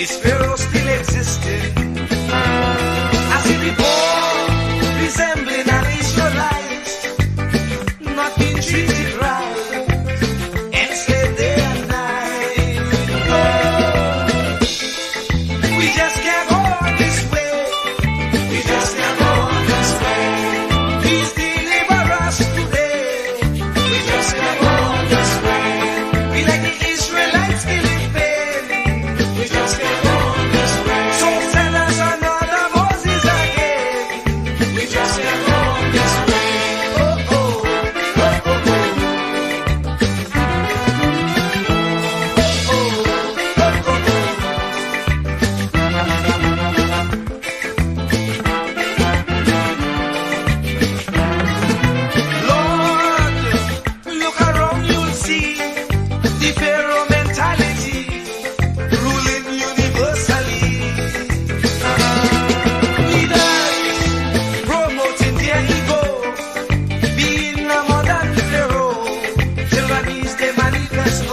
Is Pharaoh still existing? As he before, resembling an Israelite, not being treated right, enslaved day and night. We just can't go on this way. We just can't go on this way. Please deliver us today. We just can't go on this way. We like the Israelites killing pain. We just can't go on this way. So send us another Moses again. We just can't go on this way. Oh, oh, oh, oh, oh. Lord, look around, you'll see the Pharaoh mentality ruling universally. Leaders promoting their ego, being a modern Pharaoh, tyrannies they manifest.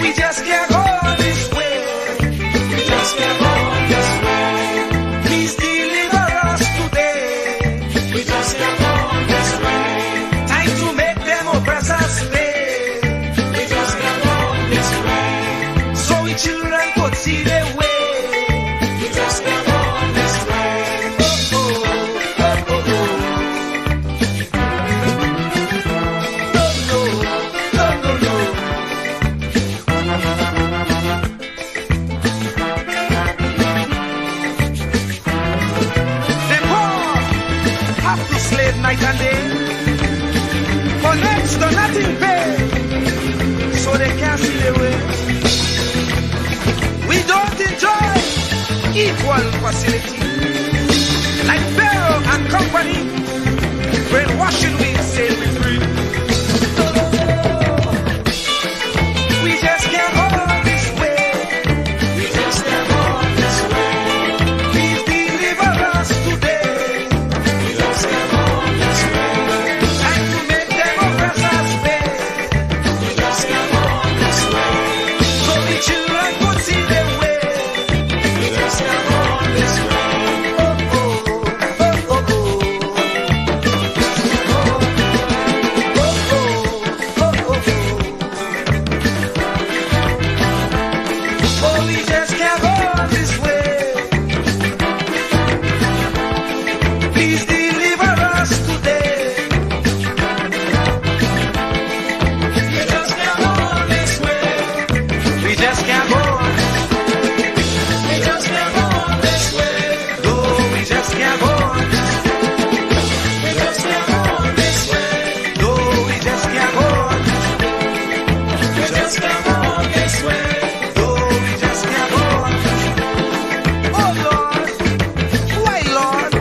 We just can't go on this way. We just can't go on this way. Please deliver us today. We just can't go on this way. Time to make them oppressors pay. We just can't go on this way. So we children could see their way. We just can't go on this way. Oh, oh, oh, oh, oh. No, no, no, no, no. The poor have to slave night and day for next to nothing pay, so they can't see their way. We don't enjoy equal facility like Pharaoh and company. Brainwashing we say we free. We just can't go on this way. We just can't go on this way. Please deliver us today. We just can't go on this way. Time to make them oppressors pay. We just can't go on this way. So the children could see their way. We just can't go on this way. Oh, oh, oh, oh, oh. Oh, we just can't go on this way. Please deliver us today. We just can't go on this way. We just can't go on. We just can't go on this way. No, we just can't go on. We just can't go on this way. No, we just can't go on. We just can't go on this way. No, we just can't go on. Oh Lord, why Lord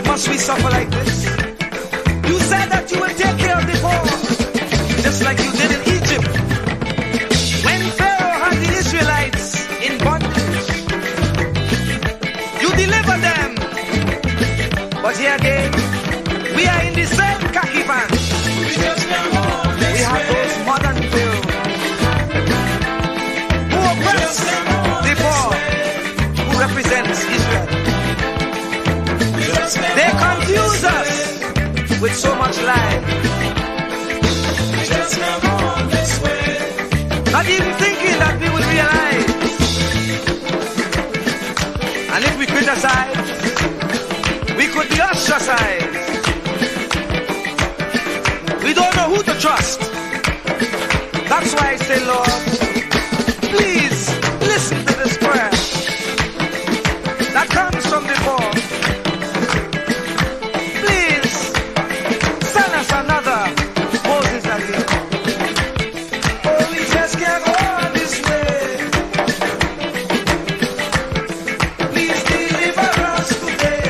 must we suffer like this? You said that you would take care of the poor, just like you did in Egypt. When Pharaoh had the Israelites in bondage, you delivered them. But here again, we are in the same khaki pants. We just can't go on this way. We have those modern Pharaohs who oppress the poor, who represents Israel. They confuse us with so much lies. Not even thinking that we will realize. And if we criticize, we could be ostracized. We don't know who to trust. That's why I say, Lord, please listen to this prayer that comes from the poor. Please send us another Moses again. Oh, we just can't go on this way. Please deliver us today.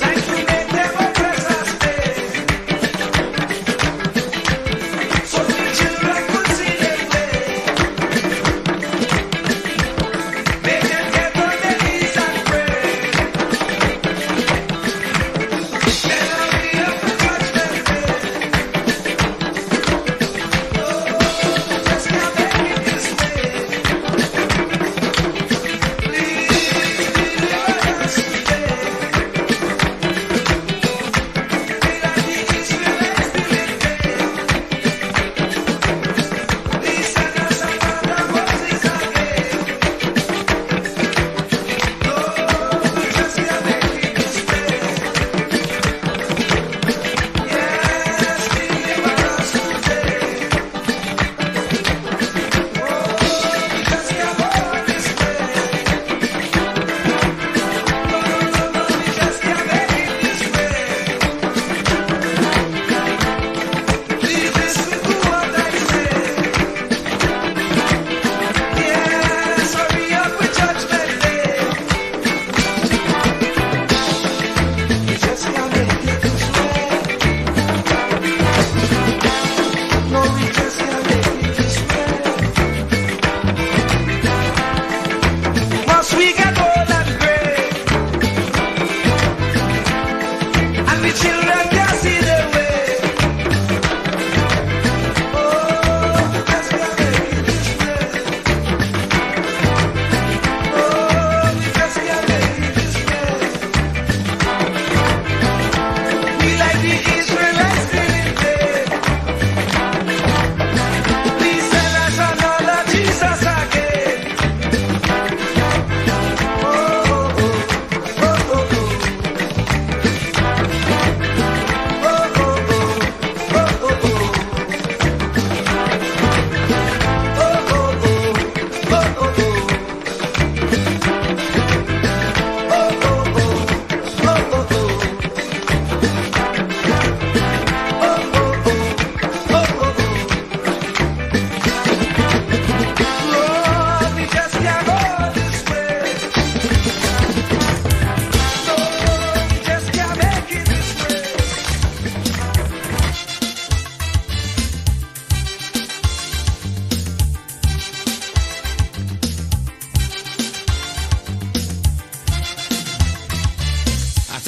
Time to make them oppressors pay. So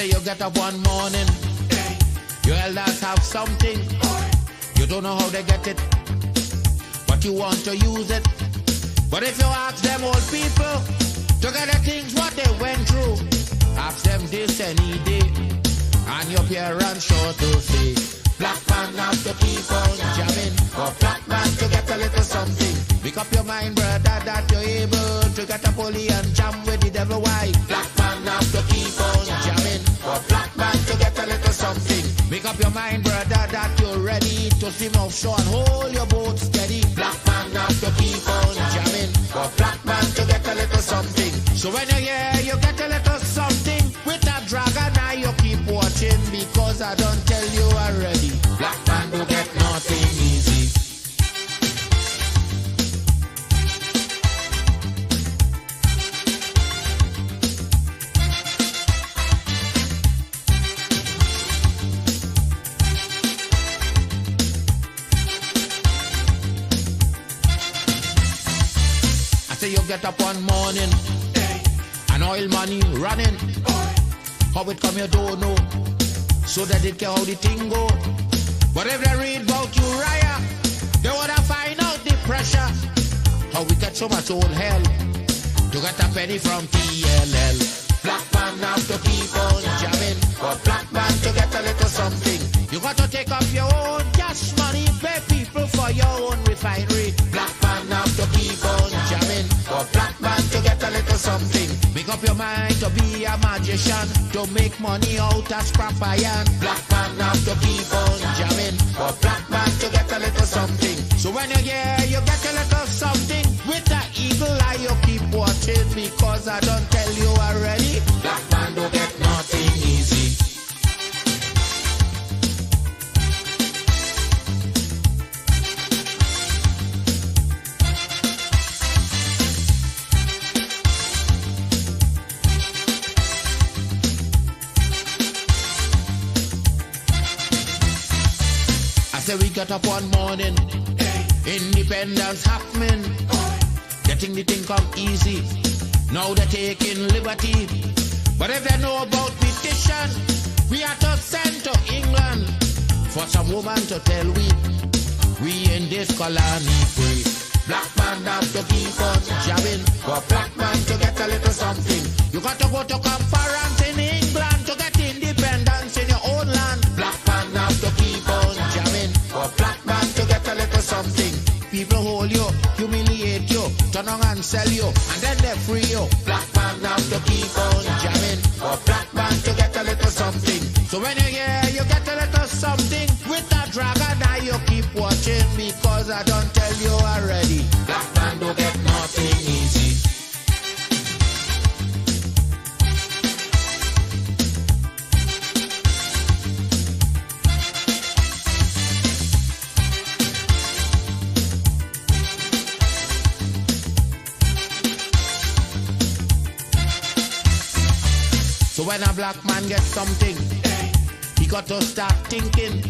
say you get up one morning, your elders have something, you don't know how they get it, but you want to use it. But if you ask them old people to get the things what they went through, ask them this any day, and your parents sure to say, black man have to keep on jamming, for black man to get a little something. Make up your mind, brother, that you're able to get a pulley and jam with the devil. Why? Black man have to keep on jamming, for black man to get a little something. Make up your mind, brother, that you're ready to swim offshore and hold your boat steady. Black man have to keep on jamming, for black man to get a little something. So when you hear you get a little something with that dragon, now you keep watching, because I don't tell you already. Black man do get nothing easy. I say you get up one morning, and oil money running. How it come you don't know, so that it can how the thing go. But if they read about Uriah, they wanna find out the pressure. How we get so much old hell to get a penny from TLL. Black man have to keep on jamming, for black man to get a little something. You got to take up your own cash money, pay people for your own refinery. Black man have to keep on jamming, for black man to get a little something. Make up your mind to be a magician, to make money out of scrap iron. Black man have to keep on jamming, for black man to get a little something. So when you hear you get a little something with that eagle eye, you keep watching, because I don't tell you already. Black man don't get nothing easy. We get up one morning, independence happening, getting the thing come easy. Now they're taking liberty, but if they know about petition, we are to send to England for some woman to tell we in this colony free. Black man have to keep on jamming, for black man to get a little something. You got to go to conference in England to get independence in your own land. Black man have to keep on jamming, for black man to get a little something. People hold you, humiliate you, turn on and sell you, and then they free you. Black man have to keep on jamming, for black man to get a little something. So when you hear you get a little something with that dragon, now you keep watching, because I don't tell you already. Black man don't get nothing easy. So when a black man gets something, he got to start thinking.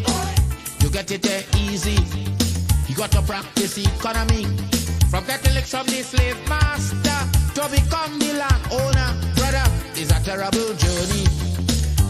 You get it easy. You got to practice economy. From getting licked from the slave master to become the landowner. Brother, it's a terrible journey,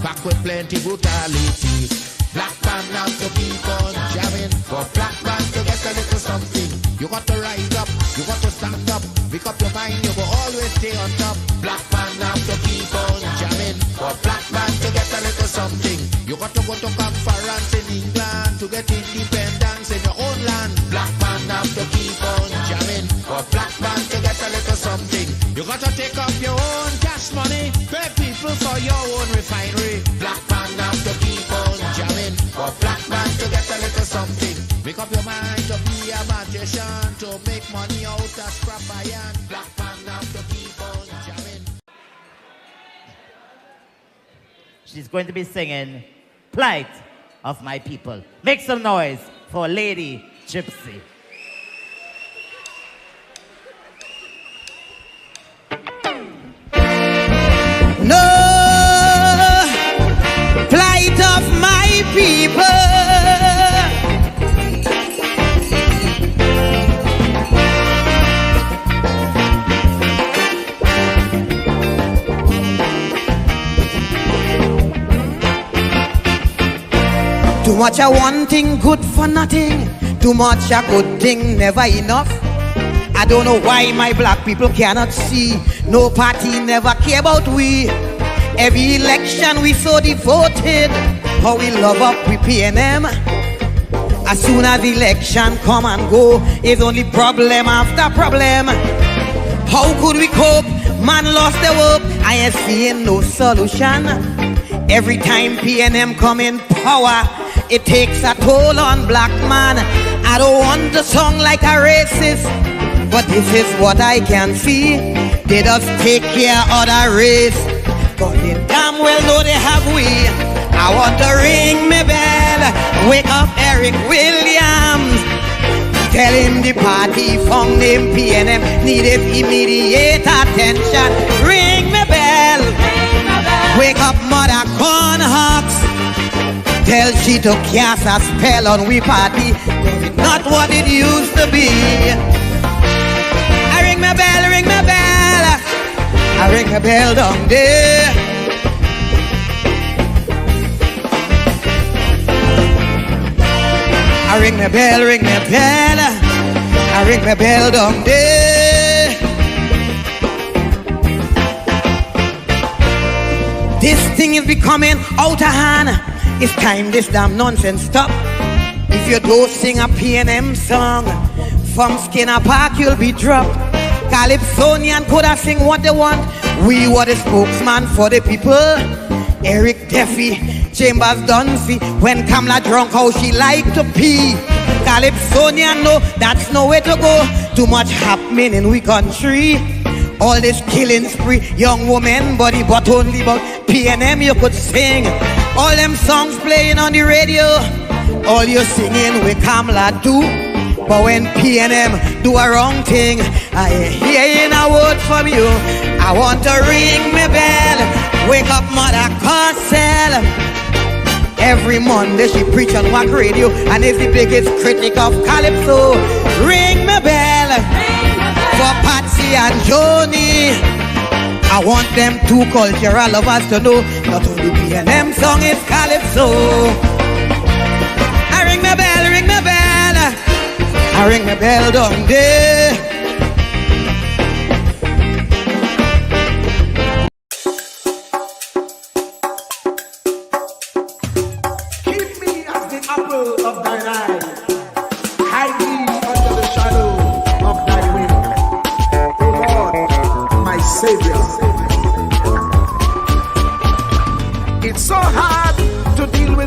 back with plenty brutality. Black man have to keep on jamming, for black man to get a little something. You got to rise up, you got to stand up. Pick up your mind, you will always stay on top. Black man have to keep on jamming, for black man to get a little something. You got to go to conference in England to get independence in your own land. Black man have to keep on jamming, for black man to get a little something. You got to take up your own cash money, pay people for your own refinery. Black man have to keep on jamming, for black man to get a little something. Make up your mind to be a magician, to make money out of scrap iron. Black man have to keep on jamming. She's going to be singing Plight of My People. Make some noise for Lady Gypsy. No plight of my people. much a one thing good for nothing. Too much a good thing never enough. I don't know why my black people cannot see. No party never care about we. Every election we so devoted. How we love up we PNM. As soon as election come and go, it's only problem after problem. How could we cope? Man lost their hope. I ain't seeing no solution. Every time PNM come in power, it takes a toll on black man. I don't want to sound like a racist, but this is what I can see. They just take care of the race, but they damn well know they have we. I want to ring me bell, wake up Eric Williams. Tell him the party found him PNM needed immediate attention. Ring me bell, wake up Mother Cornhawks. Tell she to cast a spell on we party, it's not what it used to be. I ring my bell, ring my bell. I ring my bell down there. I ring my bell, ring my bell. I ring my bell down there. This thing is becoming out of hand. It's time this damn nonsense stop. If you don't sing a PNM song, from Skinner Park you'll be dropped. Calypsonian could have sing what they want. We were the spokesman for the people. Eric Duffy, Chambers Dunphy. When Kamala drunk, how she like to pee. Calypsonian, no, that's no way to go. Too much happening in we country. All this killing spree, young woman body, but only about PNM you could sing. All them songs playing on the radio, all you singing with Kamala do. But when PNM do a wrong thing, I ain't hearing a word from you. I want to ring my bell, wake up Mother Carcel. Every Monday she preach on WAC radio and is the biggest critic of Calypso. Ring my bell for Patsy and Joni. I want them two cultural lovers to know not only PNM song is Calypso. I ring my bell, ring my bell. I ring my bell down there.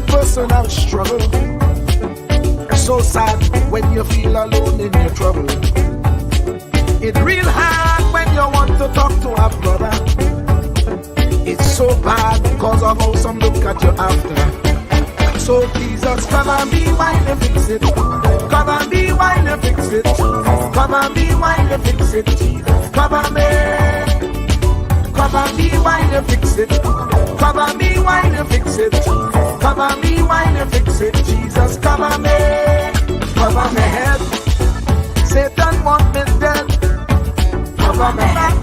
Personal struggle. It's so sad when you feel alone in your trouble. It's real hard when you want to talk to a brother. It's so bad because of how some look at you after. So Jesus, come and be while you fix it. Come and be while you fix it. Come and be while you fix it. Jesus, come and be. Come and be while you fix it. Come and be while you fix it. Come and be while you fix it. Jesus, come and me. Cover my head. Satan want me dead. Cover my back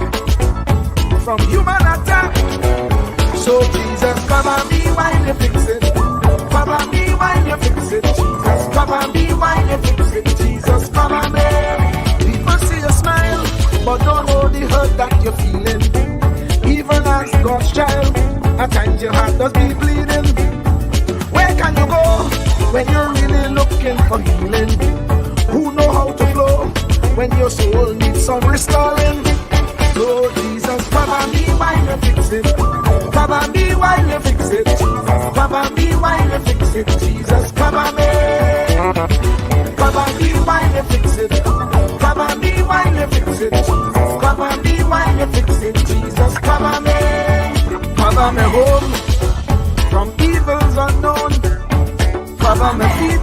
from human attack. So Jesus, come and be while you fix it. Come and be while you fix it. Jesus, come and be while you fix it. Jesus, come and me. People see you smile, but don't know the hurt that you're feeling. Even as God's child, at times your heart does be bleeding. Where can you go when you're really looking for healing? Who know how to flow when your soul needs some restoring? So Jesus, come and be while you fix it. Come and be while you fix it. Come and be while you fix it. Jesus, come and be. Come and be while you fix it. Come and be while you fix it. Come and be while you fix it. Jesus, come and be. Cover me home from evils unknown. Cover my feet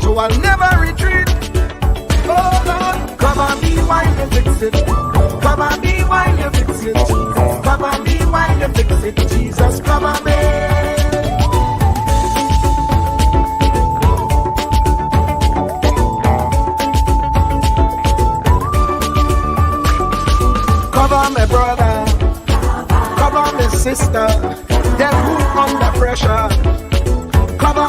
so I'll never retreat. Oh Lord, come and be while you fix it. Come and be while you fix it. Come and be while you fix it. Jesus, come and be. Cover my brother, cover my sister, them who under pressure. Cover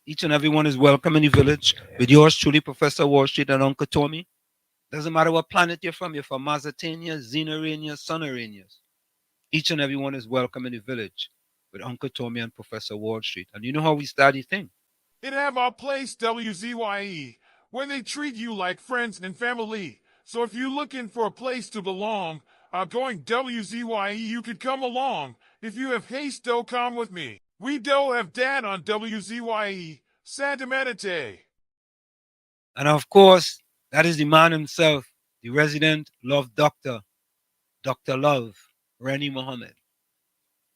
Each and everyone is welcome in the village with yours truly, Professor Wall Street and Uncle Tommy. Doesn't matter what planet you're from Mazatania, Xenarania, Sonaranias. Each and everyone is welcome in the village with Uncle Tommy and Professor Wall Street. And you know how we start the thing? It have our place, WZYE, where they treat you like friends and family. So if you're looking for a place to belong, going WZYE, you could come along. If you have haste, do come with me. We do have dad on WZYE, Santa Meditate. And of course, that is the man himself, the resident love doctor, Dr. Love, Rennie Mohammed.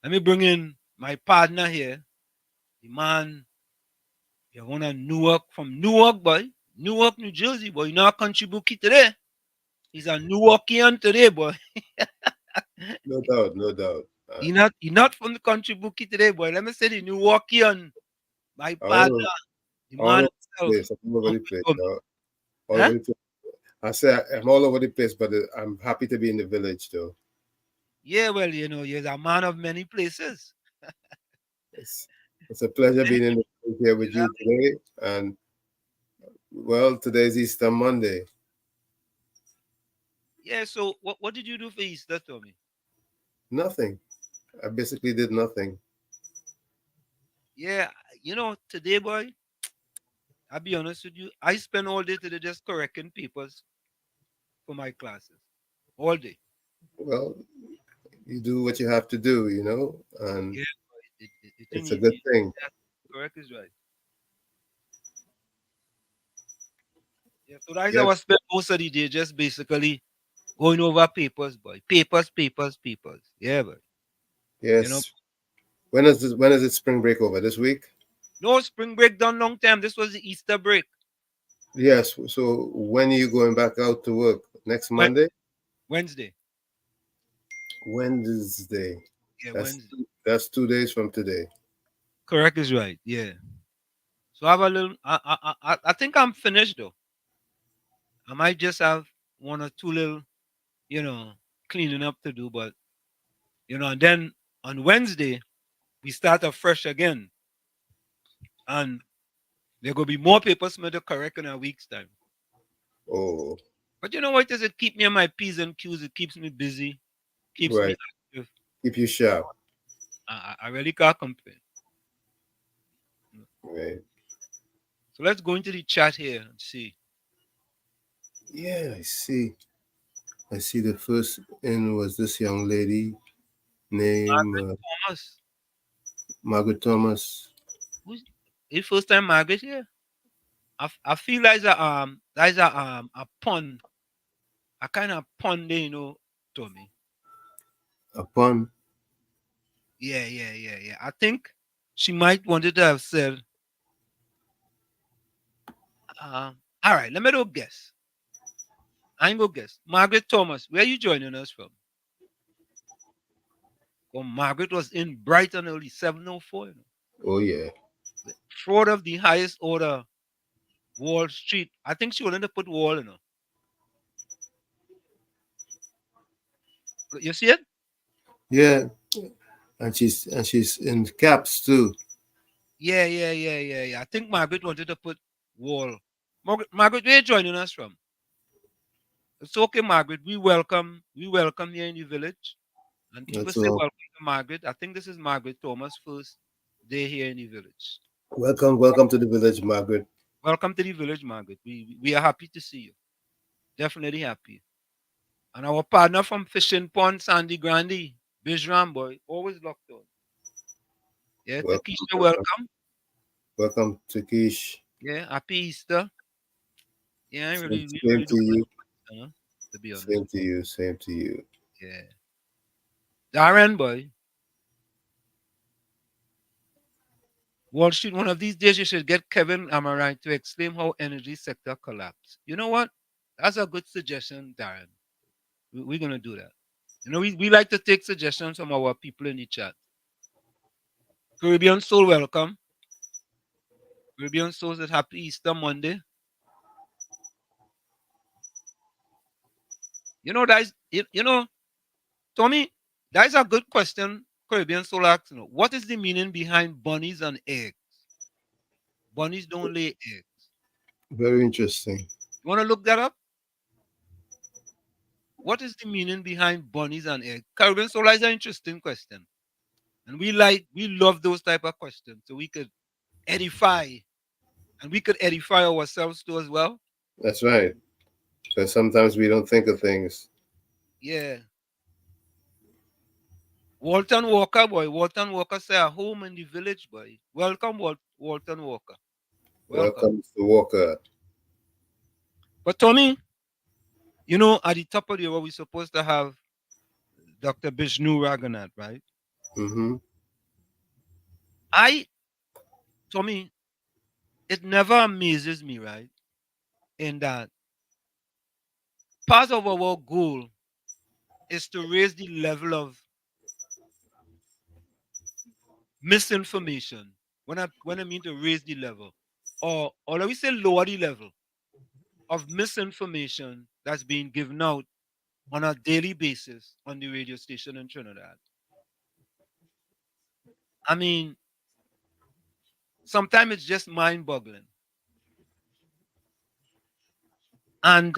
Let me bring in my partner here, the man, you want to Newark, from Newark, boy. Newark, New Jersey, boy. You know, country bookie today. He's a Newarkian today, boy. No doubt, no doubt. He not from the country bookie today, boy. Let me say the Newarkian, my All partner, over, the all man over the himself. place. I'm all over the Uncle place. Tommy. All Huh? over the place. I say I'm all over the place, but I'm happy to be in the village, though. Yeah, well, you're a man of many places. It's, it's a pleasure Many being in the village here with you places. today. And well, today's Easter Monday. Yeah, so what did you do for Easter, Tommy? Nothing. I basically did nothing. Yeah, today, boy, I'll be honest with you. I spend all day today just correcting papers for my classes. All day. Well, you do what you have to do, and Yeah, boy, the thing it's a you, good you thing. that's correct is right. Yeah, so that's how I Yes, spend most of the day just basically going over papers, boy. Papers, papers, papers. Yeah, boy. You know, yes. When is it spring break over? This week? no spring break done long time. This was the Easter break. Yes. So when are you going back out to work? Next Wed- Monday? Wednesday. Wednesday. Yeah, That's Wednesday. that's 2 days from today. Correct is right. Yeah. So I have a little. I think I'm finished though. I might just have one or two little, you know, cleaning up to do, but and then on Wednesday we start afresh again, and there gonna be more papers for me to correct in a week's time. Oh, But you know what? Does it keep me on my p's and q's? It keeps me busy, keeps me right. active. Keep you sharp. I really can't complain. Right. So let's go into the chat here and see. Yeah, I see. I see the first in was this young lady named Margaret Thomas. Margaret Thomas. Who's it's first time Margaret here? I feel there's a pun, a kind of pun there, Tommy. Upon. Yeah, yeah, yeah, yeah. I think she might wanted to have said, all right, let me do a guess. I ain't go guess. Margaret Thomas, where you joining us from? Well, Margaret was in Brighton early 704. Oh yeah. Fraud of the highest order, Wall Street. I think she wanted to put wall. You see it? Yeah. And she's in caps too. Yeah, yeah, yeah, yeah, yeah. I think Margaret wanted to put wall. Margaret, where you joining us from? It's okay, Margaret. We welcome here in the village. And people That's say all. welcome to Margaret. I think this is Margaret Thomas' first day here in the village. Welcome to the village, Margaret. Welcome to the village, Margaret. We are happy to see you. Definitely happy. And our partner from Fishing Pond, Sandy Grande, Bijram boy, always locked on. Yeah, Welcome, Takesha, welcome, welcome. welcome to Kish. Yeah, happy Easter. Yeah, I Same, really, we same really to don't you. know, to be honest. Same to you. Same to you. Yeah. Darren boy, Wall Street, one of these days you should get Kevin Amarai to explain how energy sector collapsed. You know what? That's a good suggestion, Darren. We're gonna do that. We like to take suggestions from our people in the chat. Caribbean Soul, welcome. Caribbean Soul said happy Easter Monday. Tommy, that is a good question. Caribbean Soul asks, what is the meaning behind bunnies and eggs? Bunnies don't lay eggs. Very interesting. You want to look that up? What is the meaning behind bunnies and eggs? Caribbean Soul is an interesting question. And we love those type of questions. So we could edify, and we could edify ourselves too as well. That's right. Because sometimes we don't think of things. Yeah. Walton Walker, boy. Walton Walker say a home in the village, boy. Welcome, Walton Walker. Welcome to Walker. But Tony, you know, at the top of the hour, we're supposed to have Dr. Bishnu Ragoonath, right? Mm-hmm. Tommy, it never amazes me, right? In that part of our goal is to raise the level of misinformation. When I mean to raise the level, or let me say lower the level of misinformation that's being given out on a daily basis on the radio station in Trinidad. I mean, sometimes it's just mind-boggling. And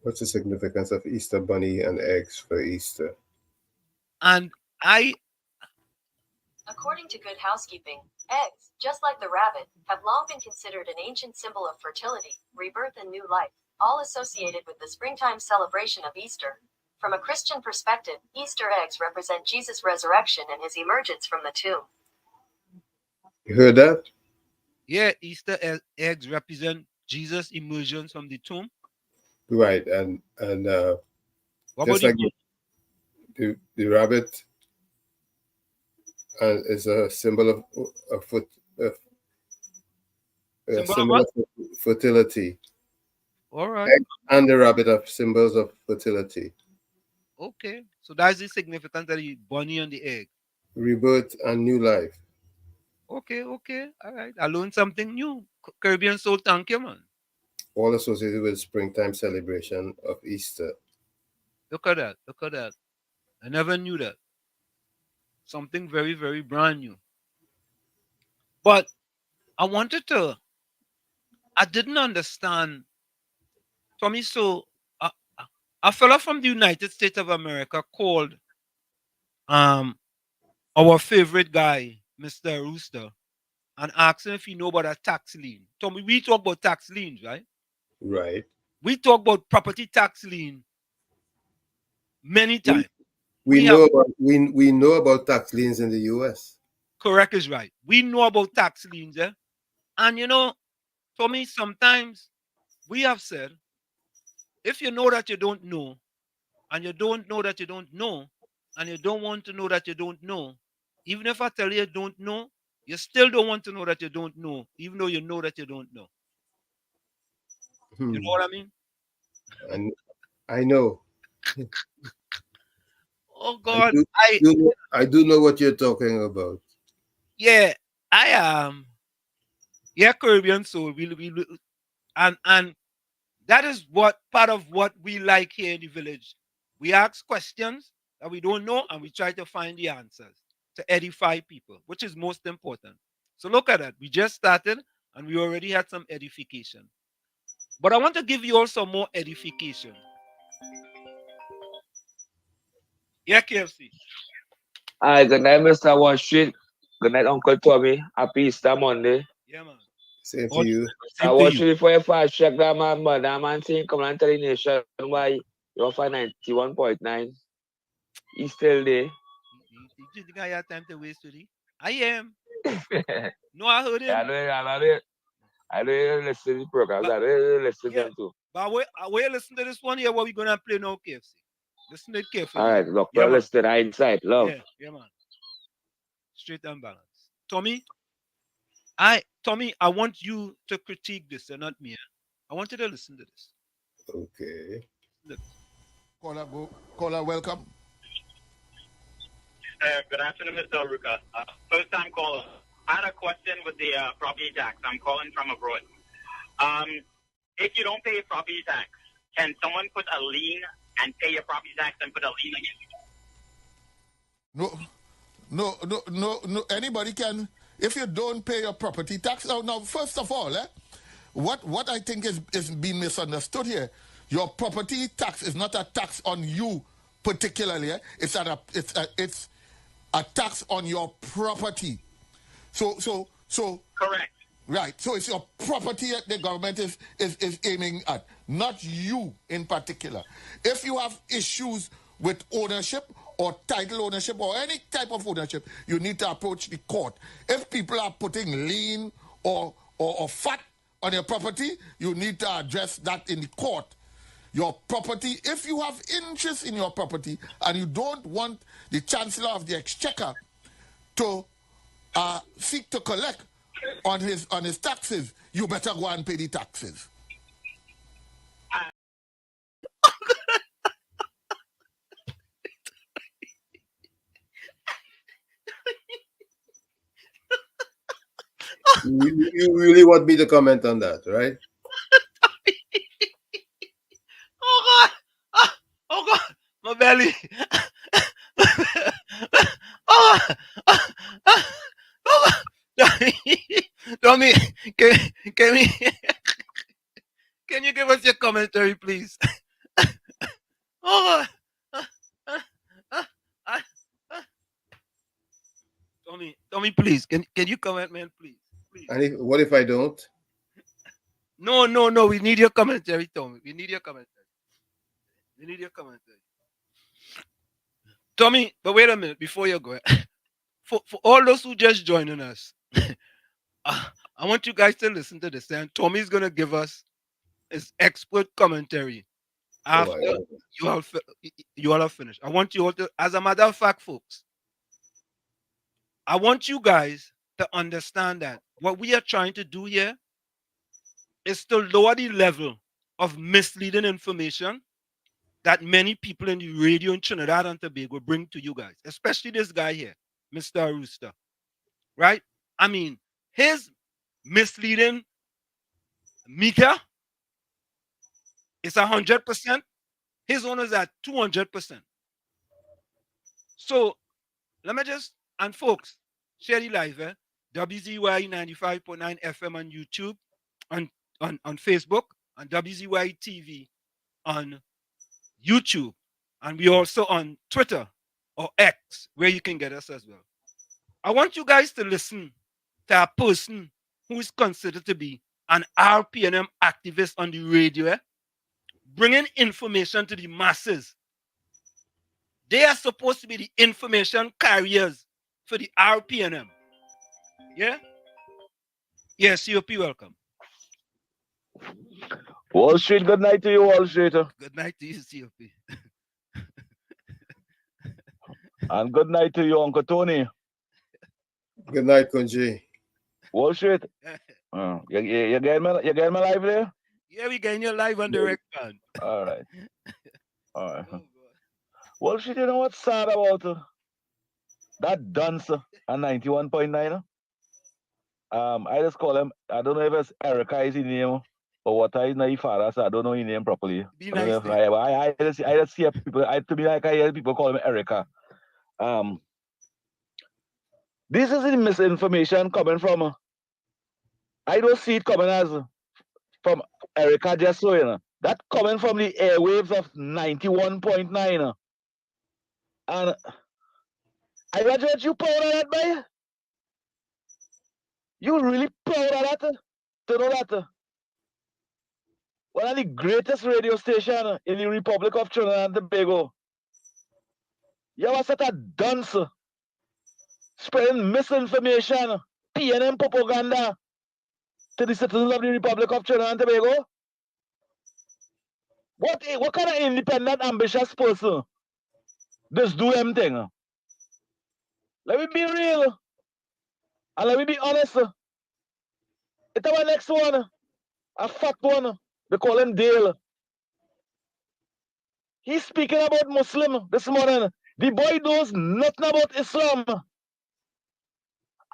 what's the significance of Easter bunny and eggs for Easter? And according to Good Housekeeping, eggs, just like the rabbit, have long been considered an ancient symbol of fertility, rebirth, and new life, all associated with the springtime celebration of Easter. From a Christian perspective, Easter eggs represent Jesus' resurrection and his emergence from the tomb. You heard that? Yeah, Easter eggs represent Jesus' emergence from the tomb. Right, and just like the rabbit is a symbol of fertility. All right. Egg and the rabbit are symbols of fertility. Okay, so that's the significance of the bunny and the egg. Rebirth and new life. Okay, all right. I learned something new. Caribbean Soul, thank you, man. All associated with springtime celebration of Easter. Look at that. I never knew that. Something very, very brand new. But I didn't understand, Tommy. So a fella from the United States of America called our favorite guy, Mr. Rooster, and asked him if he know about a tax lien. Tommy, we talk about tax liens, right? Right. We talk about property tax lien many times. We know about tax liens in the US. Correct is right. We know about tax liens, eh? And you know, Tommy, sometimes we have said, if you know that you don't know, and you don't know that you don't know, and you don't want to know that you don't know, even if I tell you don't know, you still don't want to know that you don't know, even though you know that you don't know. You know what I mean? And I know. Oh God, I do know what you're talking about. Yeah, I am. Yeah, Caribbean Soul. And that is what part of what we like here in the village. We ask questions that we don't know, and we try to find the answers to edify people, which is most important. So look at that. We just started, and we already had some edification. But I want to give you also more edification. Yeah, KFC. Hi, good night, Mr. Wall Street. Good night, Uncle Tommy. Happy Easter Monday. Yeah, man. Same to you. I watch you before you fast check that man, but that man saying come and tell the nation why you offer 91.9. He's still there. You think I have time to waste today? I am. No, I heard him. I know you listen to the programs. I know you listen to them too. But wait, listen to this one here. What we gonna play now, KFC? Listen to it carefully. All right, Doctor, listen. I inside love. Yeah, man. Straight and balanced. Tommy, I want you to critique this and not me. I want you to listen to this. Okay. Caller, welcome. Good afternoon, Mr. Ruka. First time caller. I had a question with the property tax. I'm calling from abroad. If you don't pay property tax, can someone put a lien and pay your property tax and put a lien against you? No. Anybody can. if you don't pay your property tax, now first of all, what I think is being misunderstood here, your property tax is not a tax on you particularly. It's a tax on your property. So correct. Right. So it's your property that the government is aiming at, not you in particular. If you have issues with ownership or title ownership or any type of ownership, you need to approach the court. If people are putting lien or fat on your property, you need to address that in the court. Your property, if you have interest in your property and you don't want the Chancellor of the Exchequer to seek to collect on his taxes, you better go and pay the taxes. You really want me to comment on that, right? Oh God! Oh God! My belly! Oh God! Tommy, can you give us your commentary, please? Oh God! Tommy, please, can you comment, man, please? And what if I don't? No. We need your commentary, Tommy. We need your commentary. Tommy, but wait a minute before you go. For all those who just joining us, I want you guys to listen to this. And Tommy's gonna give us his expert commentary after you all are finished. I want you all to, as a matter of fact, folks, I want you guys to understand that what we are trying to do here is to lower the level of misleading information that many people in the radio in Trinidad and Tobago bring to you guys, especially this guy here, Mr. Rooster, right? I mean, his misleading meter is 100%. His own is at 200%. So let me just, and folks, share the live, WZYE 95.9 FM on YouTube, on Facebook, and WZYE TV on YouTube, and we also on Twitter or X, where you can get us as well. I want you guys to listen to a person who is considered to be an RPNM activist on the radio, bringing information to the masses. They are supposed to be the information carriers for the RPNM. Yeah? Yes, COP, welcome. Wall Street, good night to you, Wall Street. Good night to you, COP. And good night to you, Uncle Tony. Good night, Kunji. Wall Street. You getting me live there? Yeah, we getting you live on direct, man. All right. Wall Street, you know what's sad about that dunce at 91.9? I just call him, I don't know if it's Erica is his name or what is his father, so I don't know his name properly. Be nice. I just see people, to me, like I hear people call him Erica. This is the misinformation coming from, I don't see it coming as from Erica just so, you know. That coming from the airwaves of 91.9. And I imagine you proud of that, boy. You really proud of that? To know that one of the greatest radio stations in the Republic of Trinidad and Tobago. You have such a dunce spreading misinformation, PNM propaganda to the citizens of the Republic of Trinidad and Tobago. What kind of independent, ambitious person just do them thing? Let me be real and let me be honest. It's our next one, a fat one. They call him Dale. He's speaking about Muslim this morning. The boy knows nothing about Islam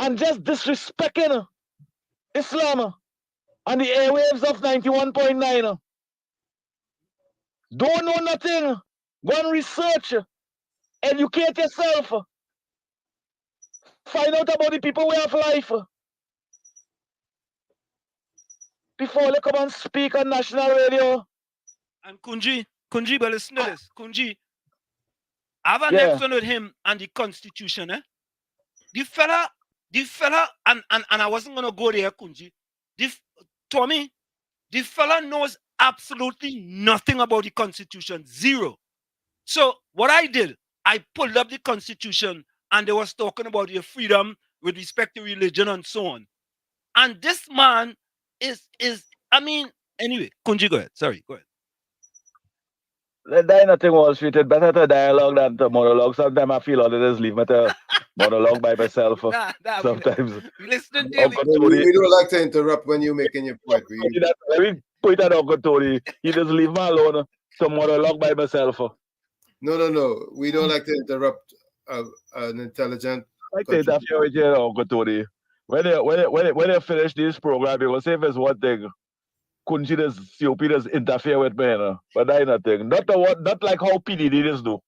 and just disrespecting Islam on the airwaves of 91.9. Don't know nothing. Go and research. Educate yourself. find out about the people way of life before they come and speak on national radio. And Kunji, but listen to this. Kunji, I have a Yeah. next one with him and the Constitution. The fella, and I wasn't gonna go there, Kunji. Tommy, the fella knows absolutely nothing about the Constitution. Zero. So what I did, I pulled up the Constitution and they was talking about your freedom with respect to religion and so on. And this man is I mean, anyway, Kunji, go ahead. Sorry, go ahead. There ain't nothing Wall Street. It's better to dialogue than to monologue. Sometimes I feel all it is leave me to monologue by myself. Nah, Sometimes. we listen daily. Uncle We Tony, don't like to interrupt when you're making your point. every point at Uncle Tony, he just leave me alone to monologue by myself. No. We don't like to interrupt an intelligent. I like to interfere with you, Uncle Tony. When you finish this program, you're going to say if it's one thing, couldn't you just COP just interfere with me, but that ain't nothing. Not like how PDD just do.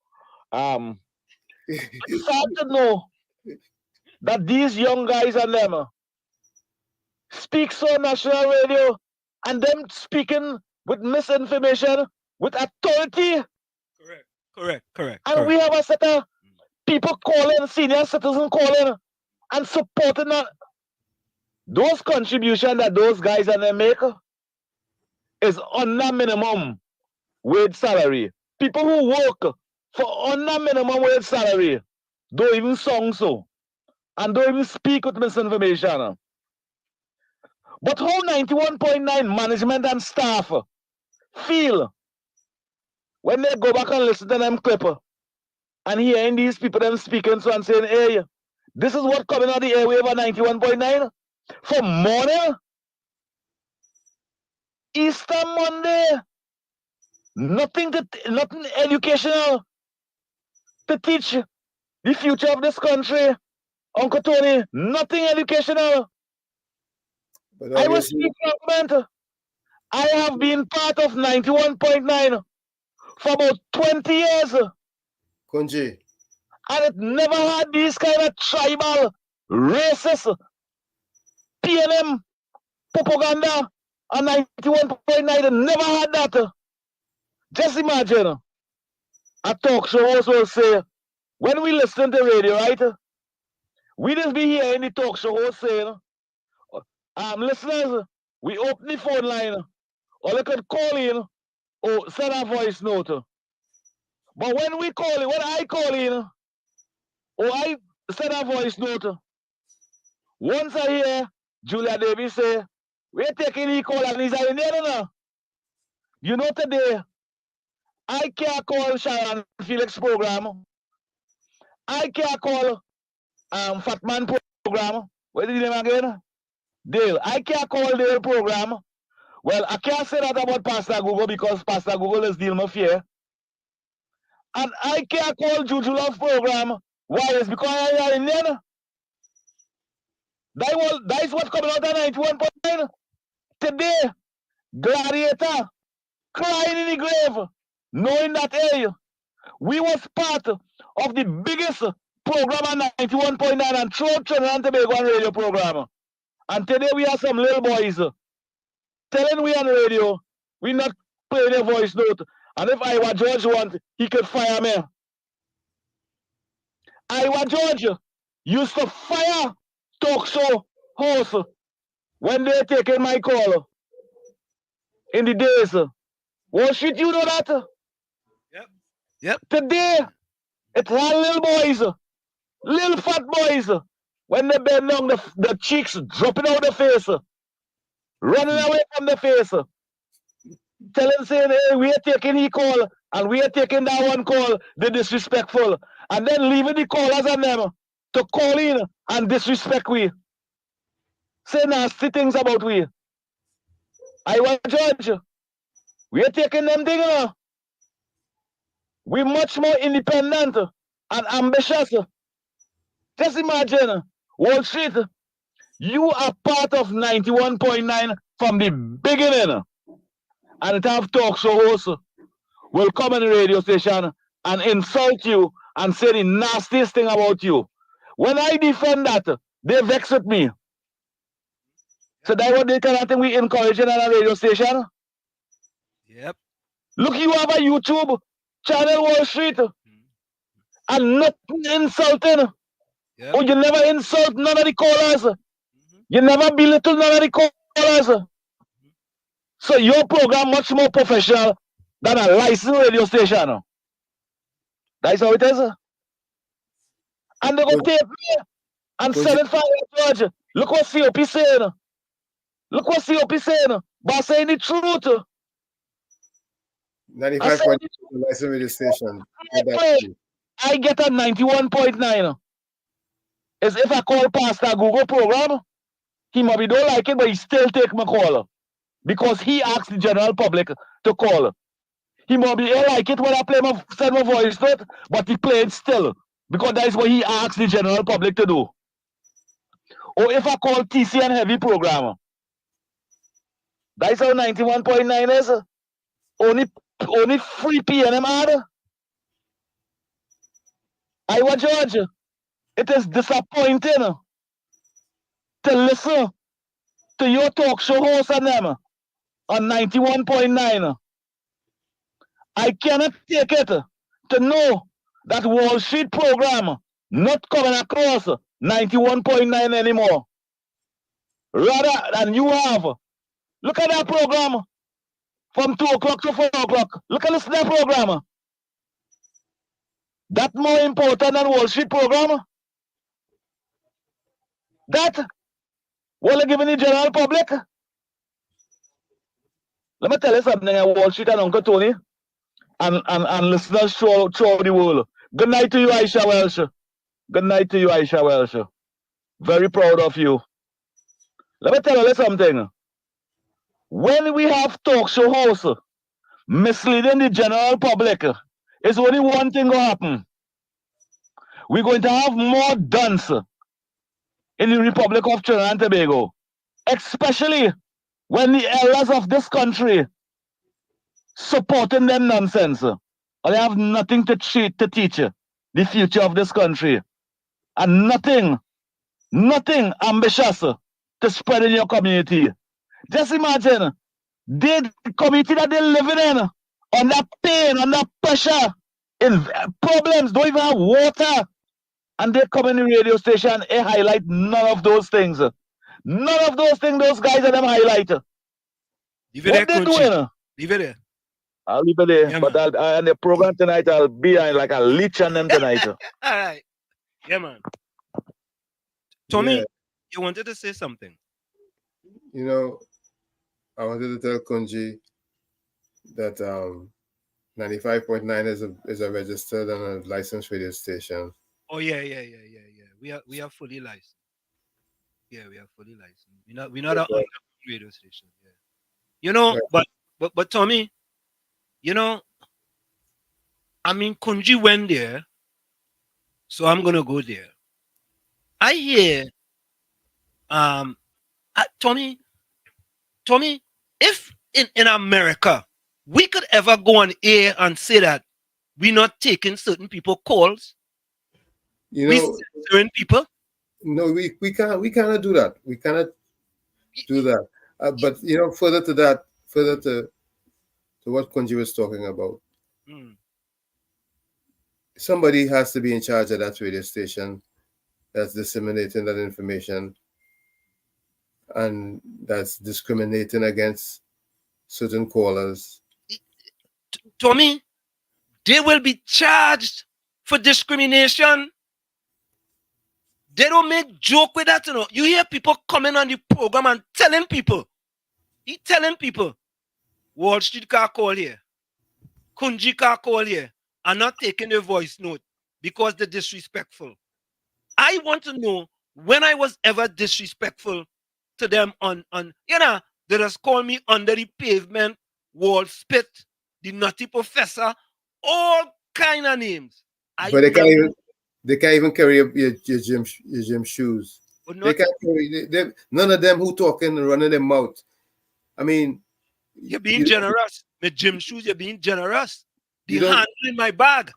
It's sad to know that these young guys and them speak so national radio and them speaking with misinformation, with authority. Correct. And we have a set of people calling, senior citizens calling and supporting those contributions that those guys and them make is under minimum wage salary. People who work for under minimum wage salary don't even song so and don't even speak with misinformation. But how 91.9 management and staff feel when they go back and listen to them clip and hearing these people them speaking so and saying, hey, this is what coming out the airwave on 91.9 from morning, Easter Monday, nothing educational to teach the future of this country. Uncle Tony, nothing educational. I was speaking government. I have been part of 91.9 for about 20 years. Kunji. And it never had these kind of tribal, racist, PNM propaganda on 91.9. It never had that. Just imagine a talk show host will say, when we listen to radio, right? We just be hearing the talk show host saying, listeners, we open the phone line, or they could call in or send a voice note. But when I call in, or I send a voice note, once I hear Julia Davis say, we're taking the call and he's in there now. You know today, I can't call Sharon Felix program. I can't call Fat Man program. What is the name again? Dale. I can't call Dale program. Well, I can't say that about Pastor Google because Pastor Google is dealing with fear. And I can't call Juju Love program. Why? It's because I am in there. That is what's coming out of 91.9. Today, Gladiator crying in the grave, knowing that, hey, we was part of the biggest program on 91.9 and throughout Trinidad and Tobago on radio program. And today we have some little boys telling we on radio, we not playing a voice note. And if Iowa George want, he could fire me. Iowa George used to fire talk show hosts when they taking my call in the days. Well, shit, you know that? Yep. Today, it's all little boys, little fat boys, when they bend down, the cheeks dropping out the face, running away from the face, telling, saying, hey, we are taking the call, and we are taking that one call, the disrespectful, and then leaving the callers and them to call in and disrespect we. Say nasty things about we. I want George. We are taking them things now. We're much more independent and ambitious. Just imagine, Wall Street, you are part of 91.9 from the beginning. And it have talk show hosts will come on the radio station and insult you and say the nastiest thing about you. When I defend that, they vex with me. So that's what they kind of thing we encouraging on a radio station. Yep. Look, you have a YouTube channel, Wall Street, and nothing insulting. Yep. Oh, you never insult none of the callers. You never belittle none of the callers. So your program much more professional than a licensed radio station. That's how it is. And they go tape me and sell it for a judge. Look what COP saying. Look what COP saying. But saying the truth. 95 point license radio station. I get a 91.9. Is if I call Pastor Google program, he maybe don't like it, but he still take my call. Because he asked the general public to call. He maybe don't like it when I send my voice note, but he play it still. Because that is what he asked the general public to do. Or if I call TC and Heavy program, that's how 91.9 is. Only free PNM ad. Iowa George, it is disappointing to listen to your talk show host and them on 91.9. I cannot take it to know that Wall Street program not coming across 91.9 anymore. Rather than you have. Look at that program from 2 o'clock to 4 o'clock. Look at that program. That more important than Wall Street program? That what they giving the general public? Let me tell you something, Wall Street and Uncle Tony and listeners throughout the world. Good night to you, Aisha Welsh. Good night to you, Aisha Welsh. Very proud of you. Let me tell you something. When we have talk show hosts misleading the general public, it's only one thing going to happen. We're going to have more dunce in the Republic of Trinidad and Tobago, especially when the elders of this country supporting them nonsense. They have nothing to teach the future of this country, and nothing ambitious to spread in your community. Just imagine the community that they're living in, under pain, under pressure, in problems, don't even have water, and they come in the radio station and highlight none of those things. None of those things those guys and them highlight. What they doing? Leave it there. I'll leave it there. Yeah, but on the program tonight, I'll be like a leech on them tonight. All right. Yeah, man. Tommy, you wanted to say something? You know, I wanted to tell Kunji that 95.9 is a registered and a licensed radio station. Oh yeah. We are fully licensed. Yeah, we are fully licensed. We're not a radio station. Yeah. You know, but Tommy, you know, I mean, Kunji went there, so I'm gonna go there. I hear, Tommy, if in America we could ever go on air and say that we're not taking certain people calls, we certain people. No, we cannot do that. We cannot do that. But you know, further to what Kunji was talking about. Somebody has to be in charge of that radio station that's disseminating that information and that's discriminating against certain callers. Tommy, they will be charged for discrimination. They don't make joke with that, you know. You hear people coming on the program and telling people, Wall Street car call here, Kunji car call here, and not taking a voice note because they're disrespectful. I want to know when I was ever disrespectful to them on you know, they just call me under the pavement, wall spit, the nutty professor, all kind of names. But they can't even carry your gym shoes. They can't carry none of them who talking and running their mouth. I mean, you're being generous. With gym shoes, you're being generous. The handle in my bag.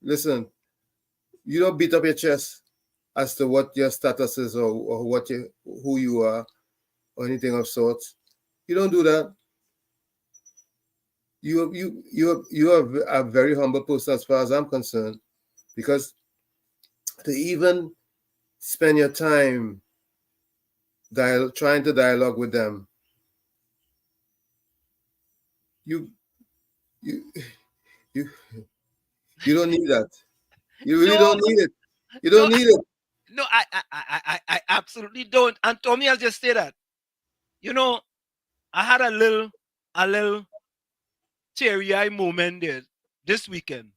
Listen, you don't beat up your chest. as to what your status is or who you are or anything of sorts. You don't do that. You are a very humble person as far as I'm concerned, because to even spend your time trying to dialogue with them, you you you you don't need that. You really No, don't need it. You no, don't need it. no, I absolutely don't. And Tommy, I'll just say that. You know, I had a little teary-eye moment there this weekend.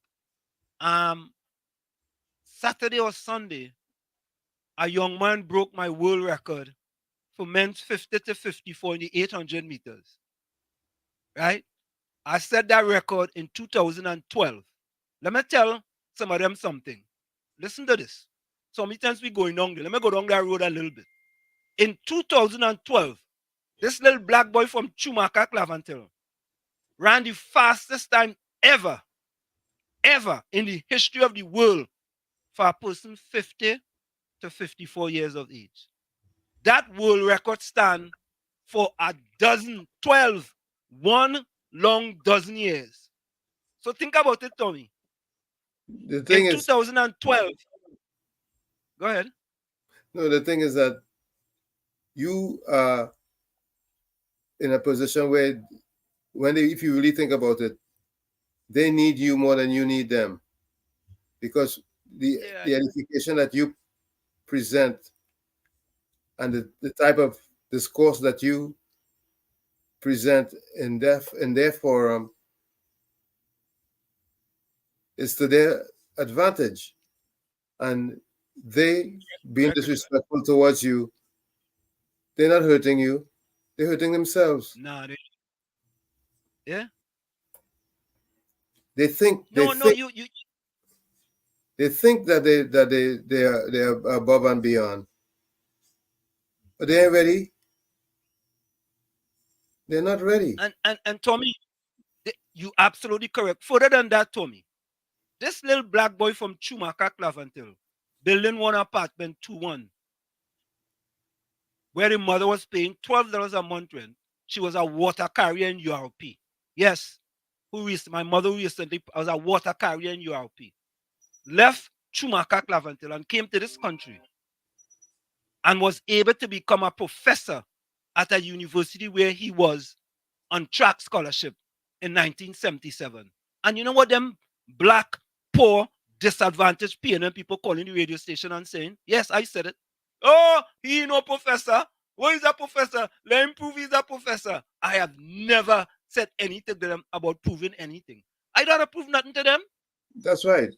Saturday or Sunday, a young man broke my world record for men's 50 to 54 in the 800 meters. Right? I set that record in 2012. Let me tell some of them something. Listen to this. So many times we going down there. Let me go down that road a little bit. In 2012, this little black boy from Chumaka, Clavantel, ran the fastest time ever in the history of the world for a person 50 to 54 years of age. That world record stand for 12, one long dozen years. So think about it, Tommy. The thing In is, 2012, go ahead. no, the thing is that you are in a position where, if you really think about it, they need you more than you need them, because the edification that you present and the type of discourse that you present in their forum is to their advantage, and they being disrespectful towards you, they're not hurting you, they're hurting themselves. Nah, yeah. They think You they think that they are above and beyond, but they ain't ready. They're not ready. And Tommy, you absolutely correct. Further than that, Tommy, this little black boy from Chumaka, Clavantel, building one apartment 2-1, where the mother was paying $12 a month rent. She was a water carrier in URP. Yes, my mother recently was a water carrier in URP. Left Chumaka, Clavantel, and came to this country and was able to become a professor at a university where he was on track scholarship in 1977. And you know what them black, poor, disadvantaged PNM people calling the radio station and saying? Yes, I said it. Oh, he no professor. What is a professor? Let him prove he's a professor. I have never said anything to them about proving anything. I don't prove nothing to them. That's right.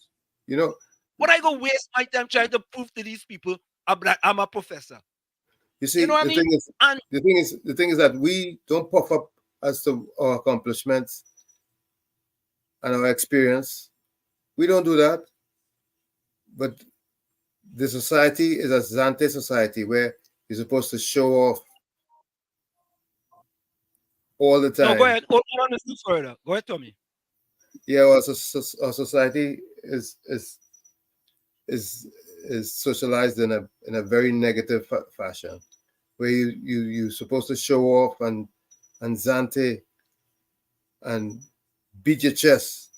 You know, what I go waste my time trying to prove to these people I'm a professor? You see, the thing is that we don't puff up as to our accomplishments and our experience. We don't do that. But the society is a Zante society where you're supposed to show off all the time. No, go ahead. Hold on a little further. Go ahead, Tommy. Yeah, well, our society is socialized in a very negative fashion, where you're supposed to show off and Zante and beat your chest,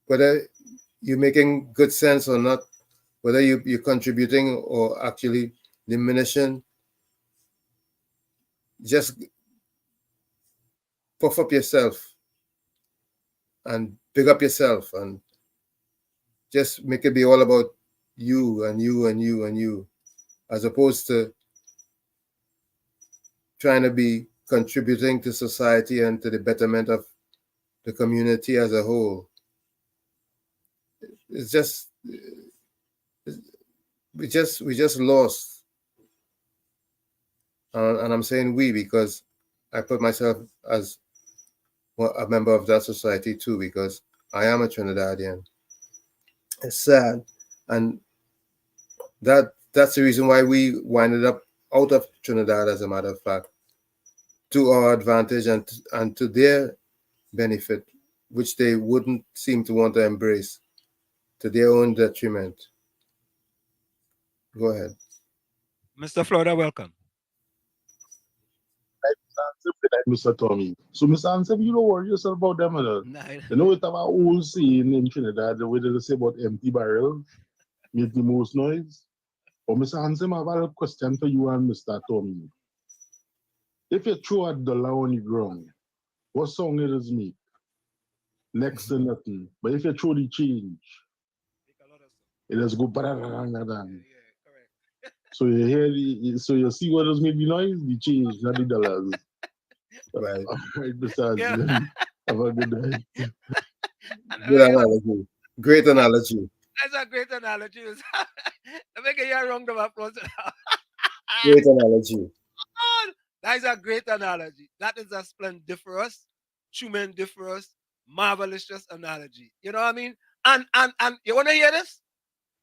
whether you're making good sense or not, whether you're contributing or actually diminishing. Just puff up yourself and big up yourself and just make it be all about you and you and you and you, as opposed to trying to be contributing to society and to the betterment of the community as a whole. It's just we just lost, and I'm saying we because I put myself as a member of that society too, because I am a Trinidadian. It's sad, and that's the reason why we winded up out of Trinidad, as a matter of fact, to our advantage and to their benefit, which they wouldn't seem to want to embrace, to their own detriment. Go ahead. Mr. Florida, welcome. Mr. Tommy. So, Mr. Ansem, you don't worry yourself about them. You know, we have our own saying in Trinidad, the way they say about empty barrels make the most noise. But, Mr. Ansem, I have a question for you and Mr. Tommy. If you throw a dollar on the ground, what song it is make? Next to nothing. But if you throw the change, it just go ba-da-da-da-da-da. So you hear so you see what does make the noise? The change, not the dollars. Right. All right, Mr. Ansem. Have a good night. Good analogy. Great analogy. That's a great analogy. Let me get you a round of applause. Great analogy. That is a great analogy. That is a splendiferous, tremendous, marvelous analogy. You know what I mean? And you want to hear this?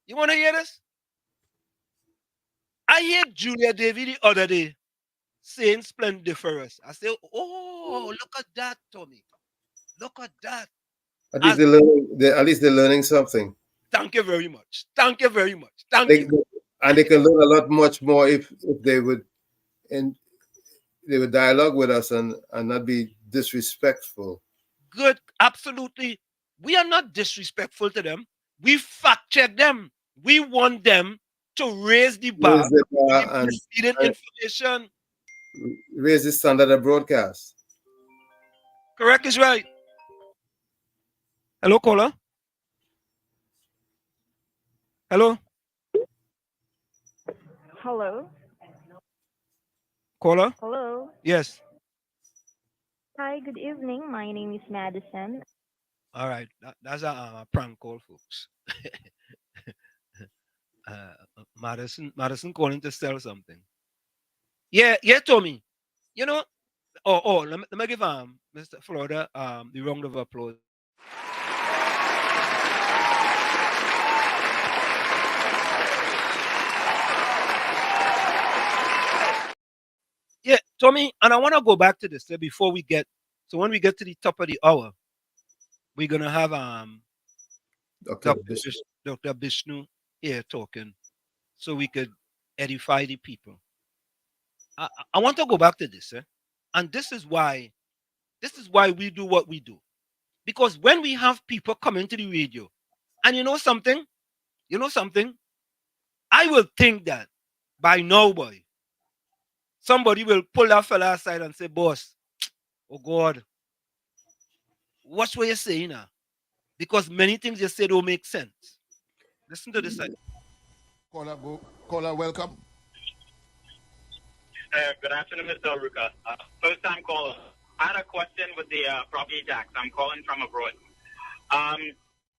You want to hear this? I heard Julia Davy the other day saying splendiferous. I say, oh, look at that, Tommy. Look at that. At least they're learning. At least they're learning something. Thank you very much. Thank you very much. Thank you. And they can learn a lot much more if they would dialogue with us and not be disrespectful. Good, absolutely. We are not disrespectful to them. We fact check them. We want them to raise the bar, and information. Raise the standard of broadcast. Correct is right. Hello, caller. Hello. Hello. Caller. Hello. Yes. Hi, good evening. My name is Madison. All right. That's a prank call, folks. Madison calling to sell something. Yeah, Tommy. You know, let me give Mr. Florida the round of applause. Yeah, Tommy, and I want to go back to this before we get. So when we get to the top of the hour, we're gonna have Dr. Bishnu here talking, so we could edify the people. I want to go back to this, and this is why we do what we do, because when we have people coming to the radio, and you know something, I will think that by now, boy, somebody will pull that fella aside and say, "Boss, oh God, what's what you're saying now?" Because many things you say don't make sense. Listen to this side. Caller, welcome. Good afternoon, Mr. Ruka. First time caller. I had a question with the property tax. I'm calling from abroad.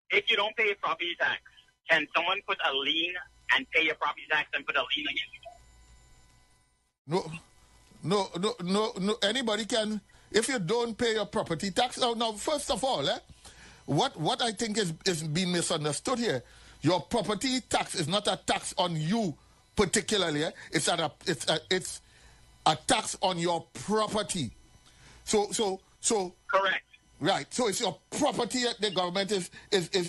If you don't pay property tax, can someone put a lien and pay your property tax and put a lien against you? No. Anybody can. If you don't pay your property tax, now first of all, what I think is being misunderstood here, your property tax is not a tax on you particularly. It's a tax on your property. So correct. Right. So it's your property that the government is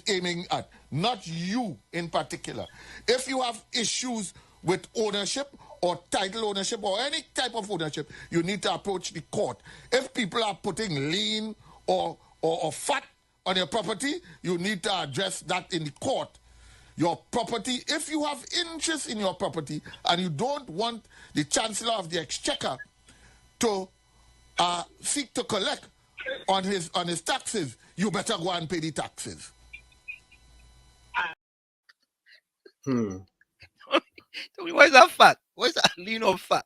aiming at, not you in particular. If you have issues with ownership or title ownership or any type of ownership, you need to approach the court. If people are putting lien or fat on your property, you need to address that in the court. Your property, if you have interest in your property and you don't want the Chancellor of the Exchequer to seek to collect on his taxes, you better go and pay the taxes. Why is that fat? Why is that lean or fat?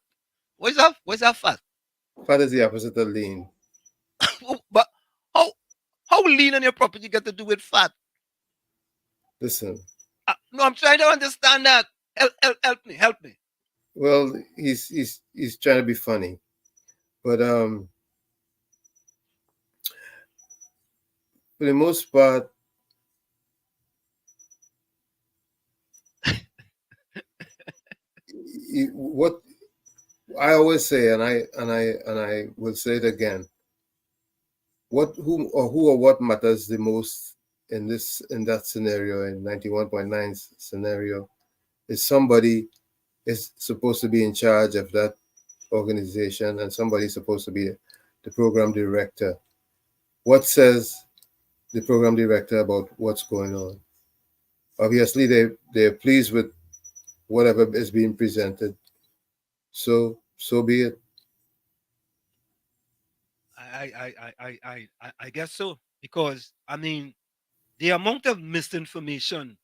Why is that fat? Fat is the opposite of lean. But how lean on your property got to do with fat? Listen. No, I'm trying to understand that. Help me. Well, he's trying to be funny, but for the most part, what I always say, and I will say it again. Who or what matters the most in that scenario, in 91.9 scenario, is somebody is supposed to be in charge of that organization, and somebody's supposed to be the program director. What says the program director about what's going on? Obviously, they're pleased with whatever is being presented. So be it. I guess so, because I mean the amount of misinformation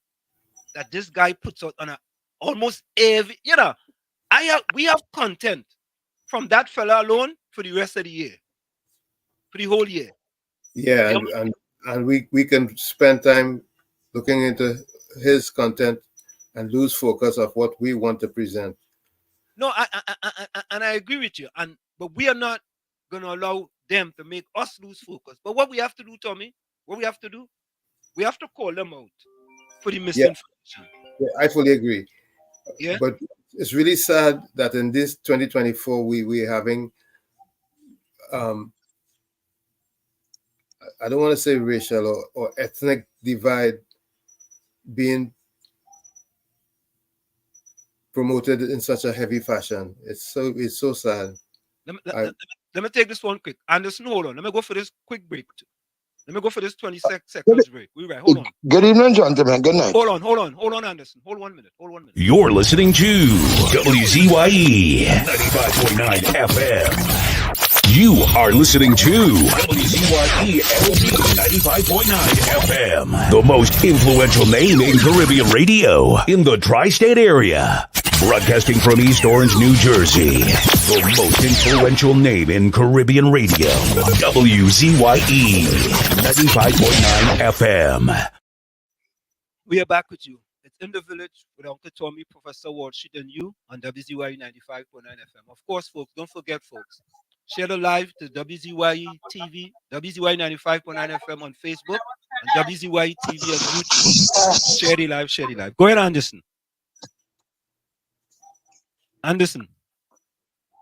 that this guy puts out on almost every, we have content from that fella alone for the rest of the year, for the whole year. Yeah, and we can spend time looking into his content and lose focus of what we want to present. No, I agree with you, but we are not going to allow them to make us lose focus. But what we have to do, Tommy, we have to call them out for the misinformation. Yeah, I fully agree. Yeah. But it's really sad that in this 2024 we're having I don't want to say racial or ethnic divide being promoted in such a heavy fashion. It's so sad. Let me take this one quick. Anderson, hold on. Let me go for this quick break. Let me go for this 20 seconds break. We're right. Hold on. Good evening, gentlemen. Good night. Hold on, Anderson. Hold 1 minute. You're listening to WZYE 95.9 FM. You are listening to WZYE LP 95.9 FM, the most influential name in Caribbean radio in the tri-state area. Broadcasting from East Orange, New Jersey, the most influential name in Caribbean radio, WZYE 95.9 FM. We are back with you. It's In the Village with Uncle Tommy, Professor Walsheet, and you on WZYE 95.9 FM. Of course, folks, don't forget, folks, share the live to WZYE TV, WZYE 95.9 FM on Facebook, and WZYE TV on YouTube. Share the live. Go ahead, Anderson. Mr.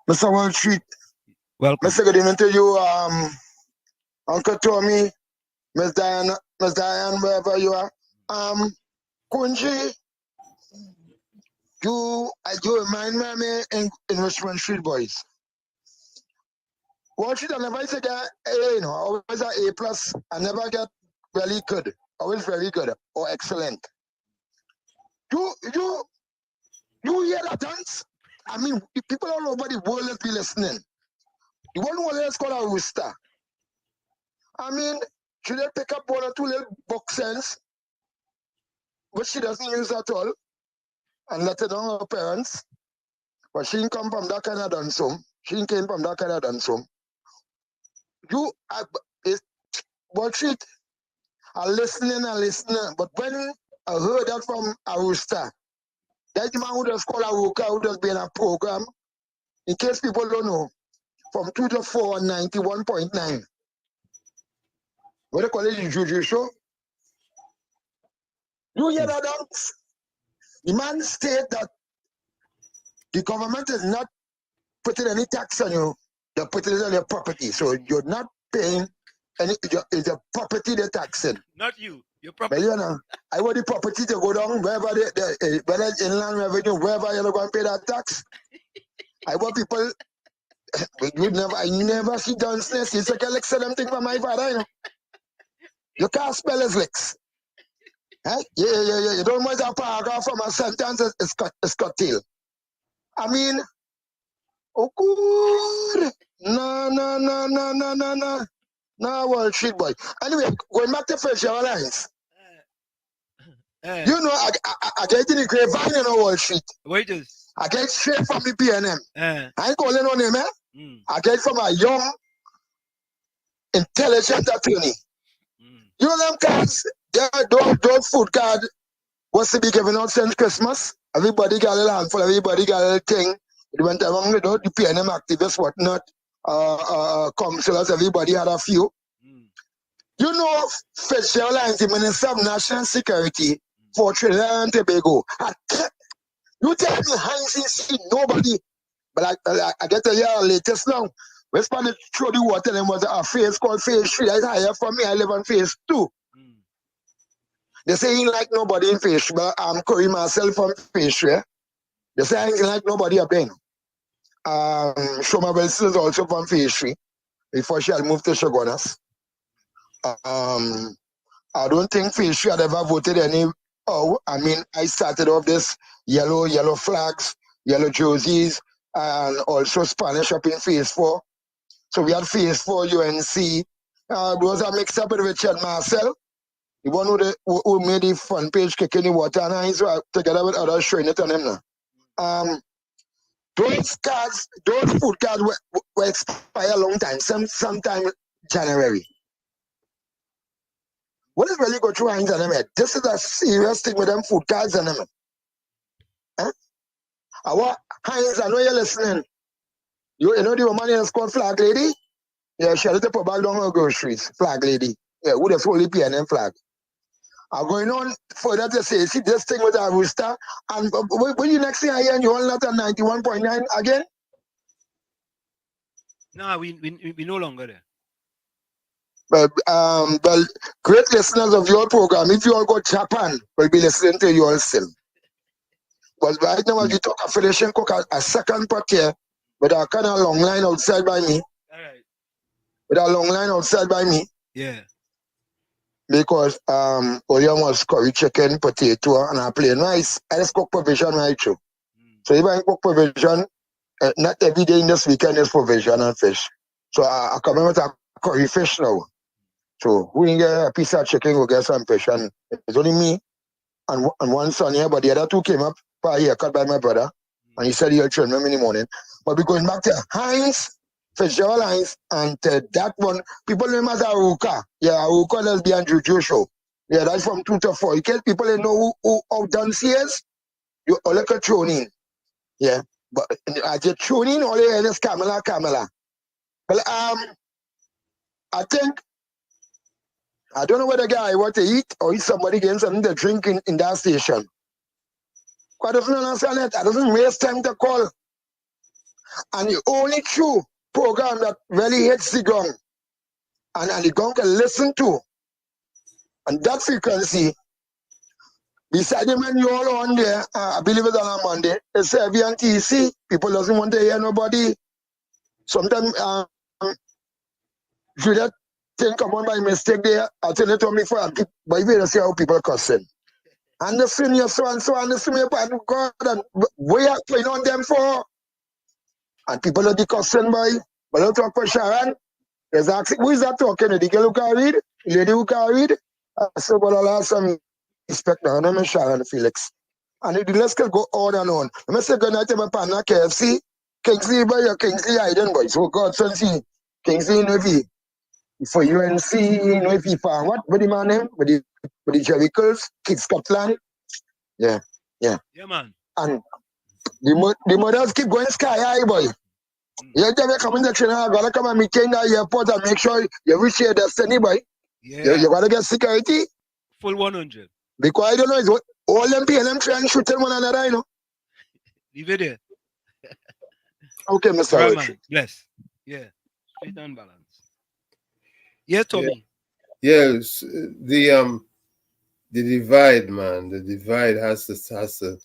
Walsheet. Welcome. Mr. Good evening to you, Uncle Tommy, Miss Diane, wherever you are. Kunji, you remind me in Richmond Street Boys. Walsheet, I never get A, always an A+. I never get really good, always very good or excellent. You hear that dance? I mean, people all over the world will be listening. The one is called a rooster. I mean, should they pick up 1 or 2 little boxes, which she doesn't use at all, and let it on her parents? But she didn't come from that kind of dance home. You, Walsheet, are listening, but when I heard that from a rooster, that man who does call a rooker, who does be in a program, in case people don't know, from 2 to 4 on 91.9. What they call it, the Juju show? You hear that dance? The man state that the government is not putting any tax on you, they're putting it on your property. So you're not paying any, it's the property they're taxing. Not you, your property. But I want the property to go down wherever whether it's inland revenue, wherever you're going to pay that tax. I want people, I never see dance nest. It's like a lick them thing from my father, You can't spell his licks. Hey? Yeah. You don't want a paragraph from a sentence, it's cut tail. I mean, oh good. No, Walsheet boy. Anyway, going back to Facial Alliance. I get in the grapevine, Walsheet. Wait just. I get straight from the PNM. I ain't calling on him, I get from a young, intelligent attorney. You know them cards? Those food cards was to be given out since Christmas. Everybody got a handful, everybody got a little thing. It went along with the PNM activists, whatnot, councillors, everybody had a few. You know, Facial Alliance, the Minister of National Security for Trinidad and Tobago. You tell me, Heinz see nobody. But I get to hear latest now. Responded through the water, and was a phase called phase 3. That's higher from me. I live on phase 2. They say he ain't like nobody in pastry, but I'm Curry myself from pastry. They say I ain't like nobody up there. Shoma Wilson is also from pastry before she had moved to Shogunas. I don't think pastry had ever voted any. Oh, I mean, I started off this yellow flags, yellow jerseys, and also Spanish up in phase 4. So we had phase 4 UNC. Those are mixed up with Richard Marcel, the one who made the front page kicking the water, and he's together with others showing it on him now. Those cards, those food cards were expire a long time, sometime January. What is really go through Heinz and them head? This is a serious thing with them food cards and them. Our Heinz, I know you're listening. You know the woman is called Flag Lady? Yeah, she had to put back down her groceries. Flag Lady. Yeah, who the fully PNM flag. I'm going on further to say, see this thing with our rooster, and when you next thing I hear, you all not at 91.9 again? No, we no longer there. Well, great listeners of your program, if you all go to Japan, we'll be listening to you all still. But right now, as you talk, I'm finishing cook a second pot here with a kind of long line outside by me. All right. With a long line outside by me. Yeah. Because William was curry chicken, potato, and a plain rice. I just cook provision right through. So if I cook provision, not every day in this weekend is provision and fish. So I come in with a curry fish now. So we can get a piece of chicken, we'll get some fish. And it's only me and one son here, but the other two came up for a haircut by my brother. And he said he'll train them in the morning. But we're going back to Heinz, Fitzgerald Heinz, and that one, people name as Aruka. Yeah, Aruka lesbian juju show. Yeah, that's from 2 to 4. You can't people know who outdone he is? You all like a tune in. Yeah. But as you tune in, all you hear is Kamala. Well, I think I don't know whether the guy want to eat or is somebody getting something to drink in that station. But I don't understand it. I doesn't waste time to call. And the only true program that really hits the ground and the ground can listen to and that frequency, beside the when you all on there, I believe it's on a Monday, it's heavy and TC. People doesn't want to hear nobody. Sometimes if you that thing come on by mistake there, I tell it to me for a bit, but you don't see how people cussing. And the senior so and so, and the senior part of God, and we are playing on them for. And people are the cussing by. But don't talk for Sharon. There's asking, who is that talking? The girl who can read? The lady who can read? I said, but I'll have some respect now. I'm not Sharon Felix. And the list can go on and on. I'm say good night to my partner KFC. Kingsley by your Kingsley Hayden boy. So God son see. Kingsley Navy. For UNC, Navy for what? What the man name? With the Jerichos, Kids Scotland. Yeah. Yeah, man. And the mothers keep going sky high, boy. You never come in the train, I gotta come and meet you in the airport and make sure you reach your destiny, boy. Yeah. You gotta get security. Full 100. Because I don't know, it's what all them PLM trying shooting one another, you know. Leave it there. Okay, Mr. Right, Rich. man. Bless. Yeah. Straight and balance. Yeah, Tommy. Yes, the divide, man. The divide has to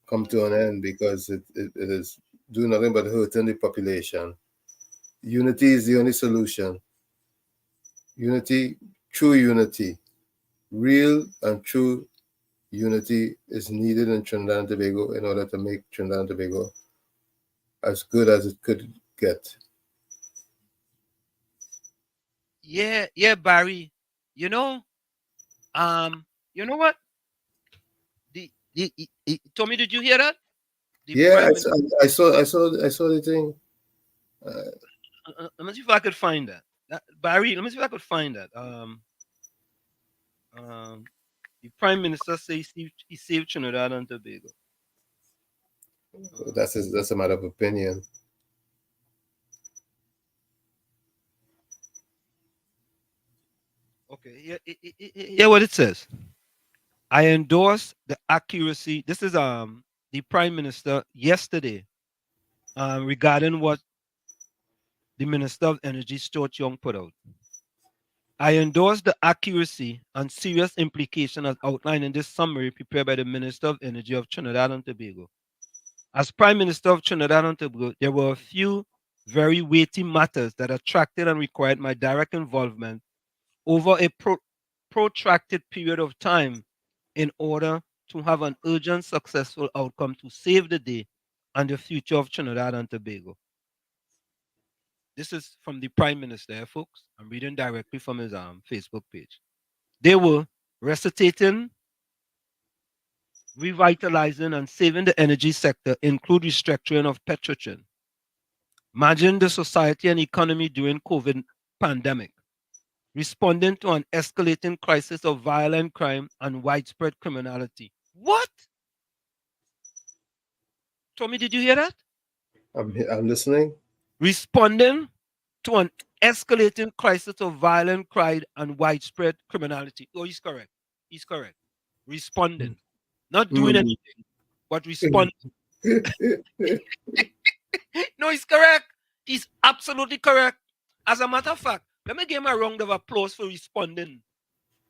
come to an end because it is doing nothing but hurting the population. Unity is the only solution. Unity, true unity, real and true unity is needed in Trinidad and Tobago in order to make Trinidad and Tobago as good as it could get. Yeah, Barry. You know what? Tommy, did you hear that? Yeah, I saw the thing. Let me see if I could find that. Barry, let me see if I could find that. The Prime Minister says he saved Trinidad and Tobago. That's a matter of opinion. Okay, yeah, what it says. I endorse the accuracy. This is the Prime Minister yesterday regarding what the Minister of Energy Stuart Young put out. I endorse the accuracy and serious implication as outlined in this summary prepared by the Minister of Energy of Trinidad and Tobago. As Prime Minister of Trinidad and Tobago, there were a few very weighty matters that attracted and required my direct involvement over a protracted period of time in order to have an urgent, successful outcome to save the day and the future of Trinidad and Tobago. This is from the Prime Minister, folks. I'm reading directly from his Facebook page. They were recitating, revitalizing, and saving the energy sector, include restructuring of Petrotrin, managing the society and economy during COVID pandemic, responding to an escalating crisis of violent crime and widespread criminality. What? Tommy, did you hear that? I'm listening. Responding to an escalating crisis of violent crime and widespread criminality. Oh, he's correct. He's correct. Responding. Not doing anything, but responding. No, he's correct. He's absolutely correct. As a matter of fact, let me give him a round of applause for responding.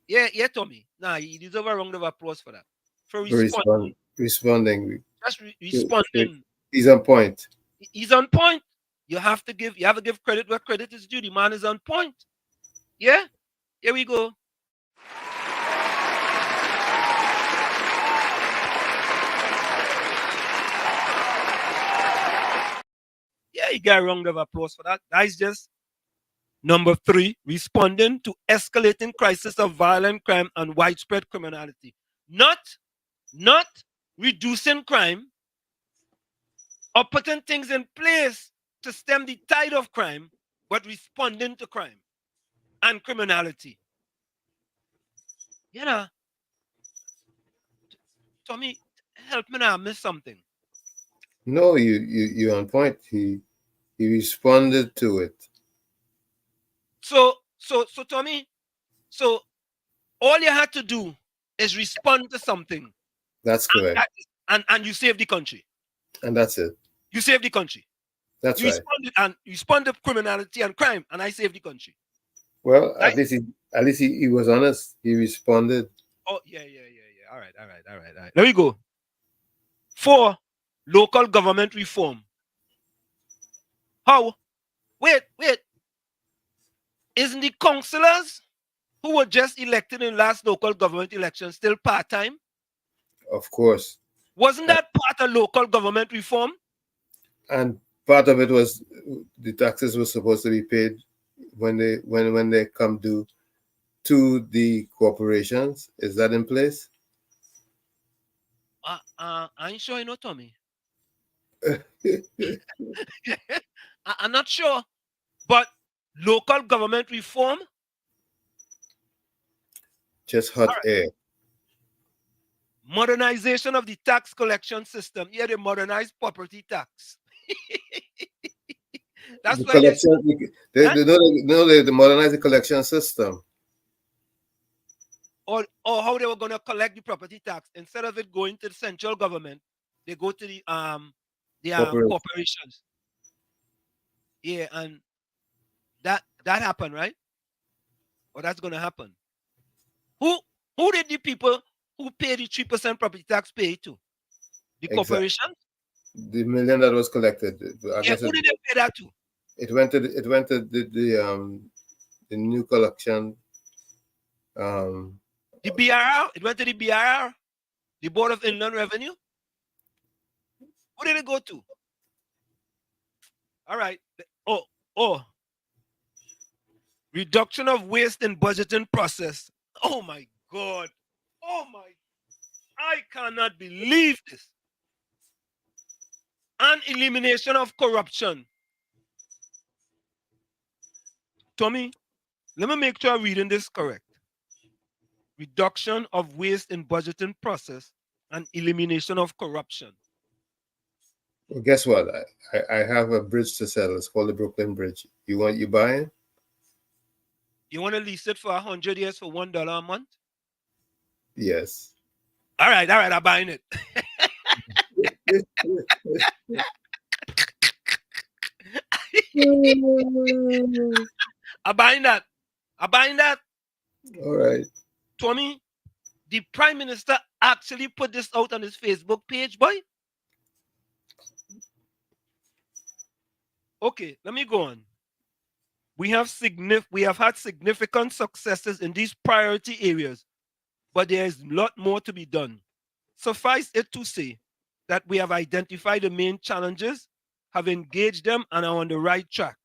Yeah, Tommy. Nah, he deserves a round of applause for that. For responding. Responding. Just responding. He's on point. He's on point. You have to give credit where credit is due. The man is on point. Yeah? Here we go. Yeah, you get a round of applause for that. That is just number 3, responding to escalating crisis of violent crime and widespread criminality. Not reducing crime or putting things in place to stem the tide of crime, but responding to crime and criminality. You know, Tommy, help me now, I missed something. No, you're on point. He responded to it. So Tommy, so all you had to do is respond to something. That's correct. And you save the country. And that's it. You save the country. That's you right. You responded to criminality and crime, and I saved the country. Well, right? at least he was honest. He responded. Oh, yeah. All right. There we go. 4, local government reform. How? Wait. Isn't the councillors who were just elected in last local government election still part-time? Of course. Wasn't that part of local government reform? And part of it was the taxes were supposed to be paid when they come due to the corporations. Is that in place? I ain't sure, Tommy. I'm not sure, but local government reform? Just hot air. Modernization of the tax collection system. Yeah, they modernized property tax. That's why they modernize the collection system. Or how they were going to collect the property tax. Instead of it going to the central government, they go to the corporations. Yeah, and that happened, right? Or that's going to happen. Who did the people who pay the 3% property tax pay to? The corporations? The million that was collected. Who did they pay that to? It went to the new collection. The BRR? It went to the BRR? The Board of Inland Revenue? Who did it go to? All right. Oh. Reduction of waste in budgeting process. Oh my God. I cannot believe this. And elimination of corruption. Tommy, let me make sure I'm reading this correct. Reduction of waste in budgeting process and elimination of corruption. Well, guess what? I have a bridge to sell. It's called the Brooklyn Bridge. You buying? You want to lease it for 100 years for $1 a month? Yes. All right, I'm buying it. I'm buying that. I buying that. All right. Tommy, the Prime Minister actually put this out on his Facebook page, boy. Okay, let me go on. We have had significant successes in these priority areas, but there is a lot more to be done. Suffice it to say that we have identified the main challenges, have engaged them, and are on the right track.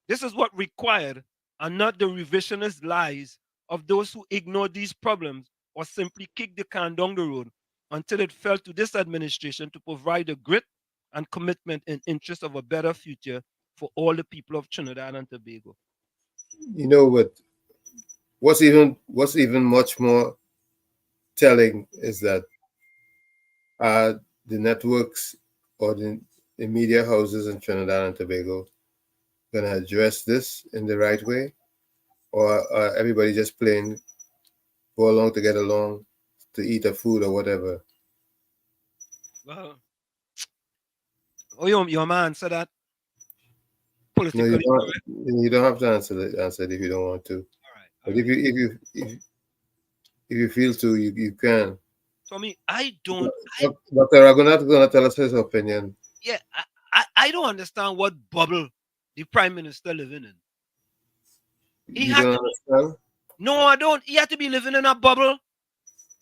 This is what required, and not the revisionist lies of those who ignore these problems or simply kick the can down the road until it fell to this administration to provide the grit and commitment in interest of a better future for all the people of Trinidad and Tobago. You know what? What's even much more telling is that the networks or the media houses in Trinidad and Tobago going to address this in the right way, or everybody just playing go along to get along to eat a food or whatever? Well, your man said that No, politically correct. you don't have to answer it if you don't want to. But if you feel to, you can. So I don't. Dr. Ragoonath is going to tell us his opinion. Yeah, I don't understand what bubble the Prime Minister living in. You don't understand? No, I don't. He had to be living in a bubble,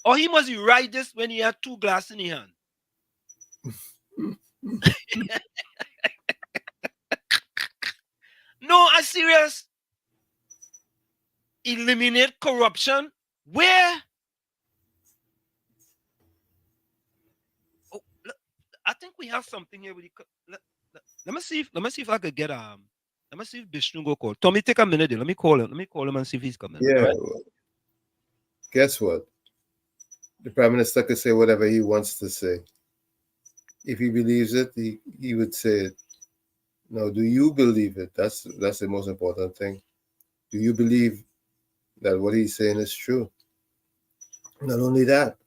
or he must be right this when he had 2 glasses in his hand. No, I'm serious. Eliminate corruption. Where? Oh, I think we have something here with the. Let me see if I could get Let me see if Bishnu go call. Tommy, take a minute there. Let me call him. Let me call him and see if he's coming. Yeah. Right? Guess what? The Prime Minister could say whatever he wants to say. If he believes it, he would say it. Now, do you believe it? That's the most important thing. Do you believe that what he's saying is true? Not only that,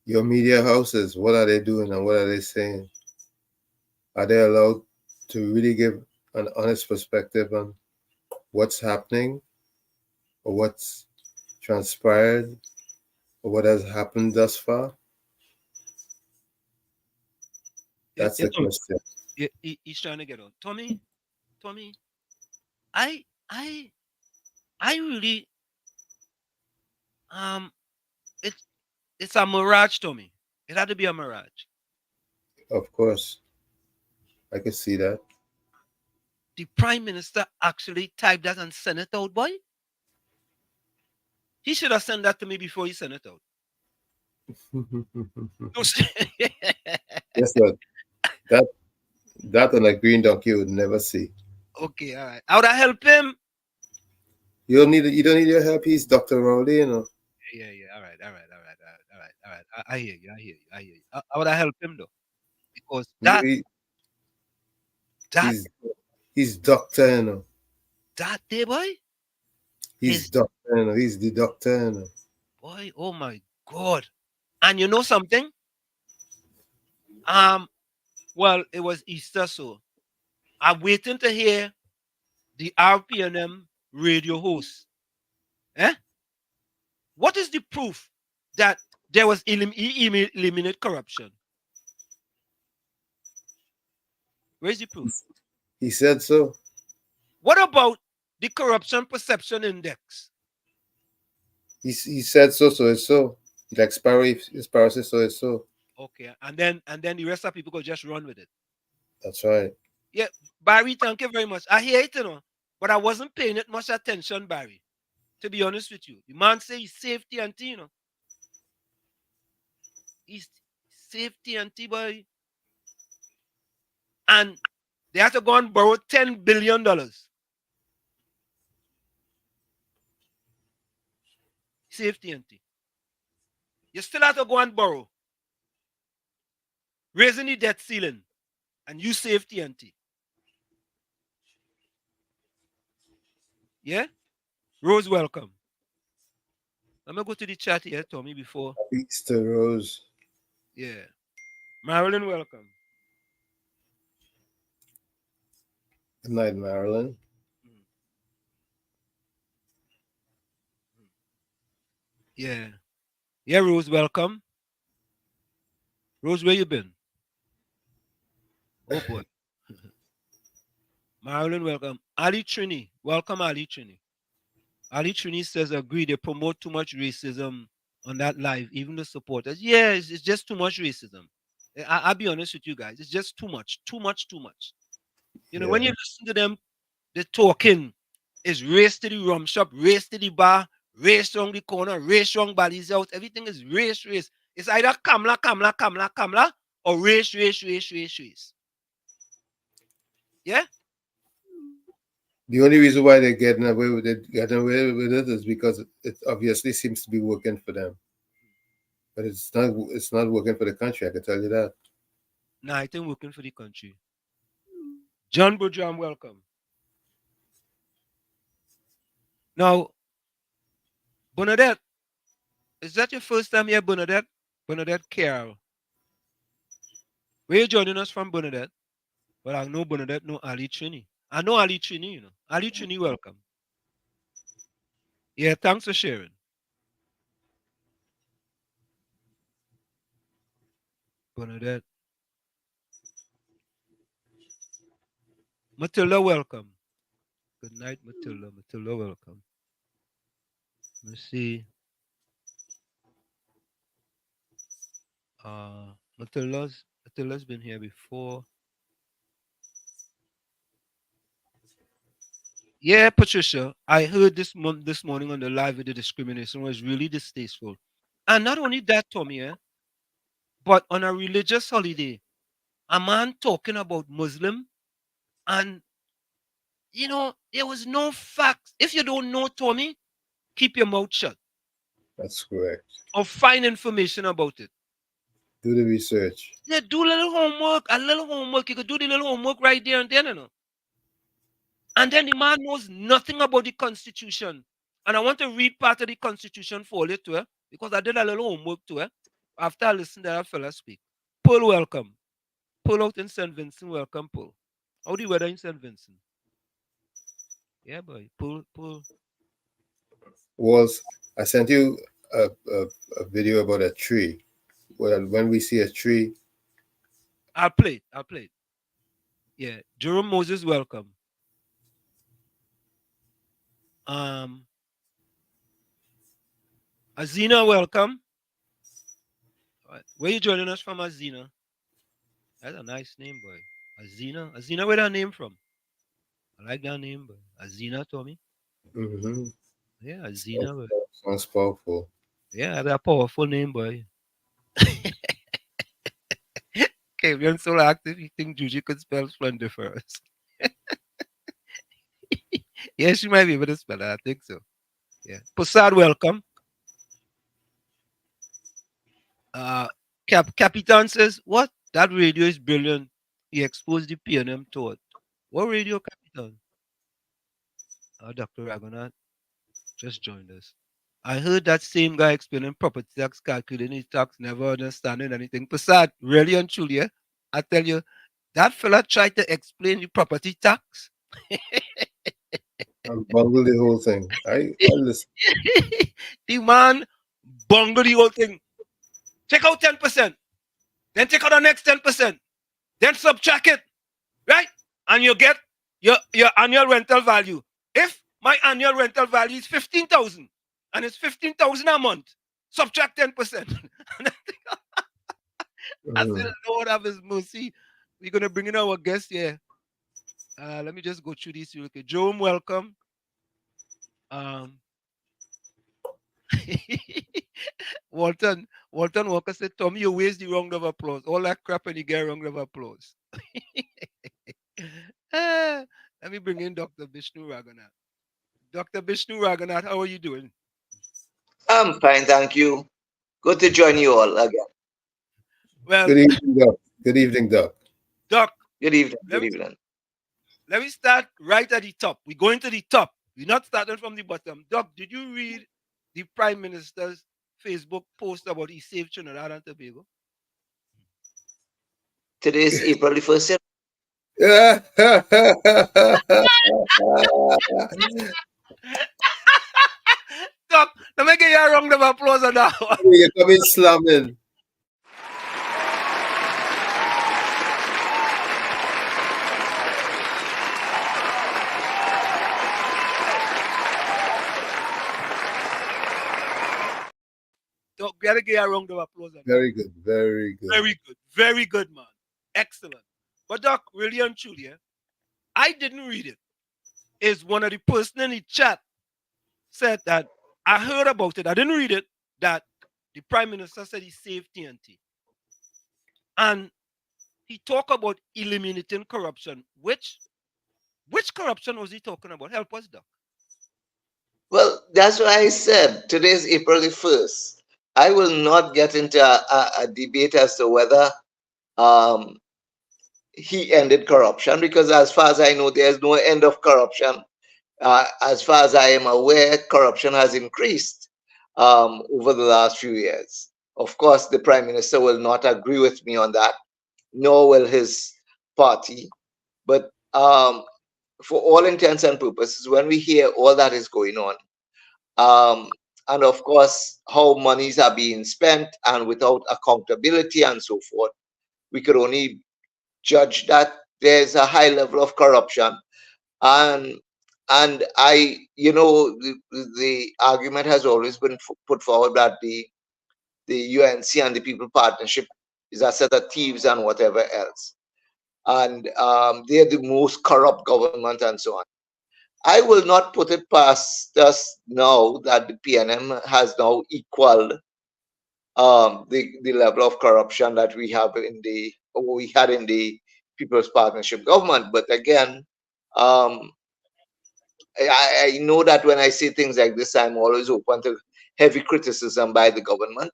your media houses, what are they doing and what are they saying? Are they allowed to really give an honest perspective on what's happening or what's transpired or what has happened thus far? That's the question. He's trying to get on. Tommy, I really it's a mirage, Tommy. It had to be a mirage. Of course. I can see that. The Prime Minister actually typed that and sent it out, boy. He should have sent that to me before he sent it out. Guess what? That on a green donkey you would never see. Okay, all right. How would I help him? You don't need your help. He's Dr. Rowley, you know. Yeah. All right. I hear you. How would I help him though? Because he's doctor, you know. That day, boy. He's doctor, you know. He's the doctor, you know. Boy, oh my God. And you know something? Well, it was Easter, so I'm waiting to hear the RPNM radio host. What is the proof that there was eliminate corruption? Where's the proof? He said so. What about the corruption perception index? He said so, so it's so. Like Sparrow says so, it's so. Okay, and then the rest of people could just run with it. That's right. Yeah, Barry, thank you very much. I hear it, you know, but I wasn't paying it much attention, Barry. To be honest with you, the man say he's safety anti, you know. He's safety anti, boy. And they have to go and borrow $10 billion. Safety anti. You still have to go and borrow. Raising the debt ceiling. And you safety anti. Yeah? Rose, welcome. Let me go to the chat here, Tommy, before. Easter Rose. Yeah. Marilyn, welcome. Good night, Marilyn. Yeah. Yeah, Rose, welcome. Rose, where you been? Oh boy. Marilyn, welcome. Ali Trini, welcome Ali Trini. Ali Trini says, agree, they promote too much racism on that live, even the supporters. Yeah, it's just too much racism. I'll be honest with you guys. It's just too much, too much, too much. You know, when you listen to them, they're talking. It's race to the rum shop, race to the bar, race around the corner, race around Bally's house. Everything is race, race. It's either Kamla, Kamla, Kamla, Kamla, or race, race, race, race, race. Yeah? The only reason why they're getting away with it is because it obviously seems to be working for them. But it's not working for the country, I can tell you that. Nah, I think working for the country. John Boudram, welcome. Now, Bernadette, is that your first time here, Bernadette? Bernadette Carroll. Where you joining us from, Bernadette? Well, I know Bernadette, know Ali Trini. I know Ali Trini, you know. Ali Trini, welcome. Yeah, thanks for sharing. Bernadette. Matilda, welcome. Good night, Matilda. Matilda, welcome. Let's see. Matilda's been here before. Yeah, Patricia, I heard this morning on the live with the discrimination was really distasteful. And not only that, Tommy, but on a religious holiday, a man talking about Muslim, and you know, there was no facts. If you don't know, Tommy, keep your mouth shut. That's correct. Or find information about it. Do the research. Yeah, do a little homework. You could do the little homework right there and then, you know. And then the man knows nothing about the Constitution. And I want to read part of the Constitution for you too, because I did a little homework too, after I listened to that fella speak. Paul, welcome. Paul out in St. Vincent, welcome, Paul. How the weather in St. Vincent? Yeah, boy. Paul. Walls, I sent you a video about a tree. When we see a tree, I'll play it. Yeah, Jerome Moses, welcome. Azina, welcome. Where you joining us from, Azina? That's a nice name, boy. Azina, where that name from? I like that name, boy. Azina, Tommy. Mm-hmm. Yeah, Azina, boy. Sounds powerful. Yeah, that's a powerful name, boy. Okay, we're so active, you think Juju could spell splendor for us. Yeah, she might be able to spell it. I think so. Yeah. Posad, welcome. Capitan says, what? That radio is brilliant. He exposed the PNM thought. What radio, Capitan? Dr. Ragoonath just joined us. I heard that same guy explaining property tax, calculating his tax, never understanding anything. Posad, really and truly, I tell you, that fella tried to explain the property tax. I bungled the whole thing. I listen. The man bungled the whole thing. Take out 10%, then take out the next 10%, then subtract it, right? And you get your annual rental value. If my annual rental value is 15,000 and it's 15,000 a month, subtract 10%. I said, Lord have his mercy. We're gonna bring in our guest here. Let me just go through this. Okay, Jerome, welcome. Walton Walker said, Tommy, you waste the round of applause. All that crap and you get a round of applause. Let me bring in Dr. Bishnu Ragoonath. Dr. Bishnu Ragoonath, how are you doing? I'm fine, thank you. Good to join you all again. Well, good evening, Doc. Good evening, Doc. Doc. Good evening. Good evening. Let me start right at the top. We're going to the top. We're not starting from the bottom. Doc, did you read the Prime Minister's Facebook post about he saved Trinidad and Tobago? Today is April the 1st. Let me give you a round of applause on that one. You're coming slamming. So, gotta give you a round of applause on that. Very good, very good. Very good. Very good, man. Excellent. But Doc, really and truly, I didn't read it. Is one of the person in the chat said that I heard about it. I didn't read it. That the Prime Minister said he saved TNT. And he talked about eliminating corruption. Which corruption was he talking about? Help us, Doc. Well, that's why I said today's April the 1st. I will not get into a debate as to whether he ended corruption, because as far as I know, there's no end of corruption. As far as I am aware, corruption has increased over the last few years. Of course, the Prime Minister will not agree with me on that, nor will his party. But for all intents and purposes, when we hear all that is going on, and of course, how monies are being spent and without accountability and so forth, we could only judge that there's a high level of corruption. And I, the argument has always been put forward that the UNC and the People Partnership is a set of thieves and whatever else. And they're the most corrupt government and so on. I will not put it past us now that the PNM has now equaled the level of corruption that we had in the People's Partnership government. But again, I know that when I say things like this, I'm always open to heavy criticism by the government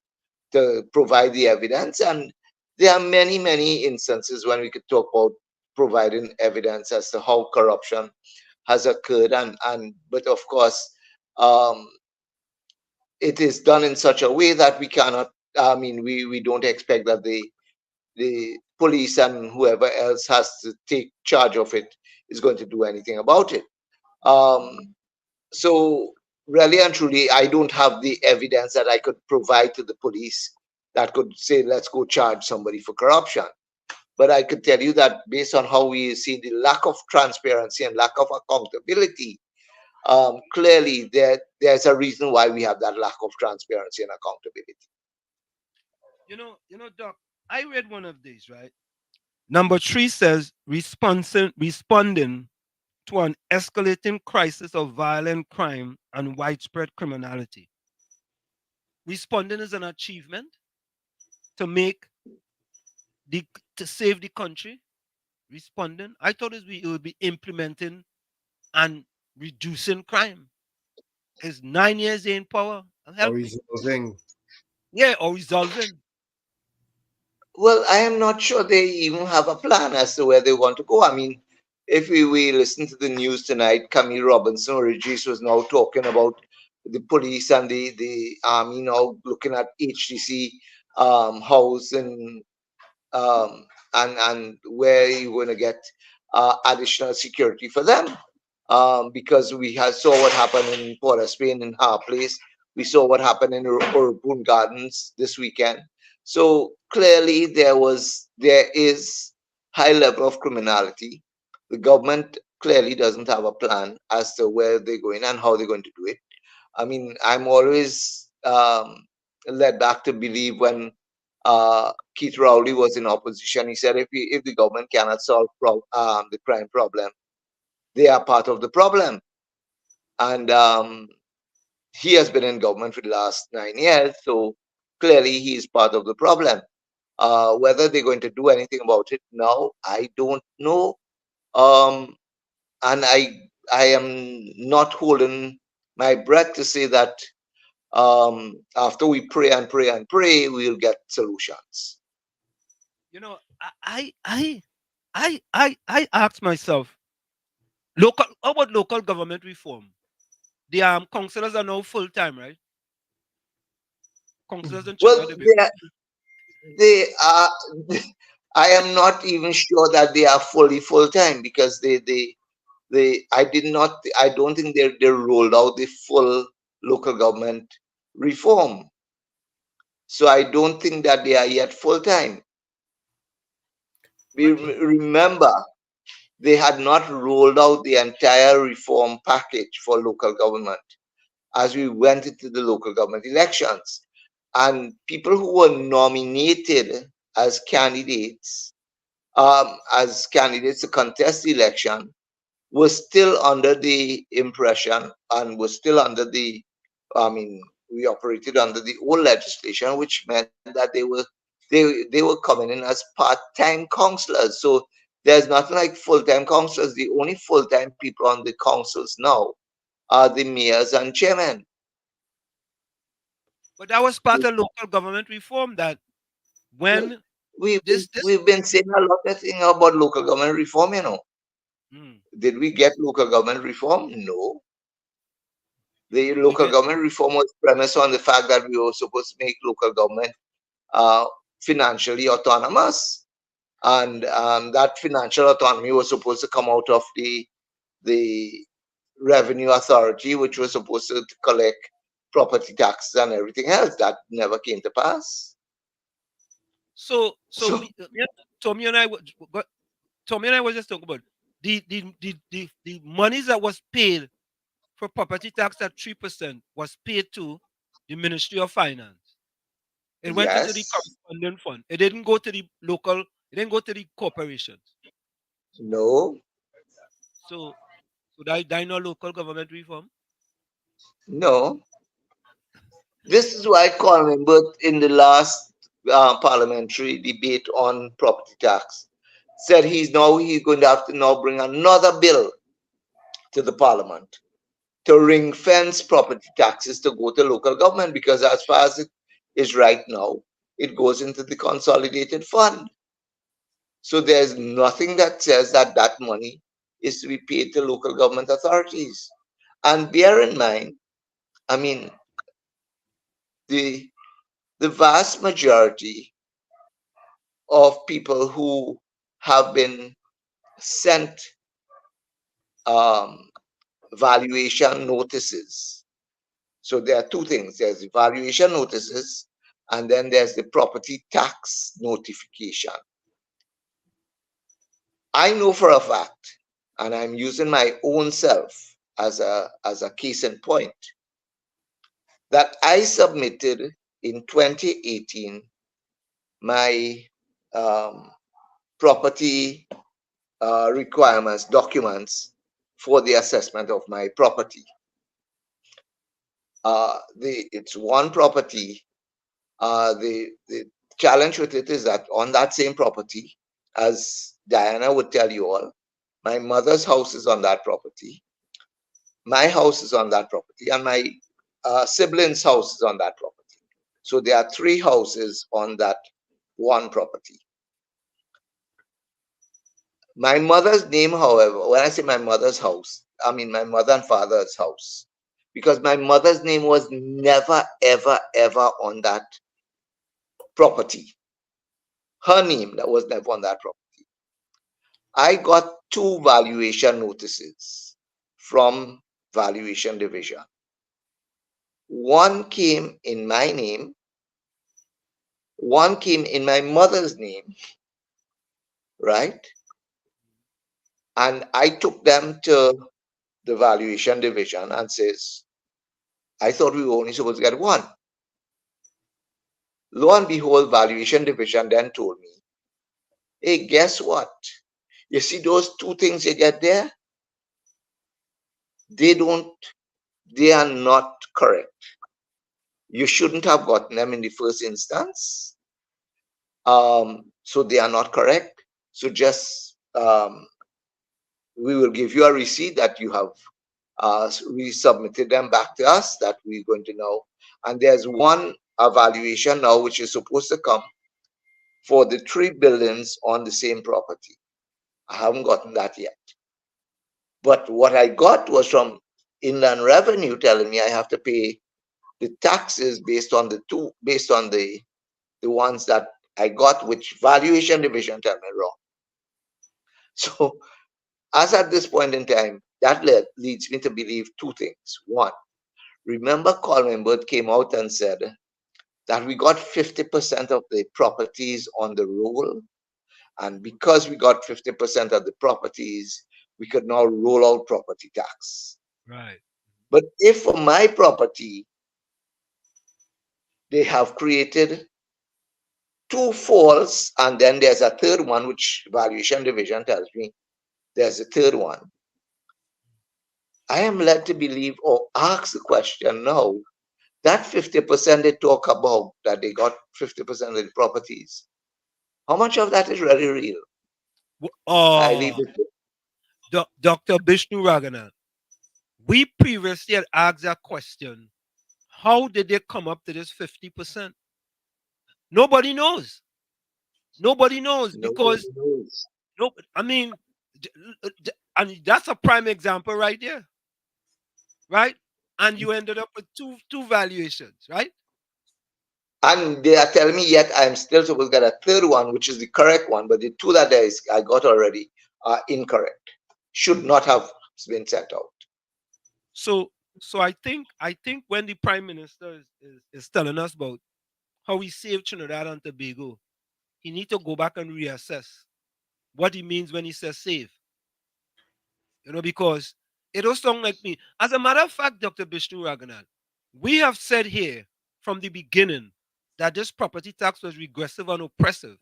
to provide the evidence. And there are many, many instances when we could talk about providing evidence as to how corruption has occurred. But of course, it is done in such a way that we cannot, we don't expect that the police and whoever else has to take charge of it is going to do anything about it. So really and truly, I don't have the evidence that I could provide to the police that could say, let's go charge somebody for corruption. But I could tell you that based on how we see the lack of transparency and lack of accountability, clearly there's a reason why we have that lack of transparency and accountability. Doc, I read one of these, right? Number 3 says responding to an escalating crisis of violent crime and widespread criminality. Responding is an achievement to save the country. Responding, I thought it would be implementing and reducing crime. Is 9 years in power? Or resolving. Yeah, or resolving. Well, I am not sure they even have a plan as to where they want to go. I mean, if we listen to the news tonight, Camille Robinson Regis was now talking about the police and the army now looking at HTC house and where you're going to get additional security for them. Because we saw what happened in Port of Spain in Har Place. We saw what happened in Urban Gardens this weekend. So clearly there is high level of criminality. The government clearly doesn't have a plan as to where they're going and how they're going to do it. I mean, I'm always led back to believe when Keith Rowley was in opposition, he said if the government cannot solve the crime problem, they are part of the problem. And he has been in government for the last 9 years, so clearly he is part of the problem. Whether they're going to do anything about it now, I don't know. And I am not holding my breath to say that after we pray and pray and pray, we'll get solutions. I asked myself, how about local government reform? The councillors are now full time, right? Councillors in well, they are. I am not even sure that they are fully full time because I don't think they rolled out the full local government reform. So I don't think that they are yet full-time. Remember, they had not rolled out the entire reform package for local government as we went into the local government elections. And people who were nominated as candidates to contest the election were still under the impression and were still under the, we operated under the old legislation, which meant that they were coming in as part-time councillors. So there's nothing like full-time councillors. The only full-time people on the councils now are the mayors and chairmen. But that was part of local government reform, that when we've been saying a lot of things about local government reform, you know. Did we get local government reform? No. The local government reform was premised on the fact that we were supposed to make local government financially autonomous, and that financial autonomy was supposed to come out of the revenue authority, which was supposed to collect property taxes and everything else. That never came to pass. So Tommy and I was just talking about the monies that was paid for property tax at 3% was paid to the Ministry of Finance. It went into the correspondent fund. It didn't go to the local. It didn't go to the corporations. No. So that no local government reform? No. This is why Colin Burt, in the last parliamentary debate on property tax, said he's going to have to now bring another bill to the parliament to ring fence property taxes to go to local government, because as far as it is right now, it goes into the consolidated fund. So there's nothing that says that that money is to be paid to local government authorities. And bear in mind, I mean, the vast majority of people who have been sent valuation notices. So there are two things. There's the valuation notices, and then there's the property tax notification. I know for a fact, and I'm using my own self as a case in point, that I submitted in 2018 my property requirements, documents for the assessment of my property. It's one property. The challenge with it is that on that same property, as Diana would tell you all, my mother's house is on that property, my house is on that property, and my siblings' house is on that property. So there are 3 houses on that one property. My mother's name, however, when I say my mother's house, I mean my mother and father's house, because my mother's name was never, ever, ever on that property. Her name that was never on that property. I got 2 valuation notices from Valuation Division. One came in my name, one came in my mother's name, right? And I took them to the Valuation Division and says, I thought we were only supposed to get 1. Lo and behold, Valuation Division then told me, hey, guess what? You see those 2 things you get there? They are not correct. You shouldn't have gotten them in the first instance. So they are not correct. So just, we will give you a receipt that you have resubmitted them back to us, that we're going to know. And there's one evaluation now which is supposed to come for the 3 buildings on the same property. I haven't gotten that yet. But what I got was from Inland Revenue telling me I have to pay the taxes based on the ones that I got, which Valuation Division tell me wrong. So as at this point in time, that leads me to believe 2 things. One, Remember, Colin Bird came out and said that we got 50% of the properties on the roll, and because we got 50% of the properties, we could now roll out property tax. Right. But if for my property, they have created two falls, and then there's a third one, which valuation division tells me there's a third one. I am led to believe or ask the question now, that 50% they talk about, that they got 50% of the properties, how much of that is really real? I leave it. Dr. Bishnu Ragoonath, we previously had asked that question. How did they come up to this 50%? Nobody knows. Nobody knows because no. I mean, that's a prime example right there, right? And you ended up with two valuations, right? And they are telling me yet I'm still supposed to get a third one, which is the correct one, but the two that I got already are incorrect. Should not have been sent out. So I think when the Prime Minister is telling us about how he saved Trinidad and Tobago, he need to go back and reassess what he means when he says save. Because it don't sound like me. As a matter of fact, Dr. Bishnu Ragoonath, we have said here from the beginning that this property tax was regressive and oppressive.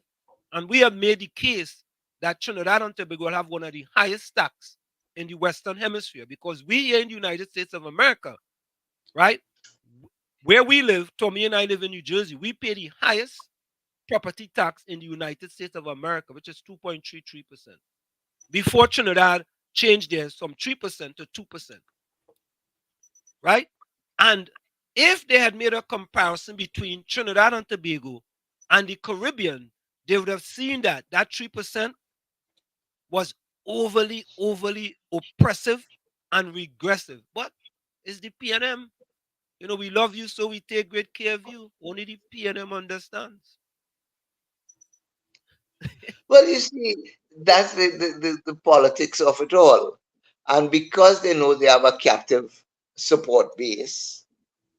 And we have made the case that Trinidad and Tobago will have one of the highest tax in the Western Hemisphere because we here in the United States of America, right, where we live, Tommy and I live in New Jersey, we pay the highest property tax in the United States of America, which is 2.33%. Before Trinidad changed theirs from 3% to 2%. Right? And if they had made a comparison between Trinidad and Tobago and the Caribbean, they would have seen that 3% was overly oppressive and regressive. But it's the PNM. We love you, so we take great care of you. Only the PNM understands. Well, you see, that's the politics of it all. And because they know they have a captive support base,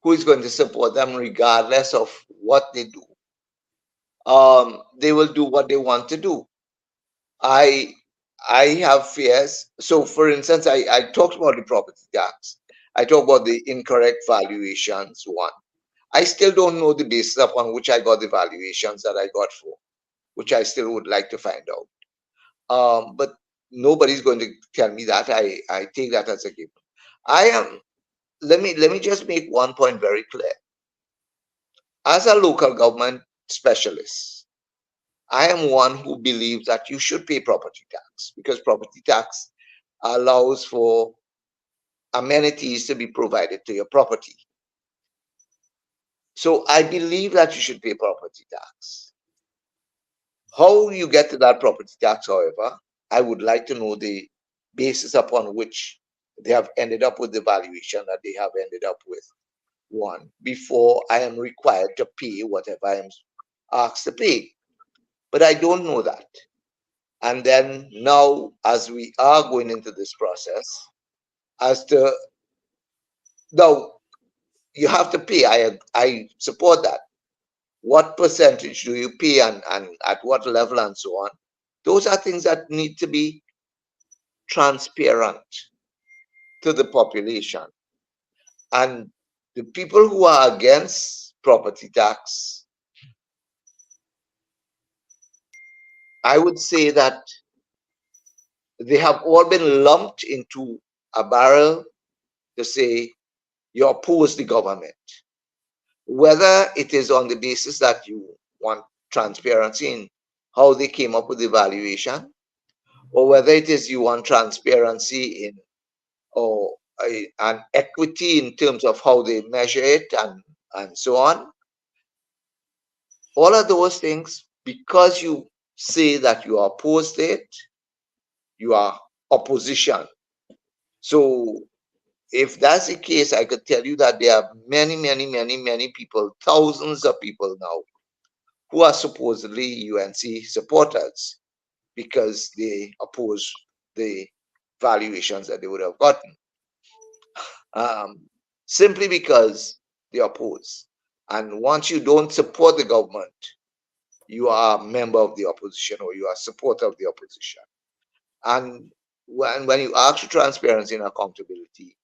who is going to support them regardless of what they do, they will do what they want to do. I have fears. So, for instance, I talked about the property tax. I talked about the incorrect valuations one. I still don't know the basis upon which I got the valuations that I got for, which I still would like to find out. But nobody's going to tell me that. I take that as a given. Let me just make one point very clear. As a local government specialist, I am one who believes that you should pay property tax because property tax allows for amenities to be provided to your property. So I believe that you should pay property tax. How you get to that property tax, however, I would like to know the basis upon which they have ended up with the valuation that they have ended up with, one, before I am required to pay whatever I am asked to pay. But I don't know that. And then now, as we are going into this process, now you have to pay. I support that. What percentage do you pay and at what level and so on? Those are things that need to be transparent to the population. And the people who are against property tax, I would say that they have all been lumped into a barrel to say you oppose the government. Whether it is on the basis that you want transparency in how they came up with the valuation, or whether it is you want transparency in or an equity in terms of how they measure it and so on. All of those things, because you say that you are opposed to it, you are opposition. So if that's the case, I could tell you that there are many people, thousands of people now, who are supposedly UNC supporters because they oppose the valuations that they would have gotten. simply because they oppose. And once you don't support the government, you are a member of the opposition or you are a supporter of the opposition. And when you ask for transparency and accountability,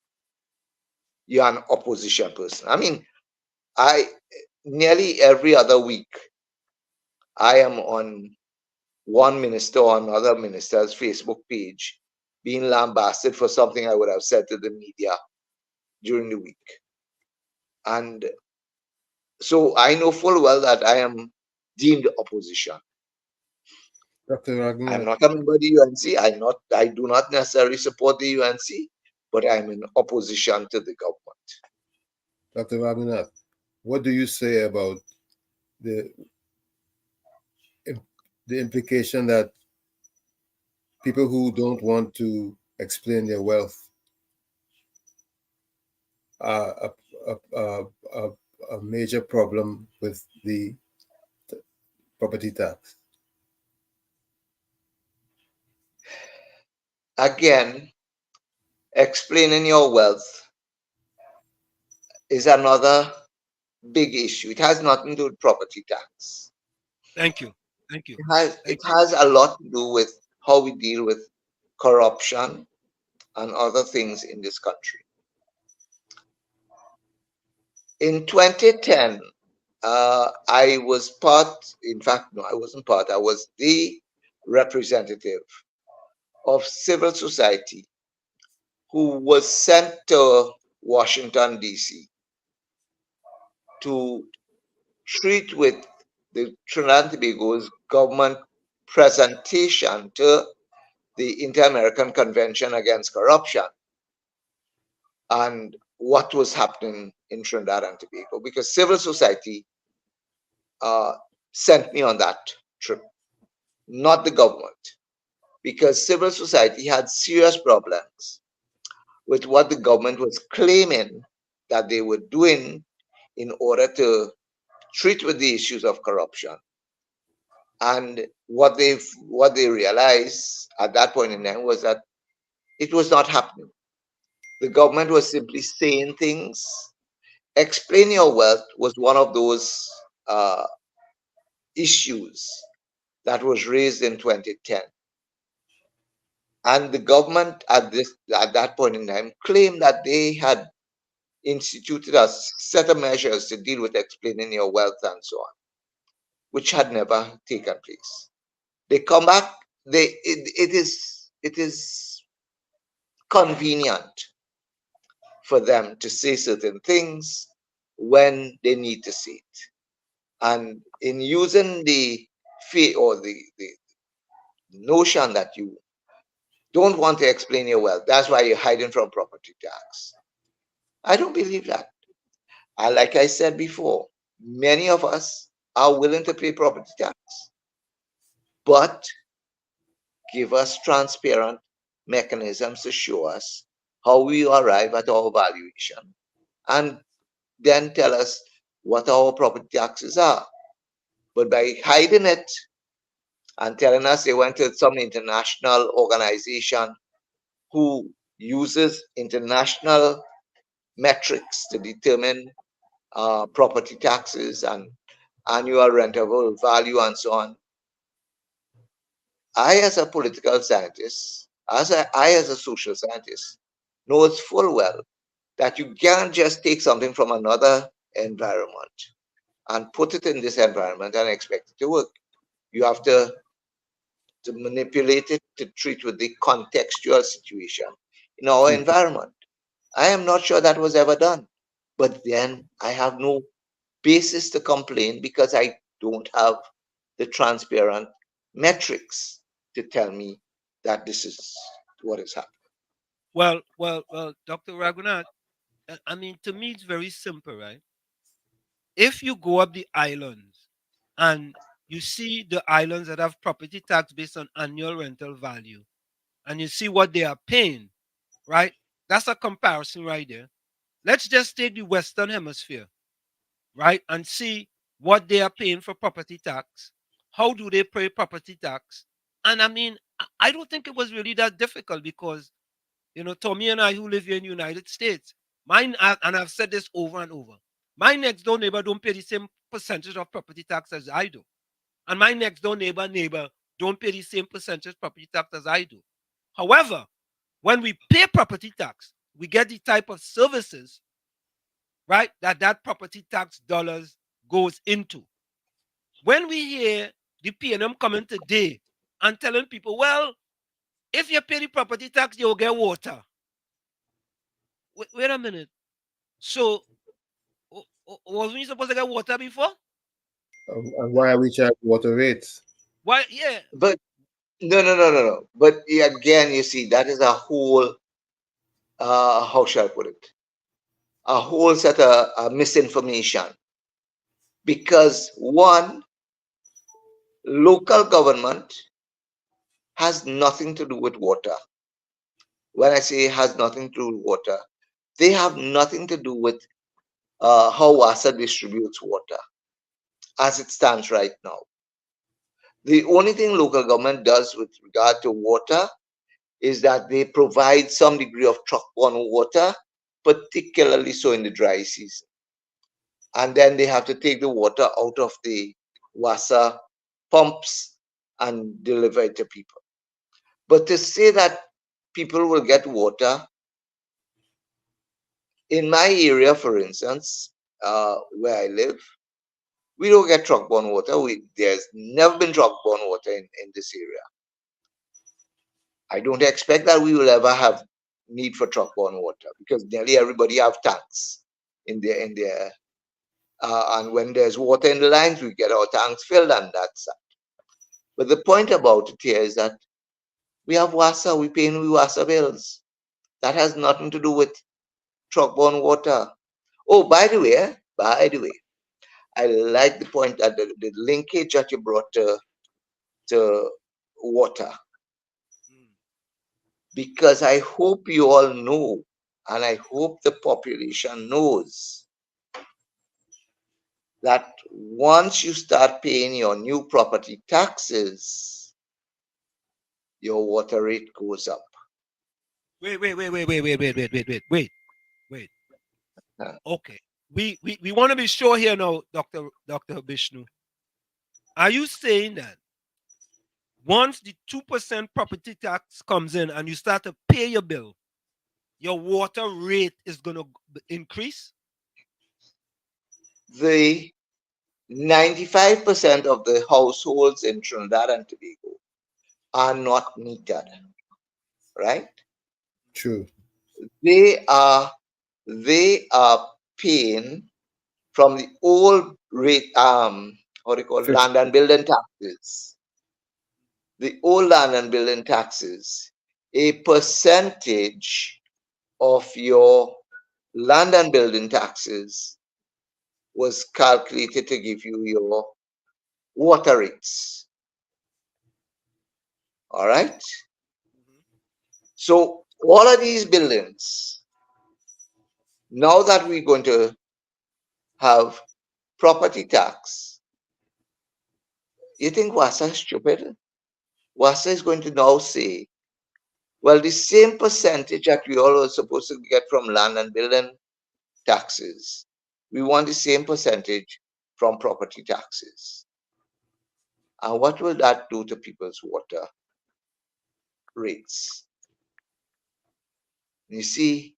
you're an opposition person. I mean, I nearly every other week I am on one minister or another minister's Facebook page being lambasted for something I would have said to the media during the week. And so I know full well that I am deemed opposition. Dr. I'm Ragoonath, not a member of the UNC. I do not necessarily support the UNC, but I'm in opposition to the government. Dr. Ragoonath, what do you say about the the implication that people who don't want to explain their wealth are a major problem with the property tax? Again, explaining your wealth is another big issue. It has nothing to do with property tax. Thank you. Thank you. It has a lot to do with how we deal with corruption and other things in this country. In 2010, I was part, in fact, no, I wasn't part, I was the representative of civil society who was sent to Washington, D.C. to treat with the Trinidad and Tobago's government presentation to the Inter-American Convention Against Corruption and what was happening in Trinidad and Tobago, because civil society sent me on that trip, not the government, because civil society had serious problems with what the government was claiming that they were doing in order to treat with the issues of corruption. And what they realized at that point in time was that it was not happening. The government was simply saying things. Explain your wealth was one of those issues that was raised in 2010. And the government at that point in time claimed that they had instituted a set of measures to deal with explaining your wealth and so on, which had never taken place. They come back, it is convenient for them to say certain things when they need to say it. And in using the fee or the notion that you don't want to explain your wealth, that's why you're hiding from property tax. I don't believe that. And like I said before, many of us are willing to pay property tax, but give us transparent mechanisms to show us how we arrive at our valuation, and then tell us what our property taxes are. But by hiding it and telling us they went to some international organization who uses international metrics to determine property taxes and annual rentable value and so on. I, as a political scientist, I, as a social scientist, knows full well that you can't just take something from another environment and put it in this environment and expect it to work. You have to manipulate it to treat with the contextual situation in our environment. I am not sure that was ever done. But then I have no basis to complain because I don't have the transparent metrics to tell me that this is what is happening. Well, Dr. Ragoonath, I mean, to me, it's very simple, right? If you go up the islands and you see the islands that have property tax based on annual rental value, and you see what they are paying, right? That's a comparison right there. Let's just take the Western Hemisphere, right, and see what they are paying for property tax. How do they pay property tax? And I mean, I don't think it was really that difficult because, Tommy and I who live here in the United States, Mine, and I've said this over and over. My next door neighbor don't pay the same percentage of property tax as I do, and my next door neighbor don't pay the same percentage property tax as I do. However, when we pay property tax, we get the type of services, right, that property tax dollars goes into. When we hear the P&M coming today and telling people, well, if you pay the property tax, you'll get water. Wait a minute. So, wasn't we supposed to get water before? And why are we charging water rates? Why? Yeah. But no. But again, you see, that is a whole, how shall I put it? A whole set of misinformation. Because one, local government has nothing to do with water. When I say has nothing to do with water, they have nothing to do with how WASA distributes water as it stands right now. The only thing local government does with regard to water is that they provide some degree of truck-borne water, particularly so in the dry season. And then they have to take the water out of the WASA pumps and deliver it to people. But to say that people will get water, in my area, for instance, where I live, we don't get truck-borne water. There's never been truck-borne water in this area. I don't expect that we will ever have need for truck-borne water because nearly everybody have tanks in their and when there's water in the lines, we get our tanks filled and that's that. But the point about it here is that we have WASA, we pay WASA bills. That has nothing to do with truck-borne water. Oh, by the way, I like the point that the linkage that you brought to water. Because I hope you all know, and I hope the population knows, that once you start paying your new property taxes, your water rate goes up. Wait. Okay. We want to be sure here now, Dr. Bishnu. Are you saying that once the 2% property tax comes in and you start to pay your bill, your water rate is going to increase? The 95% of the households in Trinidad and Tobago are not metered, right? True. They are paying from the old rate, what do you call it, land and building taxes. The old land and building taxes, a percentage of your land and building taxes was calculated to give you your water rates. All right? So all of these buildings, now that we're going to have property tax, you think WASA is stupid? WASA is going to now say, well, the same percentage that we all are supposed to get from land and building taxes, we want the same percentage from property taxes. And what will that do to people's water rates? You see,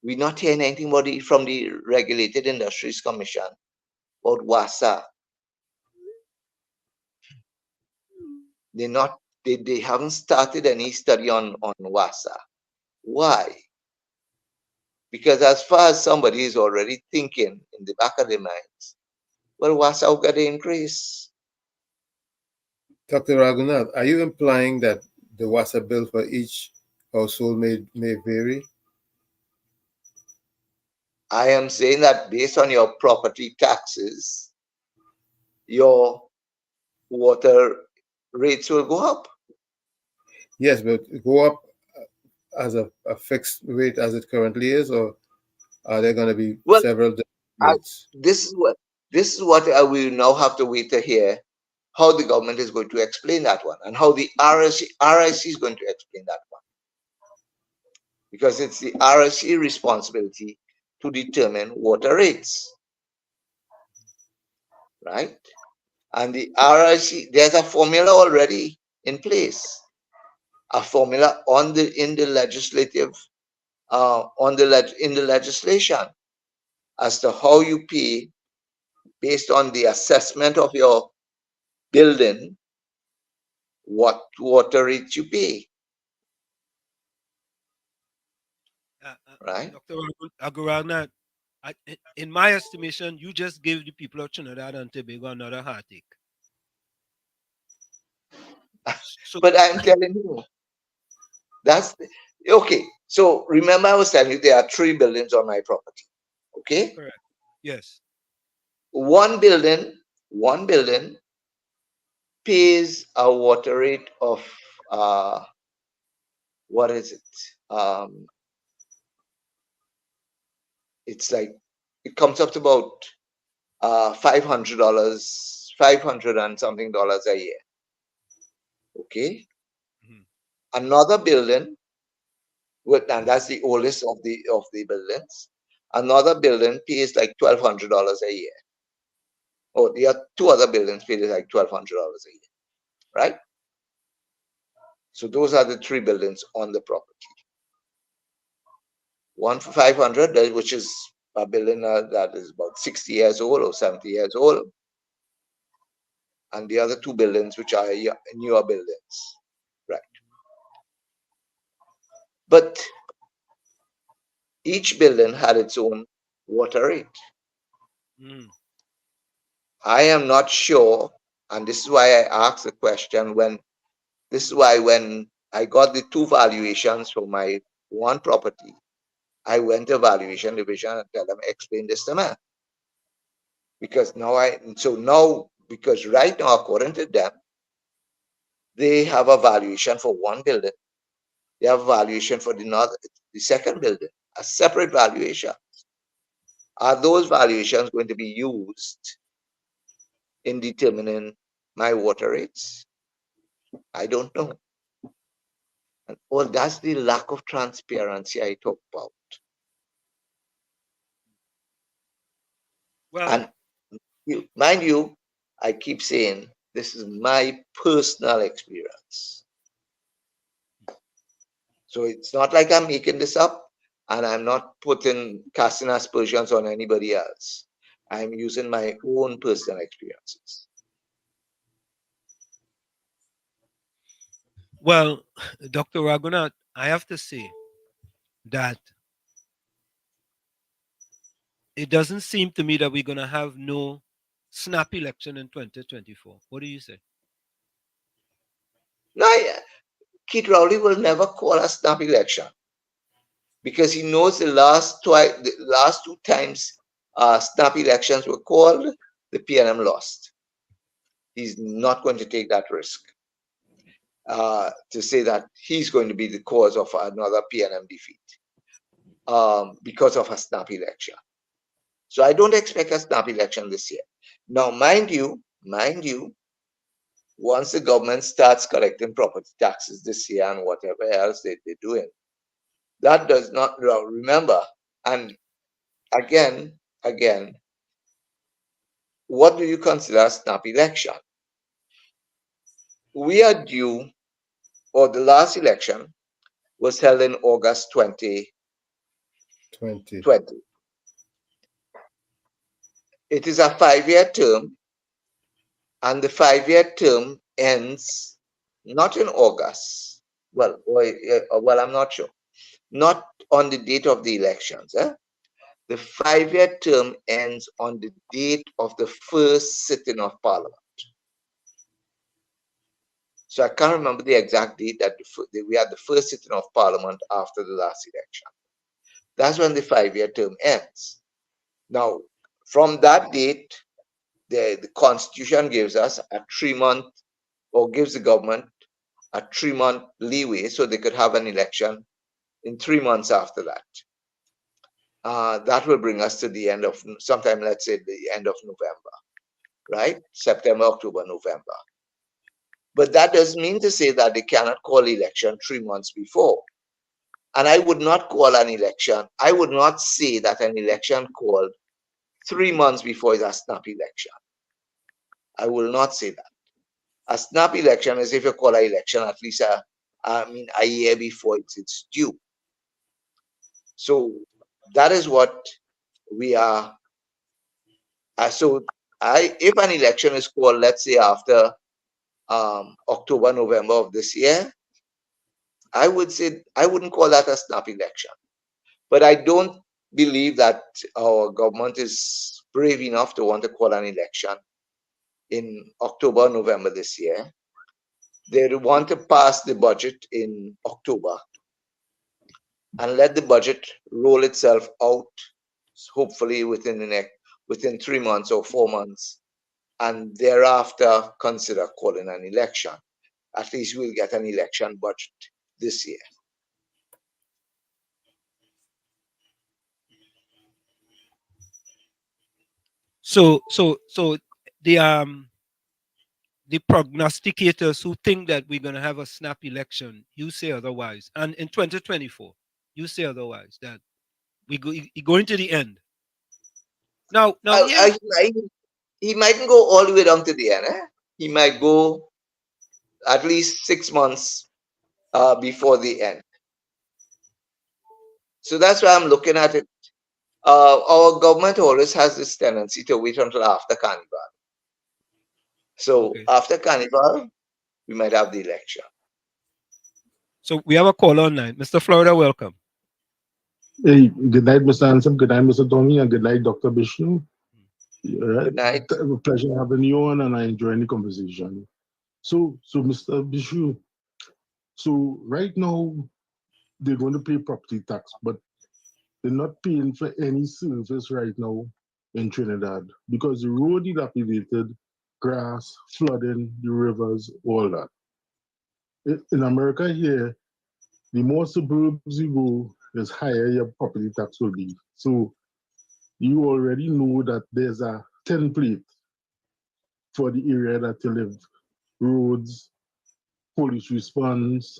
we're not hearing anything from the Regulated Industries Commission about WASA. They haven't started any study on WASA. Why? Because as far as somebody is already thinking in the back of their minds, well, WASA will get an increase. Dr. Ragoonath, are you implying that the WASA bill for each household may vary? I am saying that based on your property taxes, your water rates will go up. Yes, but go up as a fixed rate as it currently is, or are there going to be several different rates? This is what I will now have to wait to hear how the government is going to explain that one and how the RIC is going to explain that one. because it's the RSE responsibility to determine water rates, right? And the RSE, there's a formula already in place, a formula in the legislation as to how you pay based on the assessment of your building, what water rates you pay, right? Dr. Ragoonath, in my estimation, you just gave the people of Trinidad and Tobago another heartache. But I'm telling you, okay. So remember, I was telling you there are 3 buildings on my property. Okay. Correct. Yes. One building pays a water rate of what is it? It's like it comes up to about $500, $500 and something dollars a year. Okay. Another building, and that's the oldest of the buildings. Another building pays like $1,200 a year. Oh, there are 2 other buildings pay like $1,200 a year, right? So those are the 3 buildings on the property. One for 500, which is a building that is about 60 years old or 70 years old, and the other 2 buildings which are newer buildings, right? But each building had its own water rate. I am not sure, and this is why I asked the question when I got the 2 valuations for my one property, I went to valuation division and tell them, explain this to me. Because because right now, according to them, they have a valuation for one building. They have a valuation for the second building, a separate valuation. Are those valuations going to be used in determining my water rates? I don't know. Well, that's the lack of transparency I talk about. Well, and mind you, I keep saying this is my personal experience. So it's not like I'm making this up, and I'm not casting aspersions on anybody else. I'm using my own personal experiences. Well, Dr. Ragoonath, I have to say that it doesn't seem to me that we're going to have no snap election in 2024. What do you say? No, Keith Rowley will never call a snap election because he knows the last 2 times snap elections were called, the PNM lost. He's not going to take that risk to say that he's going to be the cause of another PNM defeat because of a snap election. So I don't expect a snap election this year. Now, mind you, once the government starts collecting property taxes this year and whatever else they're doing, that does not, remember, and again, what do you consider a snap election? We are due, or the last election was held in August 2020. It is a 5-year term, and the 5-year term ends not in August. Well, I'm not sure. Not on the date of the elections. The 5-year term ends on the date of the first sitting of Parliament. So I can't remember the exact date that we had the first sitting of Parliament after the last election. That's when the 5-year term ends. Now, from that date, the Constitution gives us a 3-month, or gives the government a 3-month leeway so they could have an election in 3 months after that. That will bring us to the end of, sometime, let's say, the end of November, right? September, October, November. But that doesn't mean to say that they cannot call election 3 months before. And I would not call an election. I would not say that an election called 3 months before is a snap election. I will not say that. A snap election is if you call an election at least a year before it's due. So that is what we are. If an election is called, let's say after October, November of this year, I would say I wouldn't call that a snap election. But I don't believe that our government is brave enough to want to call an election in October, November this year. They want to pass the budget in October and let the budget roll itself out, hopefully within 3 months or 4 months, and thereafter consider calling an election. At least we'll get an election budget this year. So the prognosticators who think that we're going to have a snap election, you say otherwise. And in 2024, you say otherwise, that we go into the end. Now, he mightn't go all the way down to the end. He might go at least 6 months before the end. So that's why I'm looking at it. Our government always has this tendency to wait until after Carnival. So after Carnival, we might have the election. So we have a call online. Mr. Florida, welcome. Hey, good night, Mr. Ansem. Good night, Mr. Tommy, and good night, Dr. Bishnu. Good night. Pleasure having you on, and I enjoy the conversation. So Mr. Bishnu, so right now they're going to pay property tax, but they're not paying for any service right now in Trinidad because the road dilapidated, grass, flooding, the rivers, all that. In America here, the more suburbs you go, the higher your property tax will be. So you already know that there's a template for the area that you live, roads, police response,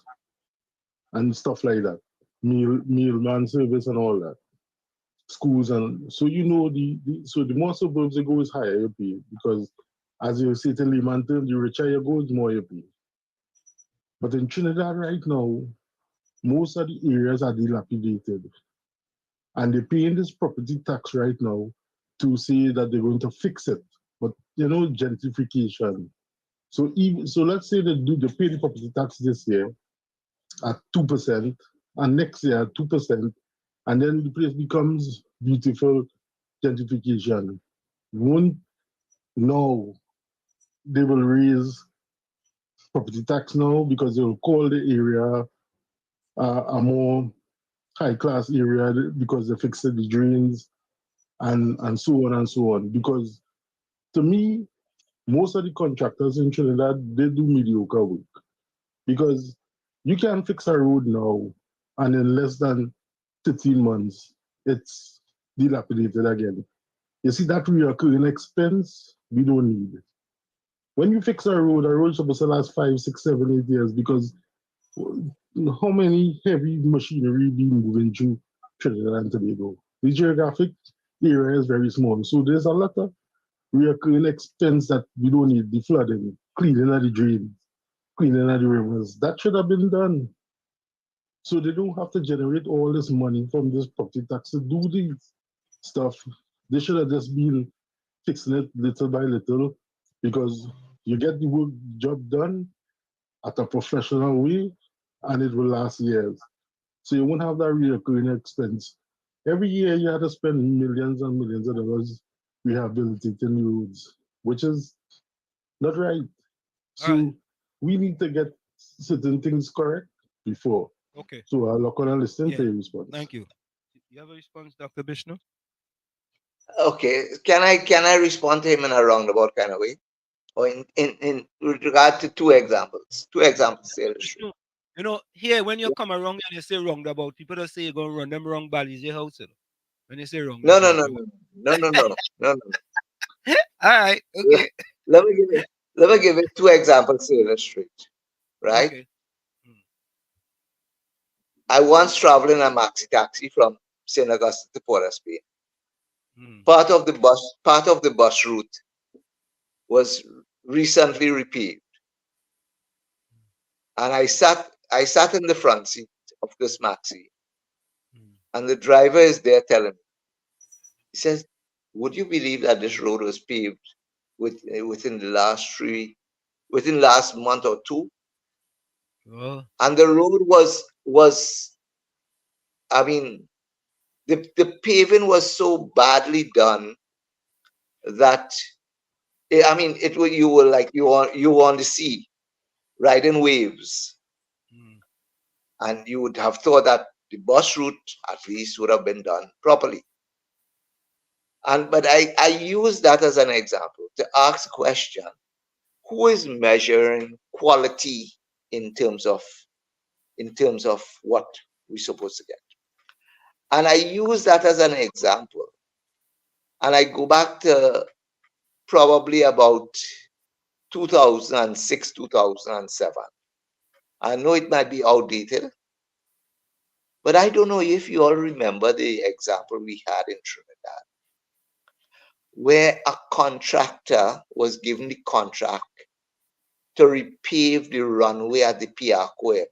and stuff like that, mailman service and all that, schools, and so you know so the more suburbs you go is higher you pay, because as you say to layman term, the richer you go, the more you pay. But in Trinidad right now, most of the areas are dilapidated, and they're paying this property tax right now to say that they're going to fix it. But you know, gentrification. So let's say they pay the property tax this year at 2%, and next year at 2%, and then the place becomes beautiful. Gentrification. No, they will raise property tax now because they will call the area a more high-class area because they fixed the drains and so on and so on. Because to me, most of the contractors in Trinidad, they do mediocre work, because you can fix a road now and in less than 15 months, it's dilapidated again. You see, that recurring expense, we don't need it. When you fix a road's supposed to last 5, 6, 7, 8 years, because how many heavy machinery being moving through Trinidad and Tobago? The geographic area is very small, so there's a lot of recurring expense that we don't need. The flooding, cleaning of the drains, cleaning of the rivers, that should have been done. So they don't have to generate all this money from this property tax to do these stuff. They should have just been fixing it little by little, because you get the job done at a professional way and it will last years. So you won't have that recurring expense. Every year you have to spend millions and millions of dollars rehabilitating roads, which is not right. So we need to get certain things correct before. Okay. So I'll look on and listen to your response. Thank you. You have a response, Dr. Bishnu? Okay. Can I respond to him in a roundabout kind of way? Or in regard to two examples to illustrate. You know, here when you come around and you say roundabout, people don't say you're going to run them wrong valleys your house. When you say roundabout. No. All right. Okay. Let me give it two examples to illustrate. Right? Okay. I once traveled in a maxi taxi from St. Augustine to Port of Spain. Part of the bus route was recently repaved, and I sat in the front seat of this maxi, and the driver is there telling me, he says, "Would you believe that this road was paved within last month or two?" Oh. And the road was I mean, the paving was so badly done that you were like you were on the sea riding waves, and you would have thought that the bus route at least would have been done properly. But I use that as an example to ask the question: who is measuring quality in terms of what we're supposed to get? And I use that as an example, and I go back to probably about 2006, 2007. I know it might be outdated, but I don't know if you all remember the example we had in Trinidad, where a contractor was given the contract to repave the runway at the Piarco Airport.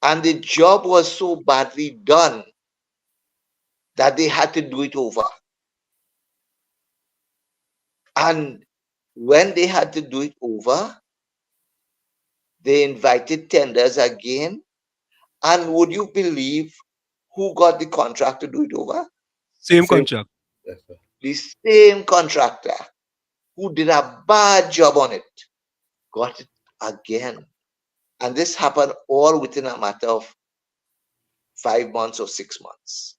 And the job was so badly done that they had to do it over. And when they had to do it over, they invited tenders again. And would you believe who got the contract to do it over? Same contract. The same contractor who did a bad job on it got it again. And this happened all within a matter of 5 months or 6 months.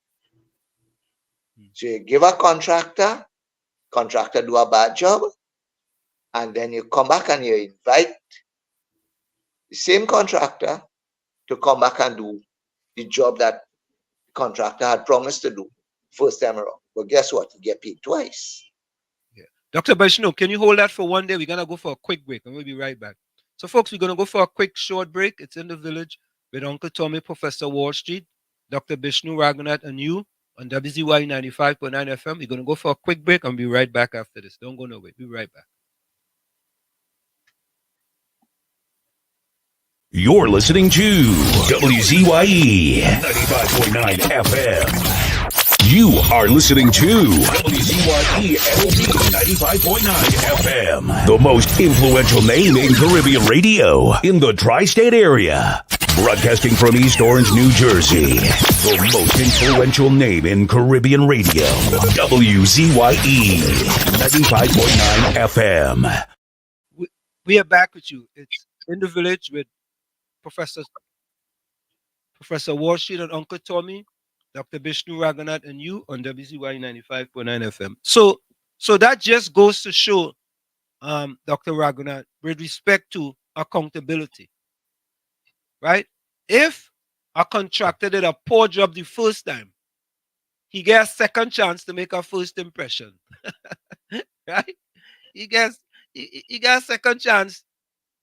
So you give a contractor do a bad job, and then you come back and you invite the same contractor to come back and do the job that the contractor had promised to do first time around. But guess what? You get paid twice. Dr. Bishnu, can you hold that for one day? We're going to go for a quick break, and we'll be right back. So, folks, we're going to go for a quick short break. It's in the village with Uncle Tommy, Professor Wall Street, Dr. Bishnu, Ragoonath, and you on WZYE 95.9 FM. We're going to go for a quick break and be right back after this. Don't go nowhere. Be right back. You're listening to WZYE 95.9 FM. You are listening to WZYE LP 95.9 FM, the most influential name in Caribbean radio in the tri-state area. Broadcasting from East Orange, New Jersey, the most influential name in Caribbean radio, WZYE 95.9 FM. We are back with you. It's in the village with Professor Wall Street and Uncle Tommy, Dr. Bishnu, Ragoonath, and you on WZYE 95.9 FM. So that just goes to show, Dr. Ragoonath, with respect to accountability, right? If a contractor did a poor job the first time, he gets a second chance to make a first impression, right? He gets a second chance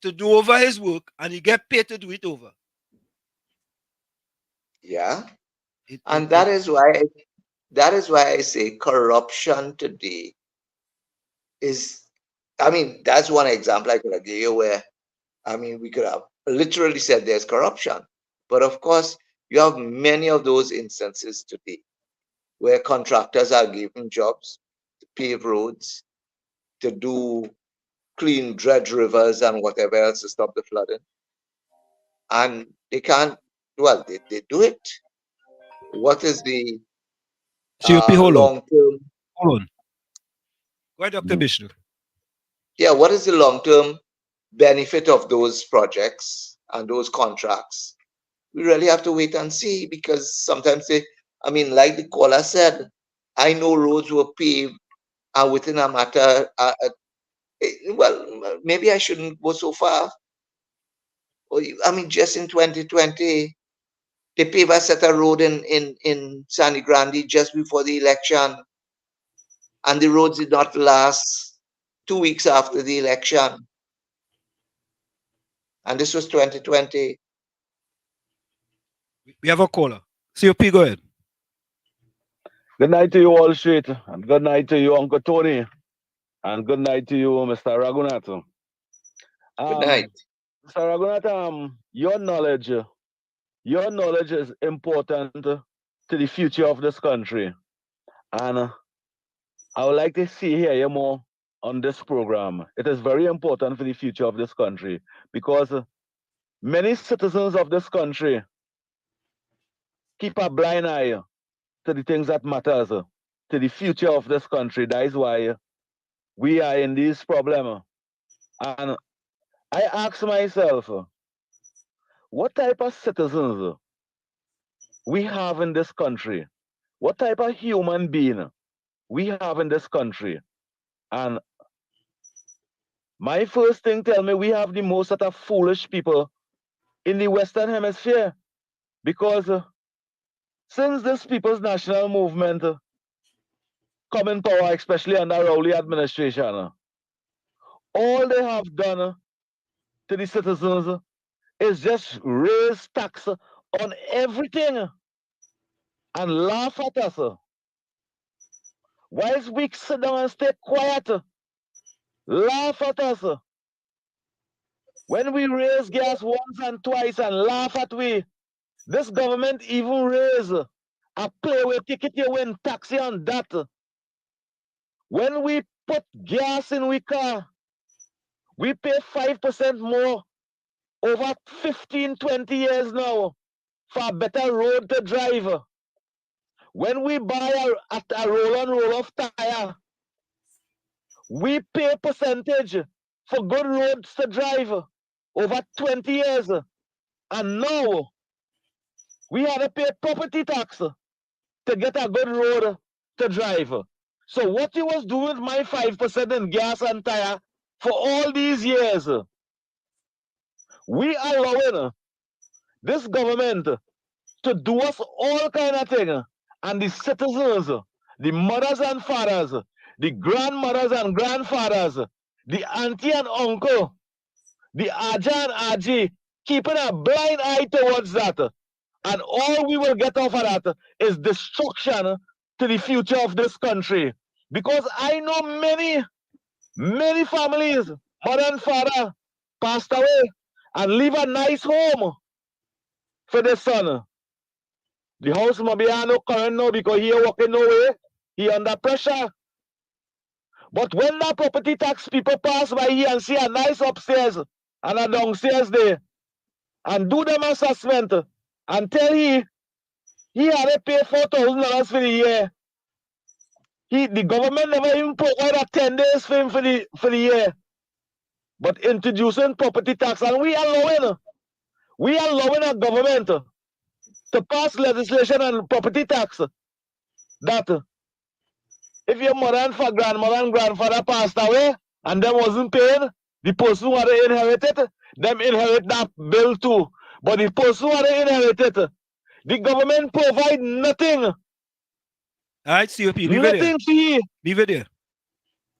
to do over his work, and he get paid to do it over. Yeah. And that is why I say corruption today is, that's one example I could have given you where, we could have literally said there's corruption. But of course, you have many of those instances today where contractors are given jobs to pave roads, to do clean dredge rivers and whatever else to stop the flooding. And they can't, they do it. What is the long-term? Hold on. Go ahead, Dr. Bishnu. Yeah, what is the long-term benefit of those projects and those contracts? We really have to wait and see, because sometimes like the caller said, I know roads were paved and within a matter, maybe I shouldn't go so far. Just in 2020, they paved a set of road in San Grande just before the election, and the roads did not last 2 weeks after the election. And this was 2020. We have a caller. COP, go ahead. Good night to you all, straight. And good night to you, Uncle Tony. And good night to you, Mr. Ragoonath. Good night. Mr. Ragoonath, your knowledge is important to the future of this country. And I would like to hear you more on this program. It is very important for the future of this country because many citizens of this country keep a blind eye to the things that matters to the future of this country. That is why we are in this problem. And I ask myself, what type of citizens we have in this country? What type of human being we have in this country? And my first thing tell me we have the most of foolish people in the Western Hemisphere because since this People's National Movement come in power, especially under Rowley administration, all they have done to the citizens is just raise tax on everything and laugh at us. Whilst we sit down and stay quiet, laugh at us. When we raise gas once and twice and laugh at we, this government even raise a play with ticket you win taxi on that. When we put gas in we car, we pay 5% more over 15, 20 years now for a better road to drive. When we buy a roll-on, roll-off tire, we pay percentage for good roads to drive over 20 years. And now, we have to pay property tax to get a good road to drive. So what you was doing with my 5% in gas and tire for all these years, we allowing this government to do us all kind of thing. And the citizens, the mothers and fathers, the grandmothers and grandfathers, the auntie and uncle, the Aja and Aji, keeping a blind eye towards that. And all we will get off of that is destruction to the future of this country. Because I know many families, mother and father, passed away and leave a nice home for their son. The house might be no current now because he walking nowhere. He under pressure. But when that property tax people pass by here and see a nice upstairs and a downstairs there and do them assessment and tell he had to pay $4,000 for the year. The government never even provide a 10 days for him for the year. But introducing property tax, and we allowing a government to pass legislation on property tax that if your mother and grandmother and grandfather passed away and them wasn't paid, the person who had inherited, them inherit that bill too. But the person who had inherited, the government provide nothing. All right, COP, leave it Nothing there. fee. Leave it there.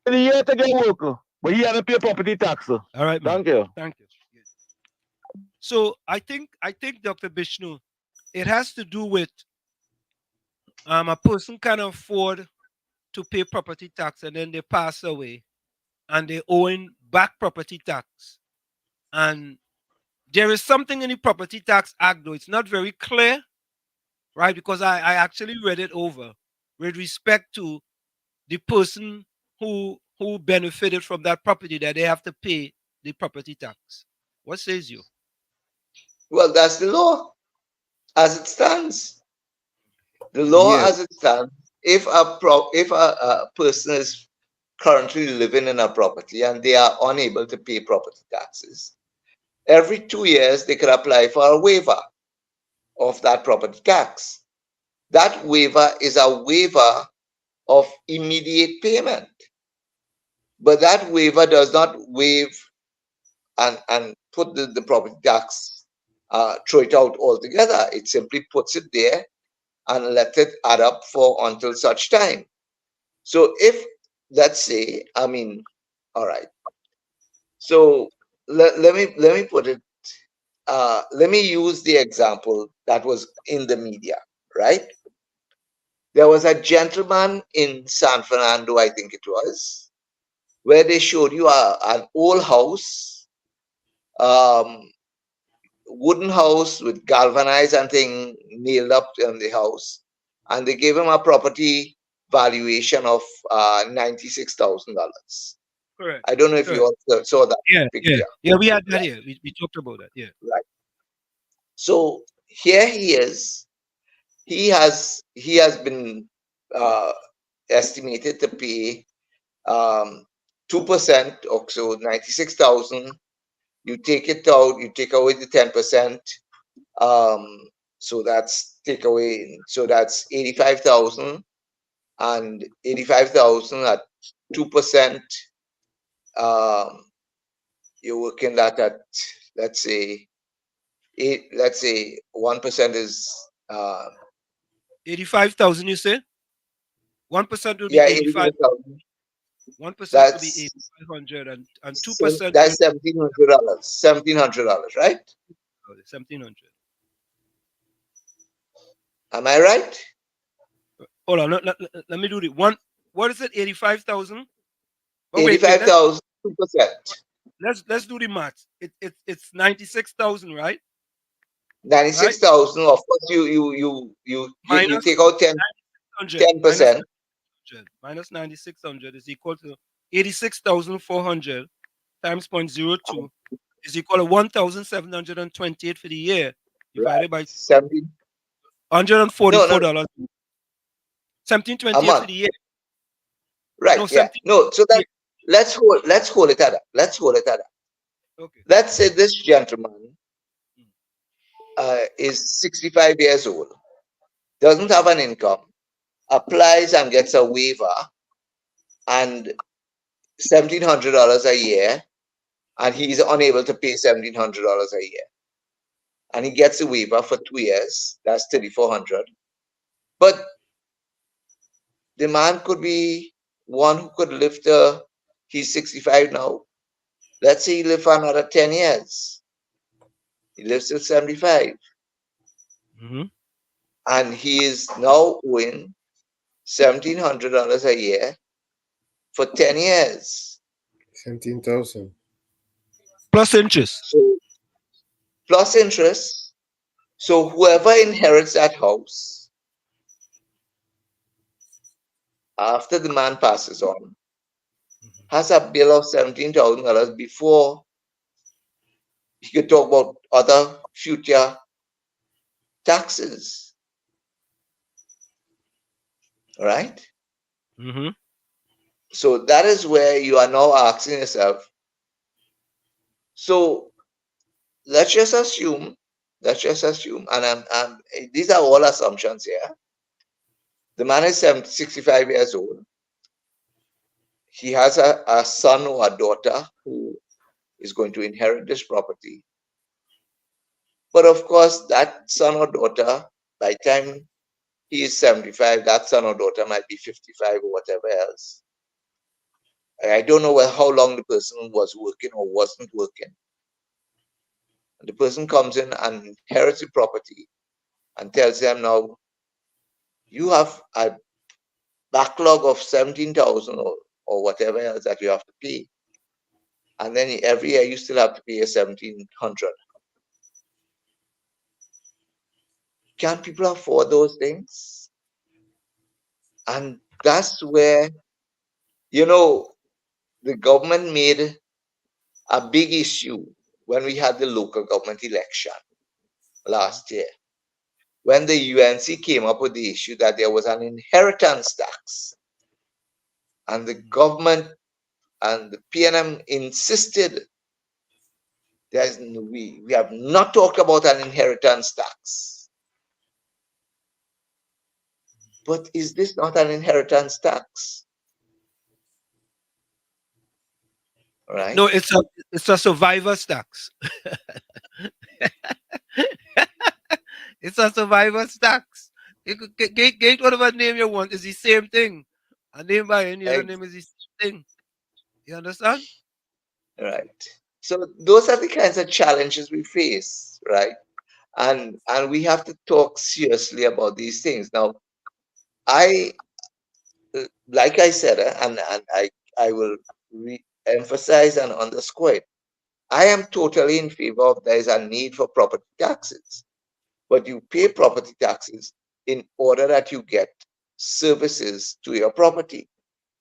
In the year to get work, but he had to pay property tax. All right, man. Thank you. Thank you. So I think Dr. Bishnu, it has to do with a person can afford to pay property tax and then they pass away and they owing back property tax. And there is something in the Property Tax Act, though it's not very clear, right? Because I actually read it over with respect to the person who benefited from that property that they have to pay the property tax. What says you? Well, that's the law as it stands. The law Yes. as it stands, if a person is currently living in a property and they are unable to pay property taxes, every 2 years they can apply for a waiver of that property tax. That waiver is a waiver of immediate payment. But that waiver does not waive and put the property tax, throw it out altogether. It simply puts it there and let it add up for until such time. So if, let's say, all right. So let me put it, let me use the example that was in the media, right? There was a gentleman in San Fernando, I think it was, where they showed you an old house, wooden house with galvanized and thing nailed up in the house, and they gave him a property valuation of $96,000. Correct. I don't know if you all saw that Yeah, picture. yeah, we had that here. We talked about that. Yeah. Right. So here he is. He has been estimated to pay 2%, or so 96,000. You take it out, you take away the 10%. So that's take away. So that's 85,000, and 85,000 at 2%. You're working that at, let's say 1% is 85,000. You say 1% will be yeah, 85. 85,000. 1% will be That's 8,500, and 2% that's $1,700. $1,700, right? 1,700. Am I right? Hold on, let me do the one. What is it? 85,000. Oh, wait, 85,000, 2%. Let's do the math. It's 96,000, right? 96,000. Of course, you Minus take out 10%. Minus 9,600 is equal to 86,400 times 0.02 is equal to 1,728 for the year divided by $144. 1728 for the year. Right. No, yeah. No. So that let's hold it at that. Let's hold it at that. Okay. Let's say this gentleman is 65 years old, doesn't have an income, applies and gets a waiver, and $1,700 a year, and he's unable to pay $1,700 a year, and he gets a waiver for 2 years. That's $3,400. But the man could be one who could live to, he's 65 now. Let's say he lives for another 10 years. He lives till 75. And he is now owing $1,700 a year for 10 years. 17,000. Plus interest. So, plus interest. So whoever inherits that house after the man passes on has a bill of $17,000 before he could talk about other future taxes. Right? So that is where you are now asking yourself. So let's just assume, and these are all assumptions here. The man is 65 years old. He has a son or a daughter who is going to inherit this property. But of course, that son or daughter, by the time he is 75, that son or daughter might be 55 or whatever else. I don't know how long the person was working or wasn't working. And the person comes in and inherits the property and tells them, now, you have a backlog of 17,000 or whatever else that you have to pay. And then every year you still have to pay a 1,700. Can people afford those things? And that's where, the government made a big issue when we had the local government election last year, when the UNC came up with the issue that there was an inheritance tax, and the government and the PNM insisted we have not talked about an inheritance tax. But is this not an inheritance tax? Right? No, it's a survivor's tax. It's a survivor's tax. You could get whatever name you want. It's the same thing. A name by any other name is the same thing. You understand? Right. So those are the kinds of challenges we face, right? and we have to talk seriously about these things. Now, I like I said, and I will re-emphasize and underscore it. I am totally in favor of there is a need for property taxes, but you pay property taxes in order that you get services to your property.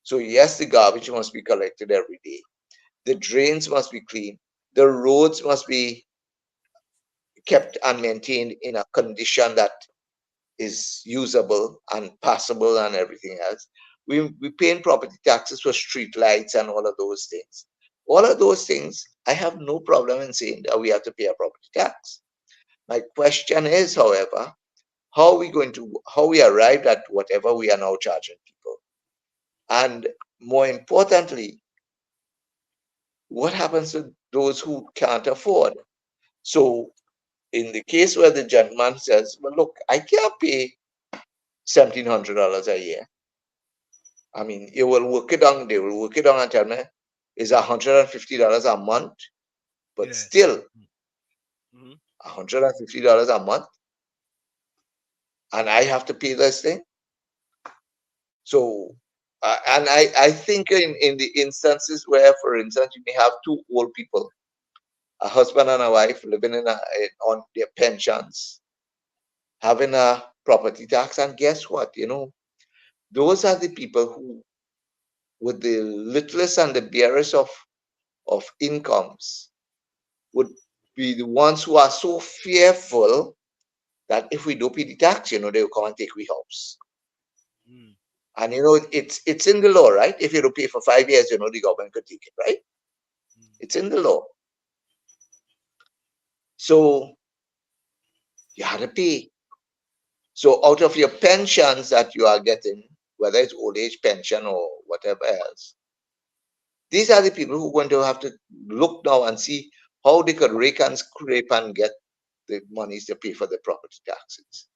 So yes, the garbage must be collected every day. The drains must be clean. The roads must be kept and maintained in a condition that is usable and passable and everything else. We paying property taxes for street lights and all of those things. All of those things, I have no problem in saying that we have to pay a property tax. My question is, however, how we arrived at whatever we are now charging people. And more importantly, what happens to those who can't afford? So in the case where the gentleman says, well, look, I can't pay $1,700 a year. I mean, you will work it on, they will work it on and tell me it's $150 a month, but still $150 a month, and I have to pay this thing. So, and I think in the instances where, for instance, you may have two old people, a husband and a wife living on their pensions, having a property tax, and guess what? Those are the people who, with the littlest and the barest of incomes, would be the ones who are so fearful that if we don't pay the tax, they will come and take we house. And it's in the law, right? If you don't pay for 5 years, the government could take it, right? It's in the law. So you have to pay. So out of your pensions that you are getting, whether it's old age pension or whatever else, these are the people who are going to have to look now and see how they could rake and scrape and get the monies to pay for the property taxes.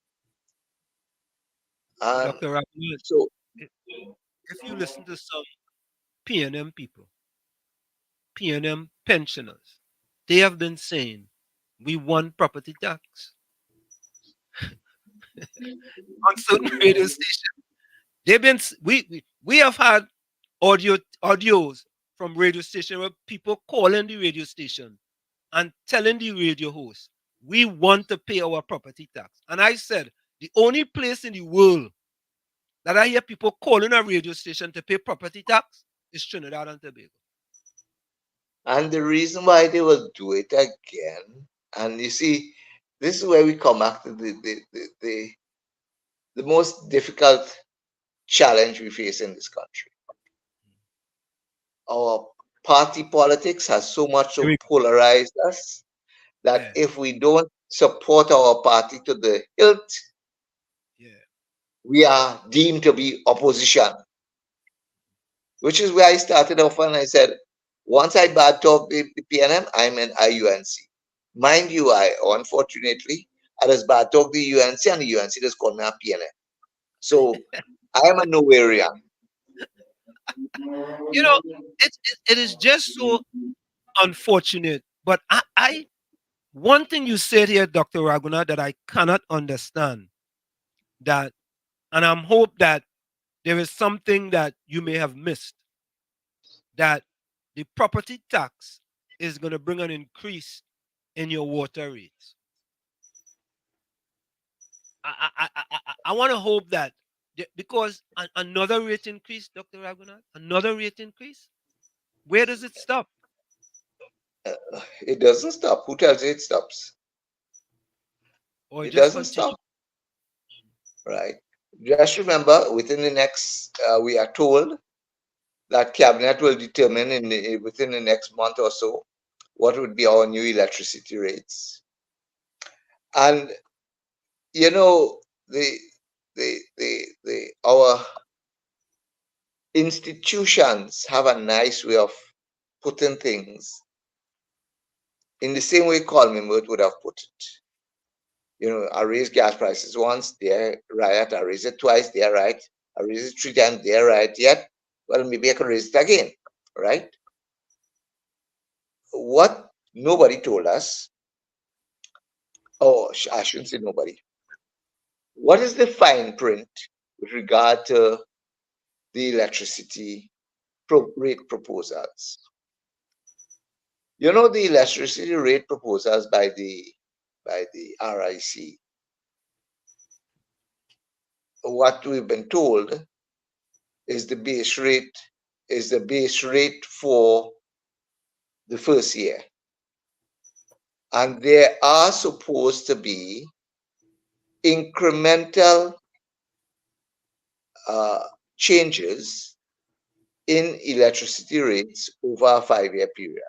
Dr. Ragoonath, so if you listen to some P&M people, P&M pensioners, they have been saying, we want property tax. On certain radio stations, they've been, we have had audios from radio station where people calling the radio station and telling the radio host, we want to pay our property tax. And I said, the only place in the world that I hear people calling a radio station to pay property tax is Trinidad and Tobago. And the reason why they will do it again, and you see, this is where we come back to the most difficult challenge we face in this country. Our party politics has so much so polarized us that if we don't support our party to the hilt, we are deemed to be opposition. Which is where I started off and I said, once I bad talk the PNM, I'm an IUNC. Mind you, unfortunately, I just bad talk the UNC and the UNC just called me a PNM. So I am a nowhereian. It is just so unfortunate. But I one thing you said here, Dr. Ragoonath, that I cannot understand, and I'm hope that there is something that you may have missed, that the property tax is going to bring an increase in your water rates. I want to hope that, because another rate increase, Dr. Ragoonath, another rate increase, where does it stop? It doesn't stop. Who tells you it stops? Or it doesn't stop. Right. Just remember, within the next, we are told that cabinet will determine within the next month or so what would be our new electricity rates. And our institutions have a nice way of putting things in the same way Coleman would have put it. I raise gas prices once, they're right. I raise it twice, they're right. I raise it 3 times, they're right. Yet, well, maybe I can raise it again, right? What nobody told us Oh, I shouldn't say nobody. What is the fine print with regard to the electricity rate proposals? You know, the electricity rate proposals by the RIC, what we've been told is the base rate for the first year. And there are supposed to be incremental changes in electricity rates over a 5-year period.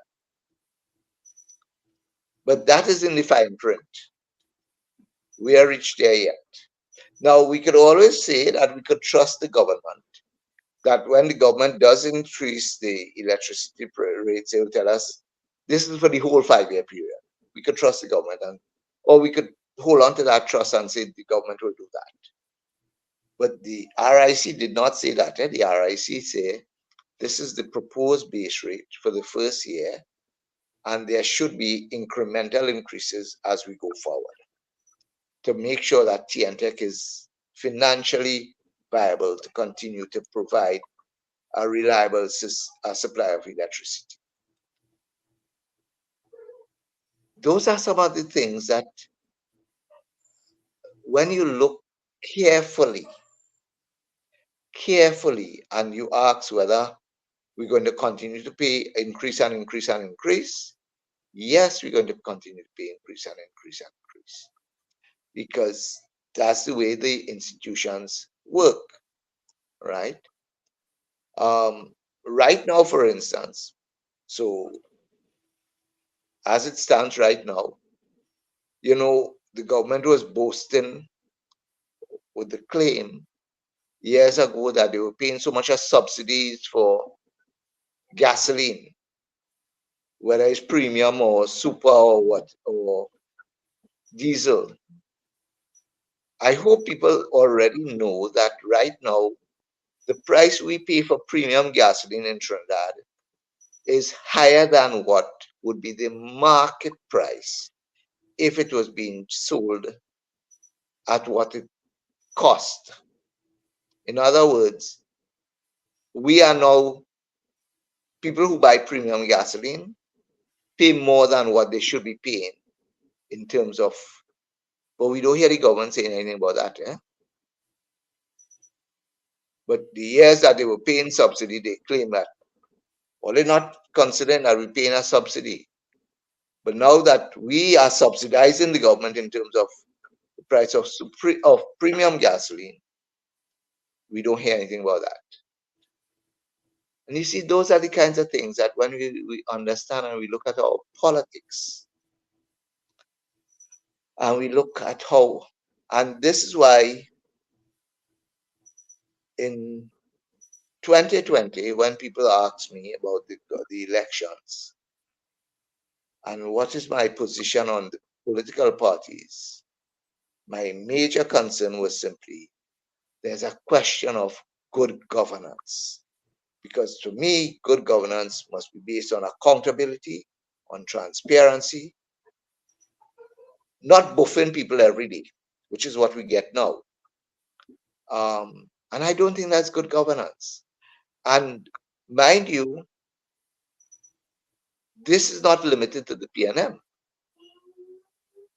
But that is in the fine print. We are reached there yet. Now, we could always say that we could trust the government, that when the government does increase the electricity rates, they will tell us this is for the whole 5-year period. We could trust the government, or we could hold on to that trust and say the government will do that. But the RIC did not say that. The RIC said this is the proposed base rate for the first year, and there should be incremental increases as we go forward to make sure that TNTEC is financially viable to continue to provide a reliable supply of electricity. Those are some of the things that, when you look carefully, and you ask whether we're going to continue to pay increase and increase and increase, yes, we're going to continue to pay increase and increase and increase, because that's the way the institutions work, right? Right now, for instance, so as it stands right now, you know, the government was boasting with the claim years ago that they were paying so much as subsidies for gasoline, whether it's premium or super or diesel. I hope people already know that right now, the price we pay for premium gasoline in Trinidad is higher than what would be the market price if it was being sold at what it cost. In other words, we are now, people who buy premium gasoline pay more than what they should be paying in terms of, but we don't hear the government saying anything about that. But the years that they were paying subsidy, they claim that, well, they're not considering that we're paying a subsidy. But now that we are subsidizing the government in terms of the price of premium gasoline, we don't hear anything about that. And you see, those are the kinds of things that when we understand and we look at our politics, and we look at how, and this is why in 2020, when people ask me about the elections and what is my position on the political parties, my major concern was simply there's a question of good governance. Because to me, good governance must be based on accountability, on transparency, not buffing people every day, which is what we get now. And I don't think that's good governance. And mind you, this is not limited to the PNM,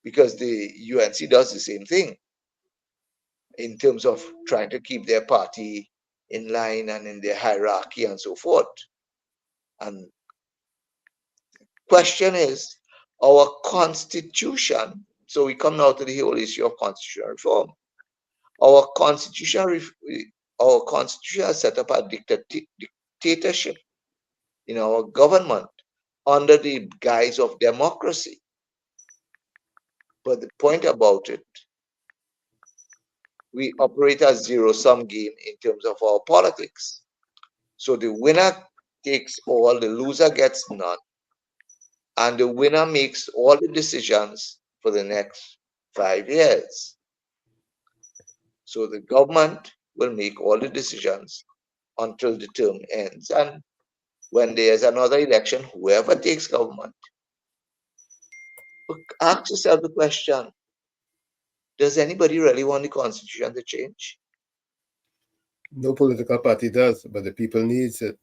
because the UNC does the same thing in terms of trying to keep their party in line and in their hierarchy and so forth. And question is, our constitution, so we come now to the whole issue of constitutional reform. Our constitution has set up a dictatorship in our government under the guise of democracy. But the point about it, we operate a zero-sum game in terms of our politics. So the winner takes all, the loser gets none, and the winner makes all the decisions for the next 5 years. So the government will make all the decisions until the term ends. And when there's another election, whoever takes government, ask yourself the question, Does anybody really want the constitution to change? No political party does, but the people needs it.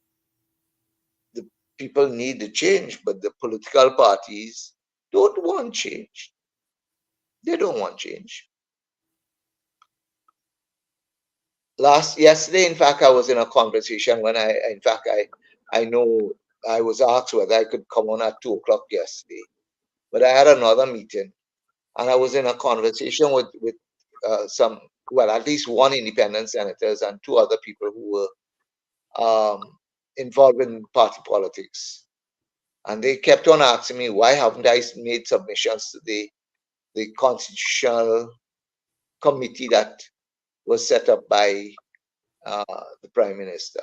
The people need the change, but the political parties don't want change. They don't want change. Yesterday, in fact, I was in a conversation when I know I was asked whether I could come on at 2 o'clock yesterday, but I had another meeting, and I was in a conversation with some, well, at least one independent senators and two other people who were involved in party politics, and they kept on asking me why haven't I made submissions to the constitutional committee that was set up by the Prime Minister.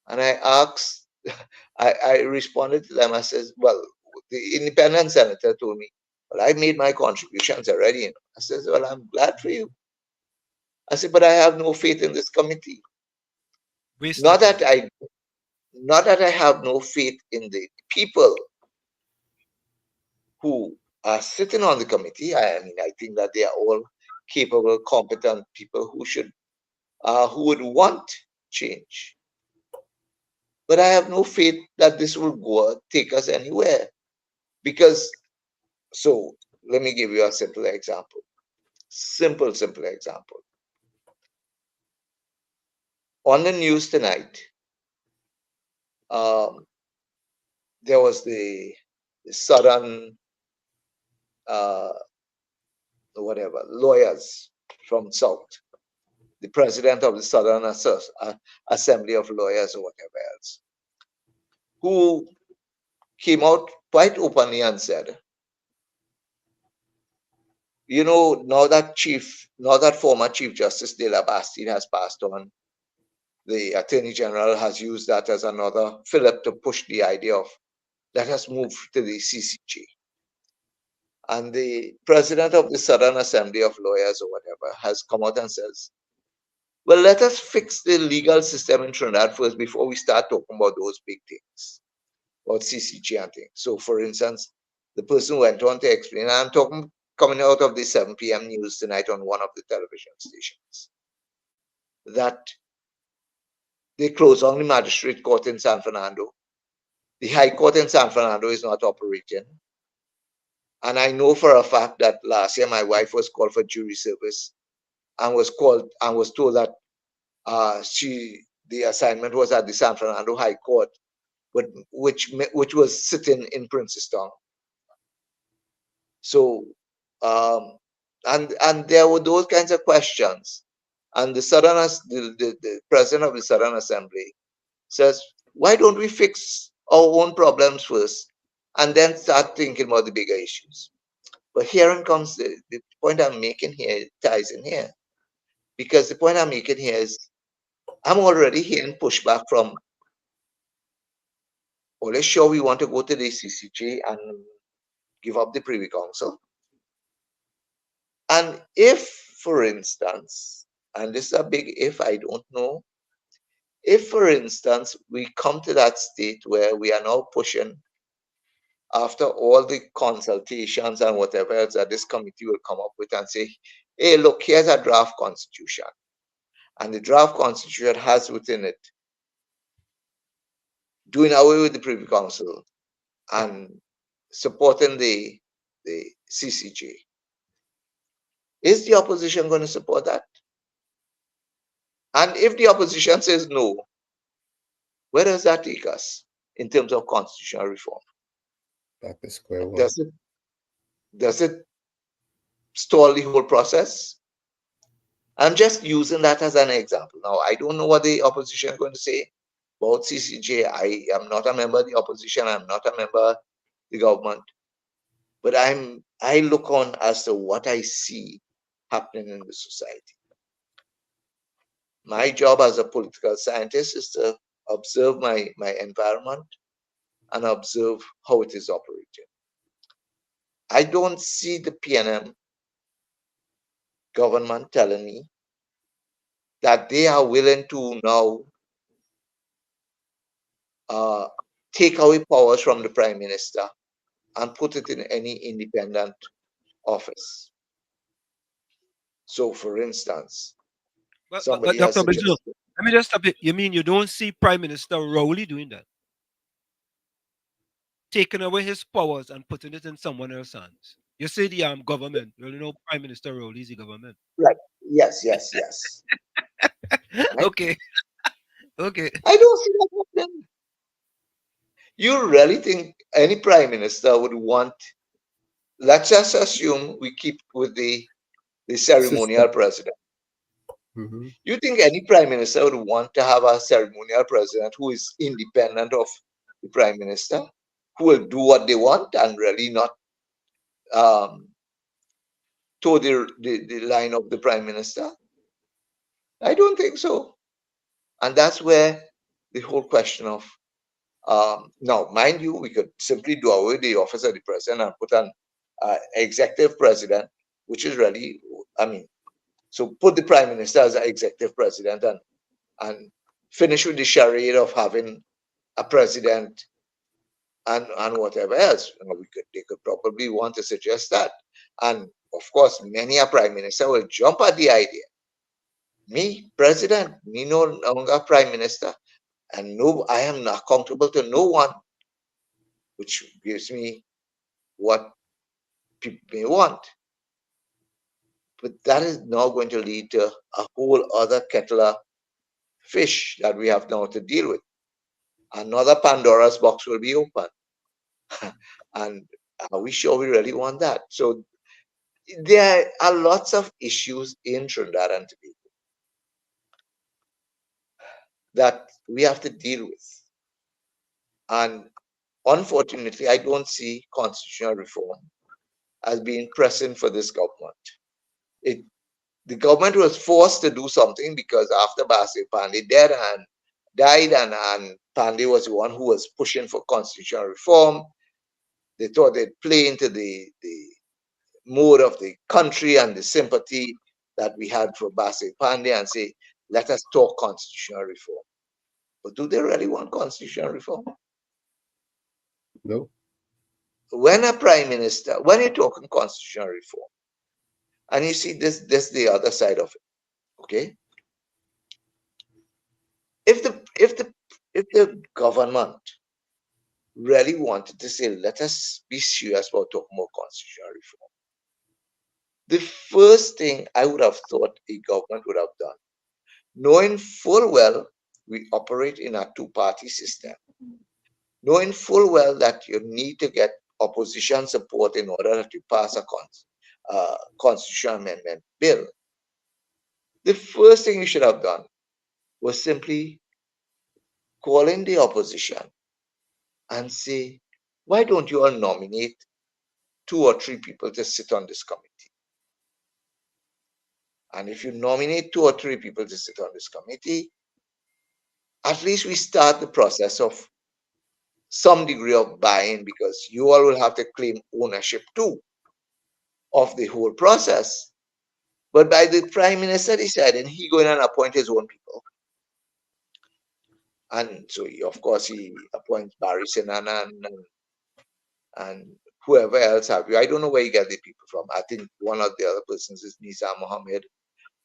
And I asked, I responded to them. I says, well, the independent senator told me, well, I made my contributions already. I says, well, I'm glad for you. I said, but I have no faith in this committee. Not that I have no faith in the people who are sitting on the committee. I mean, I think that they are all capable, competent people who would want change. But I have no faith that this will take us anywhere. Because, so let me give you a simple example. Simple example. On the news tonight, there was the Southern lawyers from South, the president of the Southern Assembly of Lawyers or whatever else, who came out quite openly and said, you know, now that former Chief Justice De La Bastide has passed on, the Attorney General has used that as another fillip to push the idea of let us move to the CCJ. And the president of the Southern Assembly of Lawyers or whatever has come out and says, well, let us fix the legal system in Trinidad first before we start talking about those big things, about CCJ and things. So, for instance, the person went on to explain, and I'm talking coming out of the 7 p.m. news tonight on one of the television stations, that they closed on the magistrate court in San Fernando. The High Court in San Fernando is not operating. And I know for a fact that last year my wife was called for jury service and was told that the assignment was at the San Fernando High Court, but which was sitting in Princeton. So and there were those kinds of questions. And the president of the Southern Assembly says, why don't we fix our own problems first and then start thinking about the bigger issues? But here comes the point I'm making here, ties in here. Because the point I'm making here is I'm already hearing pushback from, well, let's sure we want to go to the CCJ and give up the Privy Council. And if, for instance, and this is a big if, I don't know, if, for instance, we come to that state where we are now pushing, after all the consultations and whatever else that this committee will come up with and say, hey, look, here's a draft constitution. And the draft constitution has within it doing away with the Privy Council and supporting the CCJ. Is the opposition going to support that? And if the opposition says no, where does that take us in terms of constitutional reform? Back to square one. Does it stall the whole process? I'm just using that as an example. Now, I don't know what the opposition is going to say about CCJ. I am not a member of the opposition. I'm not a member of the government. But I look on as to what I see happening in the society. My job as a political scientist is to observe my environment and observe how it is operating. I don't see the PNM government telling me that they are willing to now take away powers from the Prime Minister and put it in any independent office. So, for instance, But somebody has Dr. Bishnu, suggested. let me just stop it. You mean you don't see Prime Minister Rowley doing that? Taking away his powers and putting it in someone else's hands. You say the government. You know Prime Minister Rowley is the government. Right. Yes, yes, yes. Right? Okay. Okay. I don't see that happening. You really think any prime minister would want? Let's just assume we keep with the ceremonial System. president. Mm-hmm. You think any prime minister would want to have a ceremonial president who is independent of the prime minister, who will do what they want and really not toe the line of the prime minister? I don't think so. And that's where the whole question of now, mind you, we could simply do away with the office of the president and put an executive president, which is really, I mean, so put the prime minister as an executive president and finish with the charade of having a president and whatever else. You know, they could probably want to suggest that. And of course, many a prime minister will jump at the idea. Me, president, me no longer prime minister, and no, I am not accountable to no one, which gives me what people may want. But that is now going to lead to a whole other kettle of fish that we have now to deal with. Another Pandora's box will be open. And are we sure we really want that? So there are lots of issues in Trinidad and Tobago that we have to deal with. And unfortunately, I don't see constitutional reform as being pressing for this government. The government was forced to do something because after Basil Pandey died and Pandey was the one who was pushing for constitutional reform, they thought they'd play into the mood of the country and the sympathy that we had for Basil Pandey and say, let us talk constitutional reform. But do they really want constitutional reform? No. When a prime minister, when you're talking constitutional reform, and you see this the other side of it, okay? If the government really wanted to say, let us be serious about talking about constitutional reform, the first thing I would have thought a government would have done, knowing full well we operate in a two-party system, knowing full well that you need to get opposition support in order to pass a constitutional amendment bill, the first thing you should have done was simply calling the opposition and say, why don't you all nominate 2 or 3 people to sit on this committee? And if you nominate 2 or 3 people to sit on this committee, at least we start the process of some degree of buy-in, because you all will have to claim ownership too of the whole process. But by the prime minister deciding he going and appoint his own people, and so of course he appoints Barry Sinan and whoever else have you. I don't know where you get the people from. I think one of the other persons is Nizam Mohammed.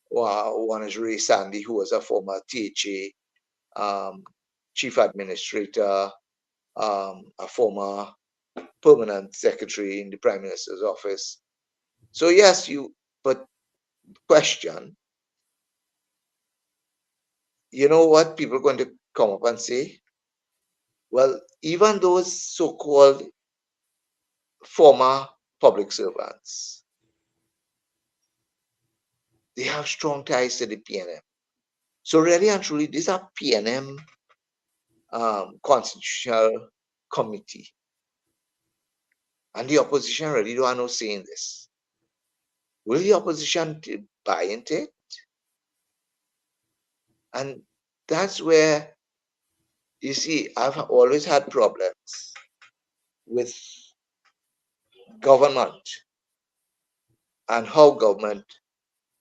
One is Ray Sandy, who was a former THA chief administrator, a former permanent secretary in the prime minister's office. So yes, but question, you know what people are going to come up and say? Well, even those so-called former public servants, they have strong ties to the PNM. So really and truly, these are PNM constitutional committee. And the opposition really don't have no say in this. Will the opposition buy into it? And that's where, you see, I've always had problems with government and how government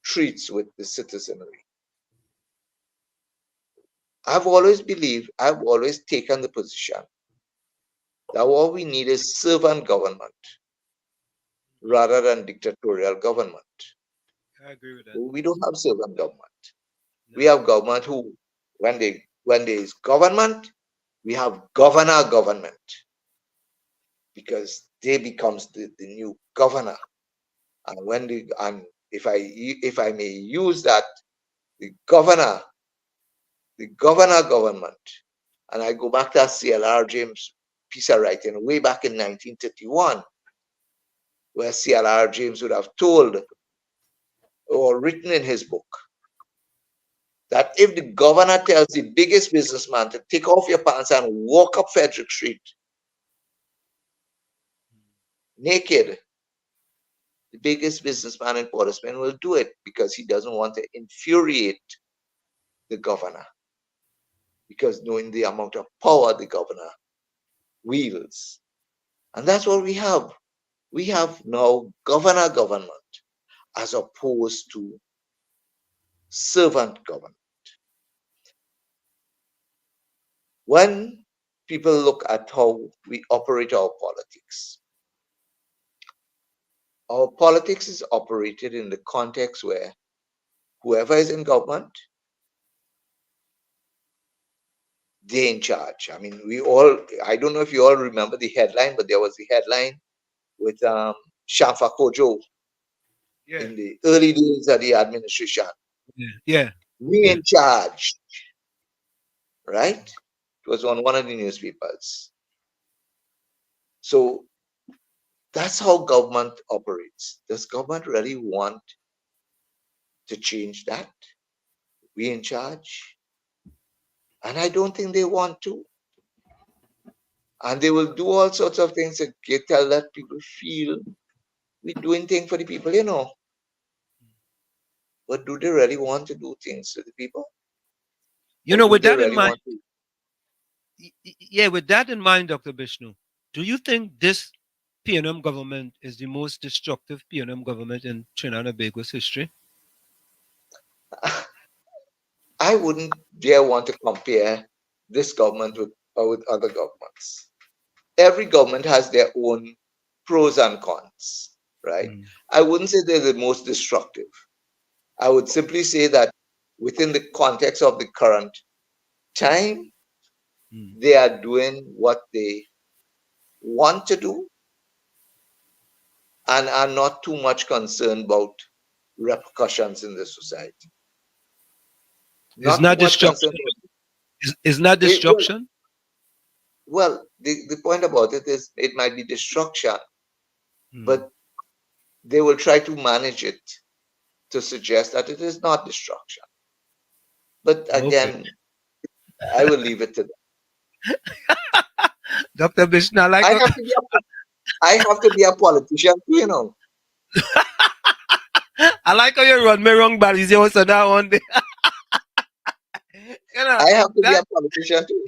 treats with the citizenry. I've always believed, I've always taken the position that what we need is servant government rather than dictatorial government. I agree with that. We don't have servant government. We have government who, when there is government, we have governor government, because they becomes the new governor. And if I may use that, the governor government, and I go back to C.L.R. James' piece of writing way back in 1931, where C.L.R. James would have told or written in his book that if the governor tells the biggest businessman to take off your pants and walk up Frederick Street naked, the biggest businessman in Port of Spain will do it, because he doesn't want to infuriate the governor, because knowing the amount of power the governor wields. And that's what we have. We have now governor government as opposed to servant government. When people look at how we operate our politics is operated in the context where whoever is in government, they're in charge. I mean, I don't know if you all remember the headline, but there was the headline with Shamfa Kojo in the early days of the administration. Yeah. We in charge, right? It was on one of the newspapers. So that's how government operates. Does government really want to change that? We in charge? And I don't think they want to. And they will do all sorts of things to tell that people feel we're doing things for the people, you know. But do they really want to do things to the people? You know, with that in mind, with that in mind, Dr. Bishnu, do you think this PNM government is the most destructive PNM government in Trinidad and Tobago's history? I wouldn't dare want to compare this government with other governments. Every government has their own pros and cons, right? I wouldn't say they're the most destructive. I would simply say that within the context of the current time, they are doing what they want to do and are not too much concerned about repercussions in the society. It's not destruction. It's not destruction. Well, the point about it is it might be destruction, but they will try to manage it to suggest that it is not destruction. But again, I will leave it to them. Dr. Bishnu, I have to be a politician, you know. I like how you run me wrong, but you also that one day. You know, I have to be a politician too.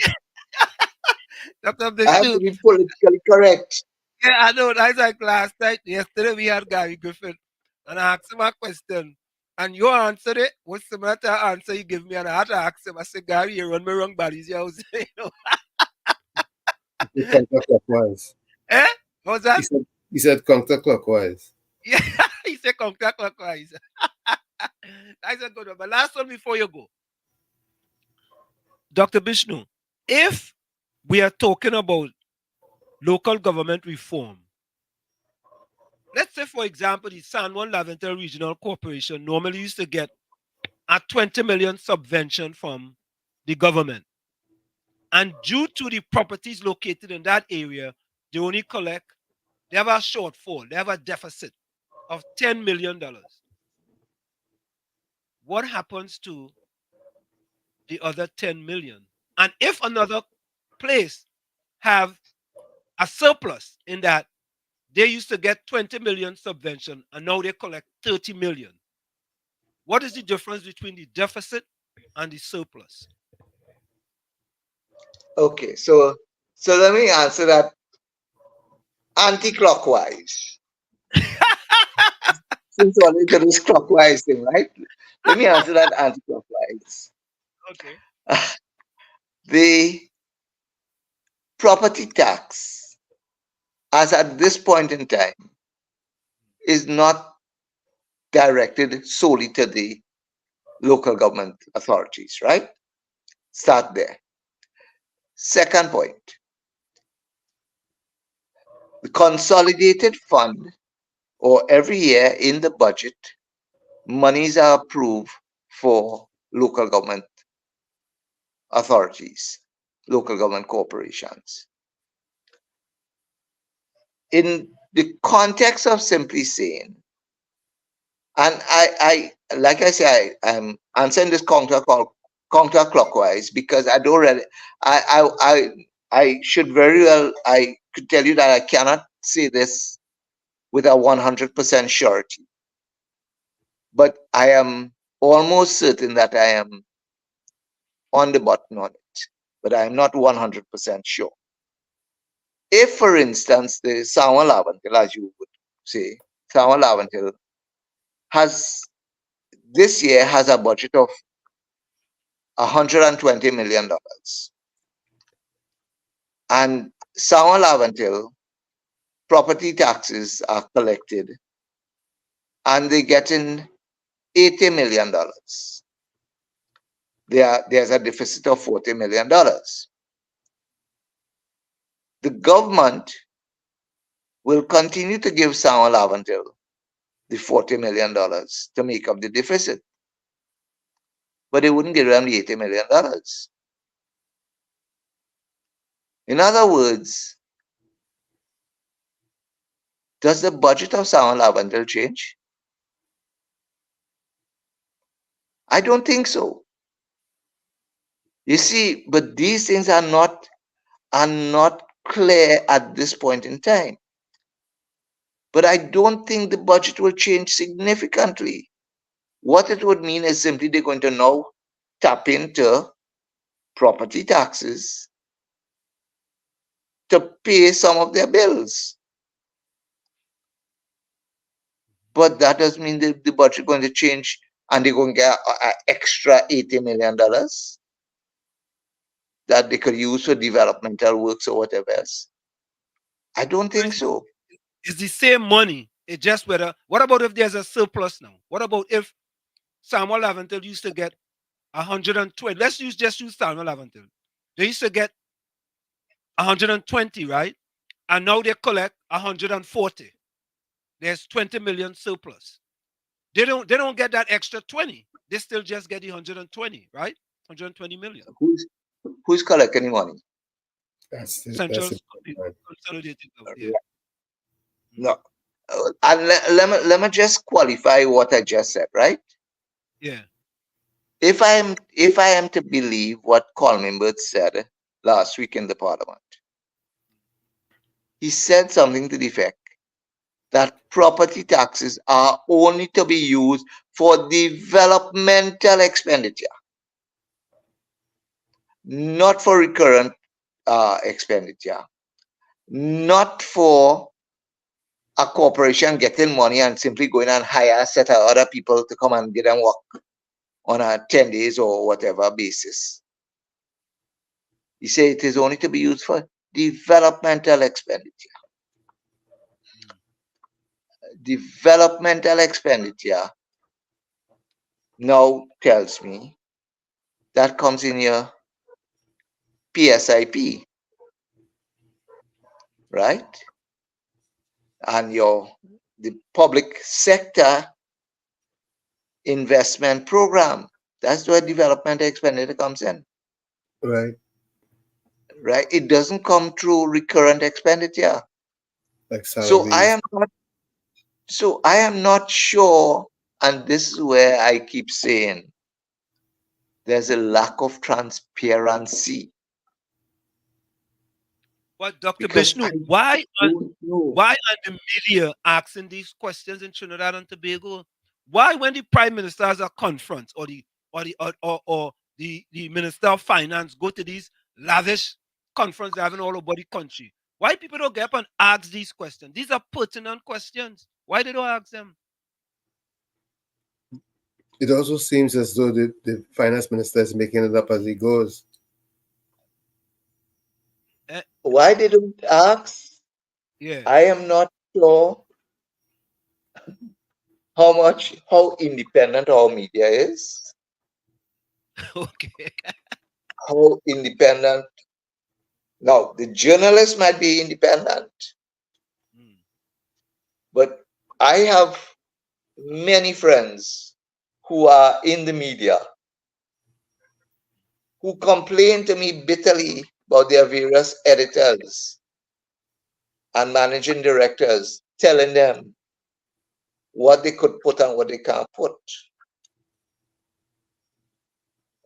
Dr. Bishnu, I have to be politically correct. Yeah, I know. That's like last night. Yesterday we had Gary Griffin, and I asked him a question, and you answered it. What's the matter? Answer you give me, and I had to ask him. I said, Gary, you run me wrong, but he's yours. You know? Counterclockwise. Eh? What's that? He said counterclockwise. Yeah, he said counterclockwise. That's a good one. But last one before you go. Dr. Bishnu, if we are talking about local government reform, let's say, for example, the San Juan Laventille Regional Corporation normally used to get a 20 million subvention from the government. And due to the properties located in that area, they only they have a shortfall, they have a deficit of $10 million. What happens to the other 10 million? And if another place have a surplus in that they used to get 20 million subvention and now they collect 30 million, what is the difference between the deficit and the surplus? Okay, so let me answer that anti-clockwise. Since we're into this clockwise thing, right? Let me answer that anti-clockwise. Okay. The property tax, as at this point in time, is not directed solely to the local government authorities, right? Start there. Second point, the consolidated fund, or every year in the budget, monies are approved for local government authorities, local government corporations. In the context of simply saying, and I like I say, I'm answering this counterclockwise because I don't really, I should very well, I could tell you that I cannot say this with a 100% surety, but I am almost certain that I am on the button on it, but I am not 100% sure. If, for instance, the Sawa Lavantil, as you would say, Sawa Lavantil has this year has a budget of $120 million. And Sawa Lavantil property taxes are collected and they get in $80 million. There's a deficit of $40 million. The government will continue to give Sawa Lavantil the $40 million to make up the deficit, but they wouldn't give them the $80 million. In other words, does the budget of Sawa Lavantil change? I don't think so. You see, but these things are not clear at this point in time. But I don't think the budget will change significantly. What it would mean is simply they're going to now tap into property taxes to pay some of their bills. But that doesn't mean the budget is going to change and they're going to get an extra $80 million that they could use for developmental works or whatever else. I don't think so. It's the same money. It just whether. What about if there's a surplus now? What about if Samuel Lavantil used to get 120? Let's just use Samuel Lavantil. They used to get 120, right? And now they collect 140. There's 20 million surplus. They don't get that extra 20. They still just get the 120, right? 120 million. Who's collecting money? Central Consolidated Government. No. And let me just qualify what I just said, right? Yeah. If I am to believe what Colin Bird said last week in the Parliament, he said something to the effect that property taxes are only to be used for developmental expenditure, not for recurrent expenditure, not for a corporation getting money and simply going and hire a set of other people to come and get them work on a 10 days or whatever basis. He said it is only to be used for developmental expenditure. Developmental expenditure now tells me that comes in your PSIP, right? And the public sector investment program. That's where development expenditure comes in. Right. Right. It doesn't come through recurrent expenditure. Like So I am not sure, and this is where I keep saying there's a lack of transparency. But Dr. Bishnu, why are the media asking these questions in Trinidad and Tobago? Why, when the Prime Minister has a conference or the Minister of Finance go to these lavish conferences they have in all over the country, why people don't get up and ask these questions? These are pertinent questions. Why they don't ask them? It also seems as though the finance minister is making it up as he goes. Why they don't ask? Yeah. I am not sure. how independent our media is, Okay. how independent. Now, the journalists might be independent, but I have many friends who are in the media who complain to me bitterly about their various editors and managing directors telling them what they could put and what they can't put.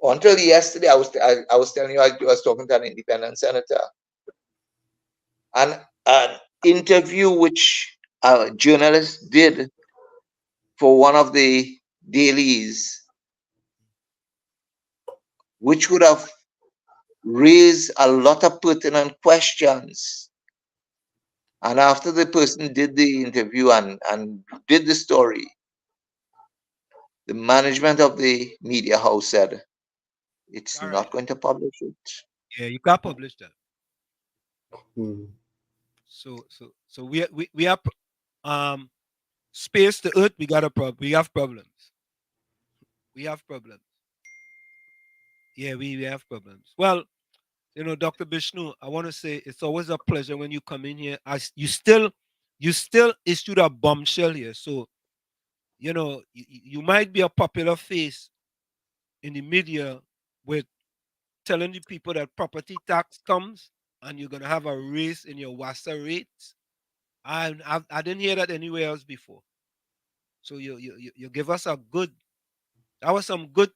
Until yesterday, I was telling you I was talking to an independent senator, and an interview which a journalist did for one of the dailies, which would have raised a lot of pertinent questions. And after the person did the interview and did the story, the management of the media house said it's not going to publish it. Yeah, you can't publish that. Hmm. So we have space to earth. We have problems. We have problems. Yeah, we have problems. Well, Dr. Bishnu, I want to say it's always a pleasure when you come in here. You still issued a bombshell here. So, you might be a popular face in the media with telling the people that property tax comes and you're gonna have a raise in your WASA rates. I didn't hear that anywhere else before. So you give us a good. That was some good.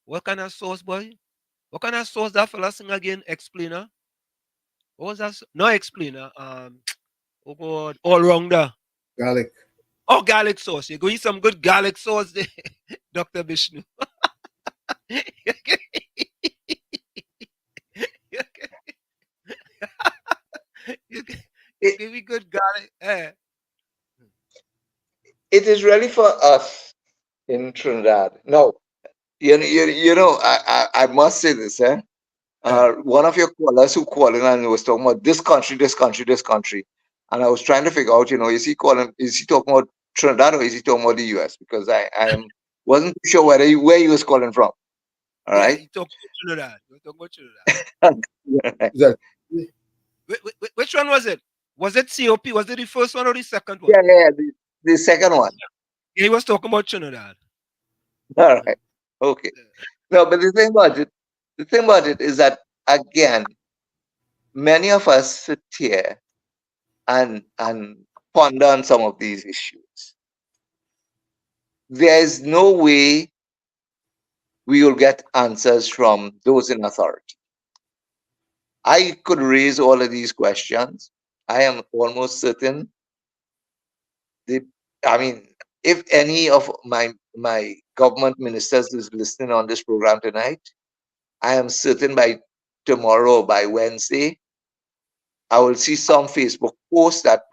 What kind of sauce, boy? What kind of sauce that fella sing again? Explainer. What was that? No explainer. Oh God, all rounder. Garlic. Oh, garlic sauce. You go eat some good garlic sauce there, Dr. Bishnu. you give me good garlic. It is really for us in Trinidad. No, I must say this, eh? One of your callers who called in and was talking about this country, this country, this country. And I was trying to figure out, is he talking about Trinidad or is he talking about the US? Because wasn't sure where he was calling from. All Yeah, right. you talk about Trinidad. You talk about Trinidad. Which one was it? Was it COP? Was it the first one or the second one? Yeah, the second one. Yeah, he was talking about Trinidad. All right. Okay. No, but the thing about it is that, again, many of us sit here and ponder on some of these issues. There is no way we will get answers from those in authority. I could raise all of these questions. I am almost certain if any of my government ministers is listening on this program tonight, I am certain by tomorrow, by Wednesday, I will see some Facebook post that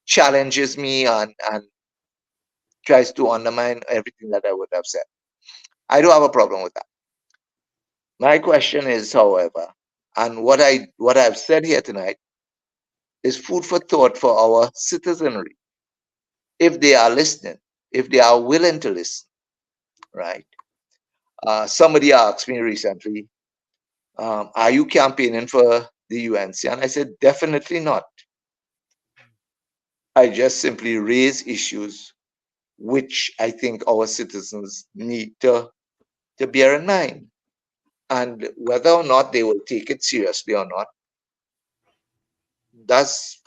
challenges me and tries to undermine everything that I would have said. I don't have a problem with that. My question is, however, and what I've said here tonight is food for thought for our citizenry. If they are listening, if they are willing to listen, right? Somebody asked me recently, are you campaigning for the UNC? And I said, definitely not. I just simply raise issues which I think our citizens need to bear in mind. And whether or not they will take it seriously or not, that's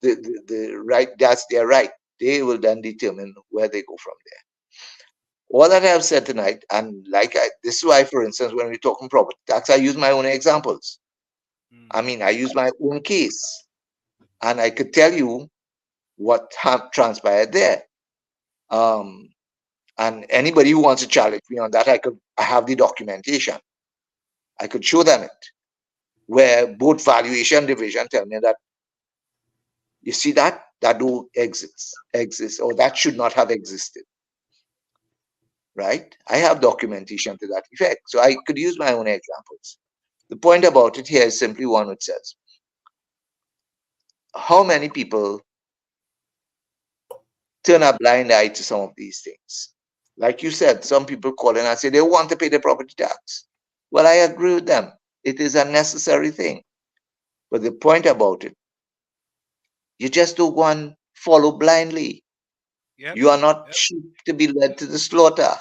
the right, that's their right. They will then determine where they go from there. All that I have said tonight, and this is why, for instance, when we're talking property tax, I use my own examples. I use my own case, and I could tell you what transpired there. And anybody who wants to challenge me on that, I have the documentation. I could show them it, where both valuation division tell me that, you see that do exist, or that should not have existed. Right? I have documentation to that effect. So I could use my own examples. The point about it here is simply one which says, how many people turn a blind eye to some of these things. Like you said, some people call in and say they want to pay the property tax. Well, I agree with them. It is a necessary thing. But the point about it, you just don't go and follow blindly. Yep. You are not sheep to be led to the slaughter.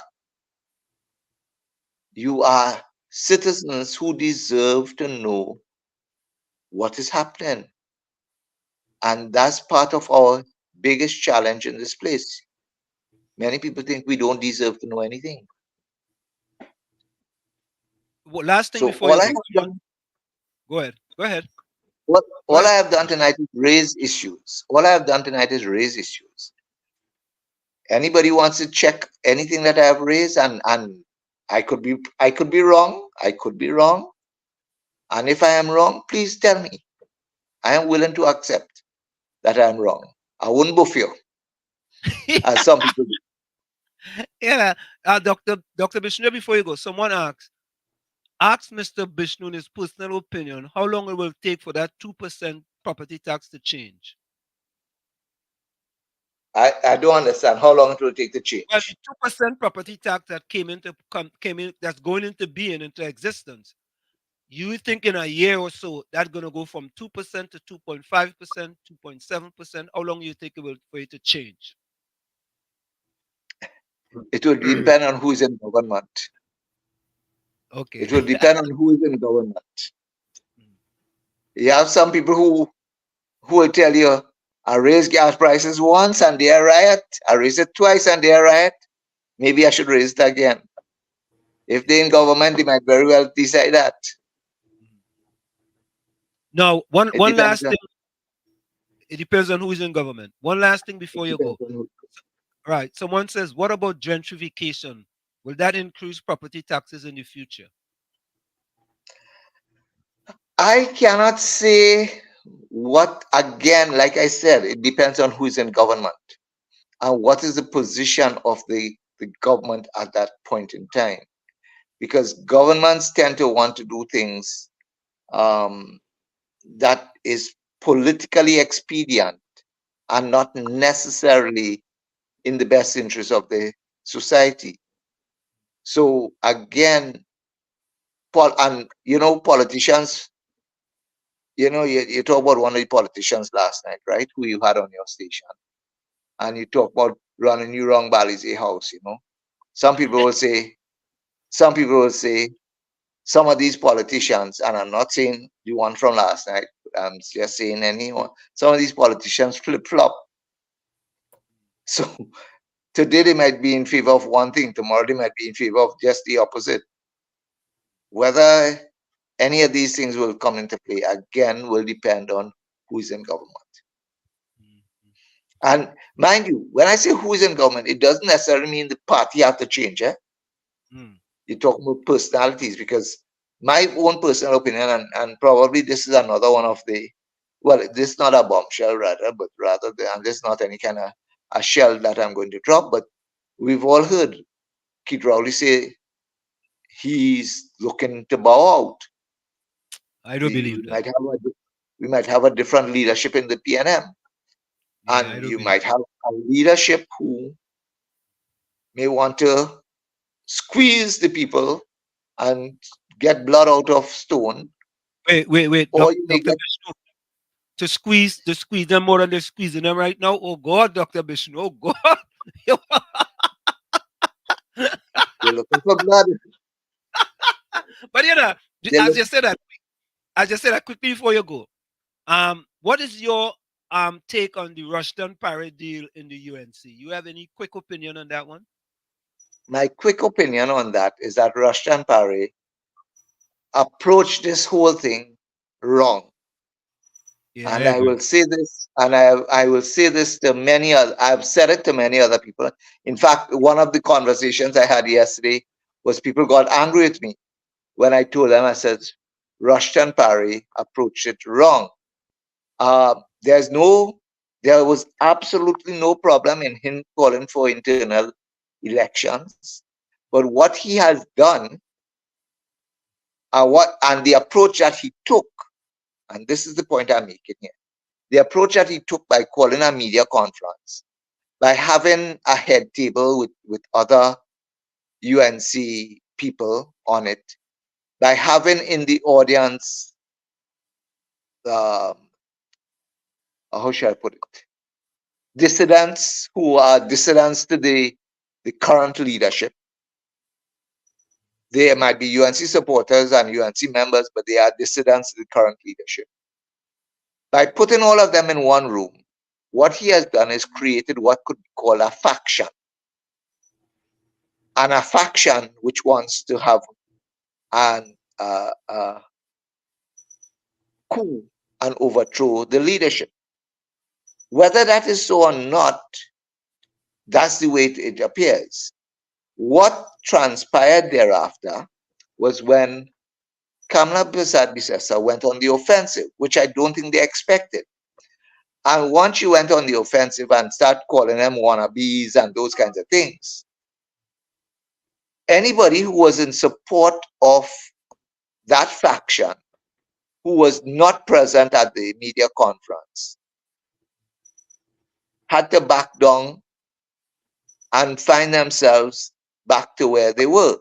You are citizens who deserve to know what is happening. And that's part of our biggest challenge in this place. Many people think we don't deserve to know anything. Well, last thing So before all you I go. have done, Go ahead. Go ahead. all I have done tonight is raise issues. All I have done tonight is raise issues. Anybody wants to check anything that I have raised, and I could be wrong. I could be wrong. And if I am wrong, please tell me. I am willing to accept that I am wrong. I won't buff you, as some people do. Yeah, Dr. Bishnu, before you go, someone ask Mr. Bishnu in his personal opinion how long it will take for that 2% property tax to change. I don't understand how long it will take to change. Well, the 2% property tax that came in that's going into being, into existence. You think in a year or so that's going to go from 2% to 2.5%, 2.7%? How long do you think it will for it to change? It will depend on who is in government. Okay. It will depend on who is in government. You have some people who will tell you, I raised gas prices once and they are riot. I raised it twice and they are riot. Maybe I should raise it again. If they're in government, they might very well decide that. Now, one last thing. It depends on who is in government. One last thing before you go. Right. Someone says, what about gentrification? Will that increase property taxes in the future? I cannot say what, again, like I said, it depends on who is in government and what is the position of the government at that point in time. Because governments tend to want to do things that is politically expedient and not necessarily in the best interest of the society. So again, politicians, you talk about one of the politicians last night, right? Who you had on your station. And you talk about running New Wrong Balize house, Some people will say, some of these politicians, and I'm not saying the one from last night, I'm just saying anyone, some of these politicians flip-flop. So today they might be in favor of one thing, tomorrow they might be in favor of just the opposite. Whether any of these things will come into play, again, will depend on who is in government. And mind you, when I say who is in government, it doesn't necessarily mean the party have to change. You're talking about personalities, because my own personal opinion, and probably this is another one of the, well, this is not a bombshell but rather, and this is not any kind of a shell that I'm going to drop, but we've all heard Keith Rowley say he's looking to bow out. I don't believe that. We might have a different leadership in the PNM. And you might have a leadership who may want to squeeze the people and get blood out of stone. Wait. Or Dr. Bishnu, to squeeze them more than they're squeezing them right now. Oh God, Dr. Bishnu. Oh God. They're looking for blood. But I just said that quickly before you go. What is your take on the Rushton-Parry deal in the UNC? You have any quick opinion on that one? My quick opinion on that is that Rushton-Parry approached this whole thing wrong. Yeah, and I will say this, and I will say this to many other, I've said it to many other people. In fact, one of the conversations I had yesterday was people got angry with me when I told them, I said, Rushton-Parry approached it wrong. There was absolutely no problem in him calling for internal elections. But what he has done, and the approach that he took, and this is the point I'm making here, the approach that he took by calling a media conference by having a head table with other UNC people on it, by having in the audience, how should I put it, dissidents who are dissidents to the current leadership. They might be UNC supporters and UNC members, but they are dissidents to the current leadership. By putting all of them in one room, what he has done is created what could be called a faction. And a faction which wants to have an coup and overthrow the leadership. Whether that is so or not, that's the way it appears. What transpired thereafter was when Kamla Prasad Bisesa went on the offensive, which I don't think they expected. And once you went on the offensive and start calling them wannabes and those kinds of things, anybody who was in support of that faction, who was not present at the media conference, had to back down and find themselves back to where they were.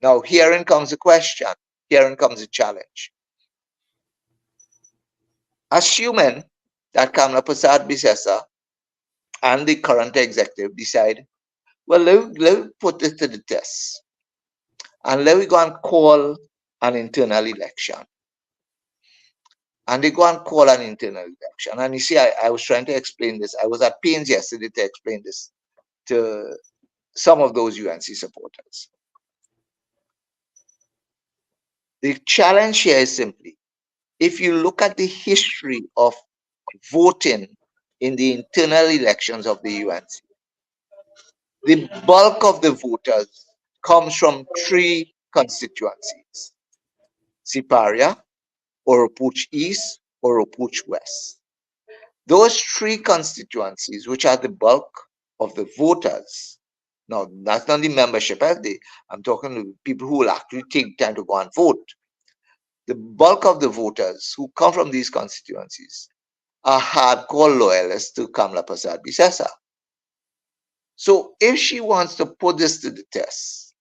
Now, herein comes the question. Herein comes the challenge. Assuming that Kamla Prasad Bisesa and the current executive decide, well, let me put this to the test. And let me go and call an internal election. And they go and call an internal election. And you see, I was trying to explain this. I was at pains yesterday to explain this to some of those UNC supporters. The challenge here is simply, if you look at the history of voting in the internal elections of the UNC, the bulk of the voters comes from three constituencies: Siparia, Oropuch East, Oropuch West. Those three constituencies, which are the bulk of the voters, now that's not the membership, I'm talking to people who will actually take time to go and vote. The bulk of the voters who come from these constituencies are hardcore loyalists to Kamla Prasad Bisesa. So if she wants to put this to the test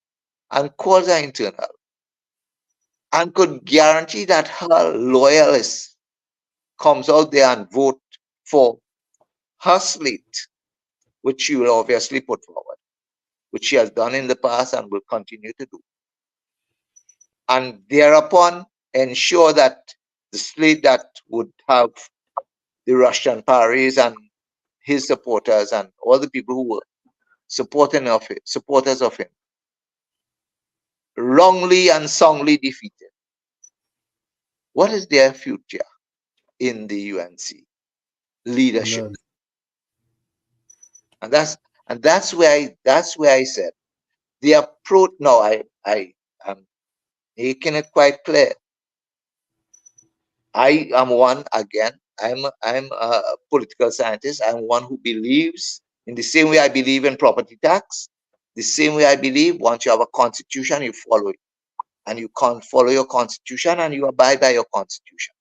and call her internal and could guarantee that her loyalists comes out there and vote for her slate, which she will obviously put forward, which she has done in the past and will continue to do, and thereupon ensure that the slate that would have the Russian Paris and his supporters and all the people who were supporters of him, wrongly and soundly defeated. What is their future in the UNC leadership? And that's where I said the approach. Now I am making it quite clear. I am one, again, I'm a political scientist. I'm one who believes in the same way I believe in property tax, the same way I believe once you have a constitution, you follow it. And you can't follow your constitution and you abide by your constitution.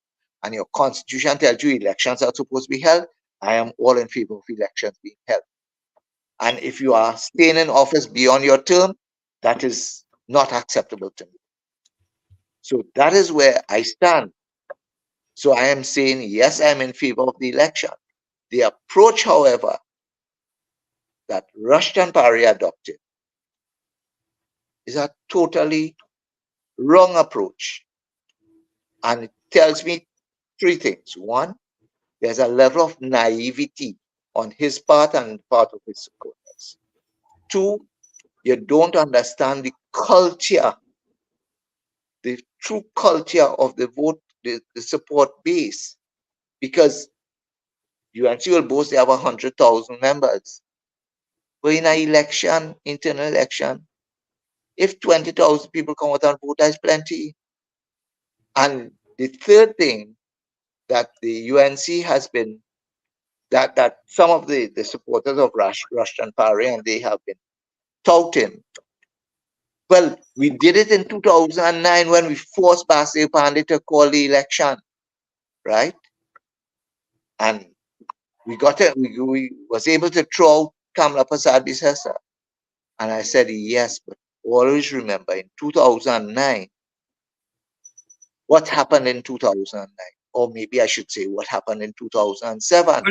And your constitution tells you elections are supposed to be held. I am all in favor of elections being held. And if you are staying in office beyond your term, that is not acceptable to me. So that is where I stand. So I am saying, yes, I'm in favor of the election. The approach, however, that Rushdan Pari adopted is a totally wrong approach. And it tells me three things. One, there's a level of naivety on his part and part of his supporters. Two, you don't understand the culture, the true culture of the vote, the support base. Because UNC will boast they have 100,000 members. But in an election, internal election, if 20,000 people come out and vote, that's plenty. And the third thing that the UNC has been, that some of the supporters of Rushdan Pari, and they have been touting. Well, we did it in 2009 when we forced Basil Pandey to call the election, right? And We got it. We was able to throw out Kamla Prasad Bisesa. And I said, yes, but always remember in 2009, what happened in 2009? Or maybe I should say what happened in 2007. Well,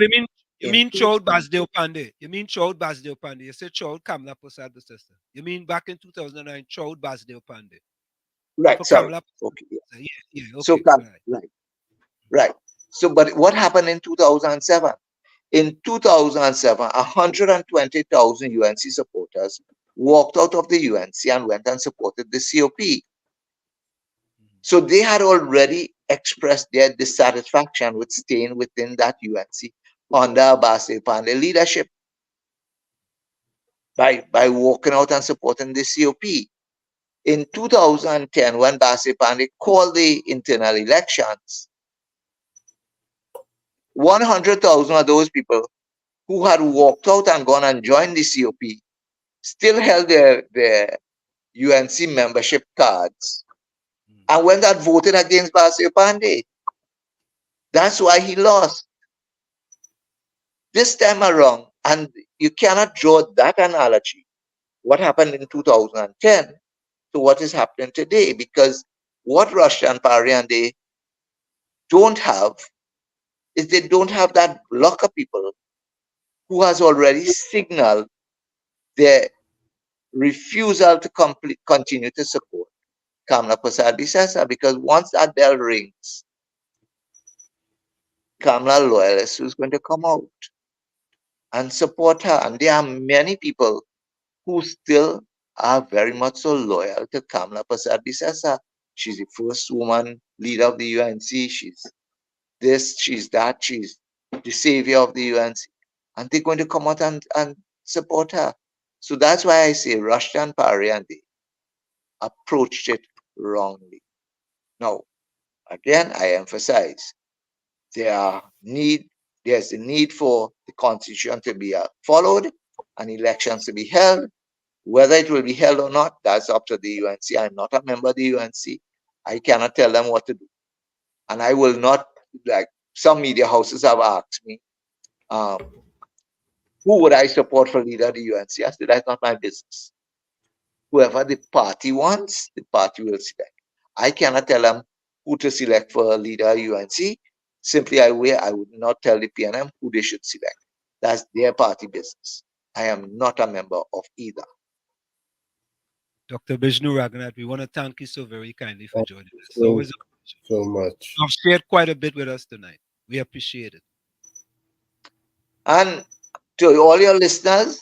you mean Chaud Basdeo Pandey. You mean Chaud Basdeo Pandey. You said Chaud Kamla Prasad Bisesa. You mean back in 2009, Chaud Basdeo Pandey. Right, For sorry. Kamla. Okay, yeah. Yeah, okay. So, right. So, but what happened in 2007? In 2007, 120,000 UNC supporters walked out of the UNC and went and supported the COP. So they had already expressed their dissatisfaction with staying within that UNC under Basdeo Pandey leadership by walking out and supporting the COP. In 2010, when Basdeo Pandey called the internal elections, 100,000 of those people who had walked out and gone and joined the COP still held their UNC membership cards and went and voted against Basdeo Pandey. That's why he lost. This time around, and you cannot draw that analogy, what happened in 2010 to what is happening today, because what Russia and Pariande don't have is they don't have that block of people who has already signaled their refusal to continue to support Kamla Prasad Bisesa, because once that bell rings, Kamla loyalists who's going to come out and support her. And there are many people who still are very much so loyal to Kamla Prasad Bisesa. She's the first woman leader of the UNC. She's this, she's that, she's the savior of the UNC. And they're going to come out and support her. So that's why I say Rushdan Pariande approached it wrongly. Now, again, I emphasize there's a need for the constitution to be followed and elections to be held. Whether it will be held or not, that's up to the UNC. I'm not a member of the UNC. I cannot tell them what to do. And I will not, like some media houses have asked me, who would I support for leader of the UNC? I said, that's not my business. Whoever the party wants, the party will select. I cannot tell them who to select for leader of UNC. Simply, I would not tell the PNM who they should select. That's their party business. I am not a member of either. Dr. Bishnu Ragoonath, we want to thank you so very kindly for joining us. So, Always so much. You've shared quite a bit with us tonight. We appreciate it. And to all your listeners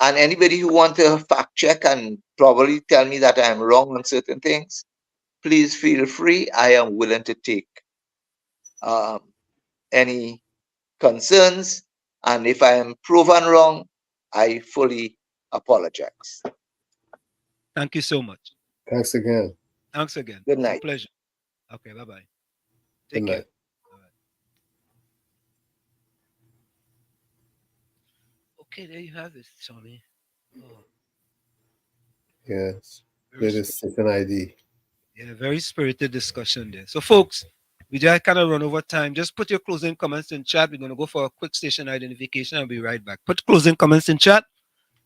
and anybody who wants to fact check and probably tell me that I am wrong on certain things, please feel free. I am willing to take any concerns. And if I am proven wrong, I fully apologize. Thank you so much. Thanks again. Thanks again. Good night. It's a pleasure. Okay, bye-bye. Good Take care. night. Okay, there you have it, Sonny. Oh, Yes. very It is an ID. Yeah, very spirited discussion there. So, folks, we just kind of run over time. Just put your closing comments in chat. We're going to go for a quick station identification. I'll be right back. Put closing comments in chat,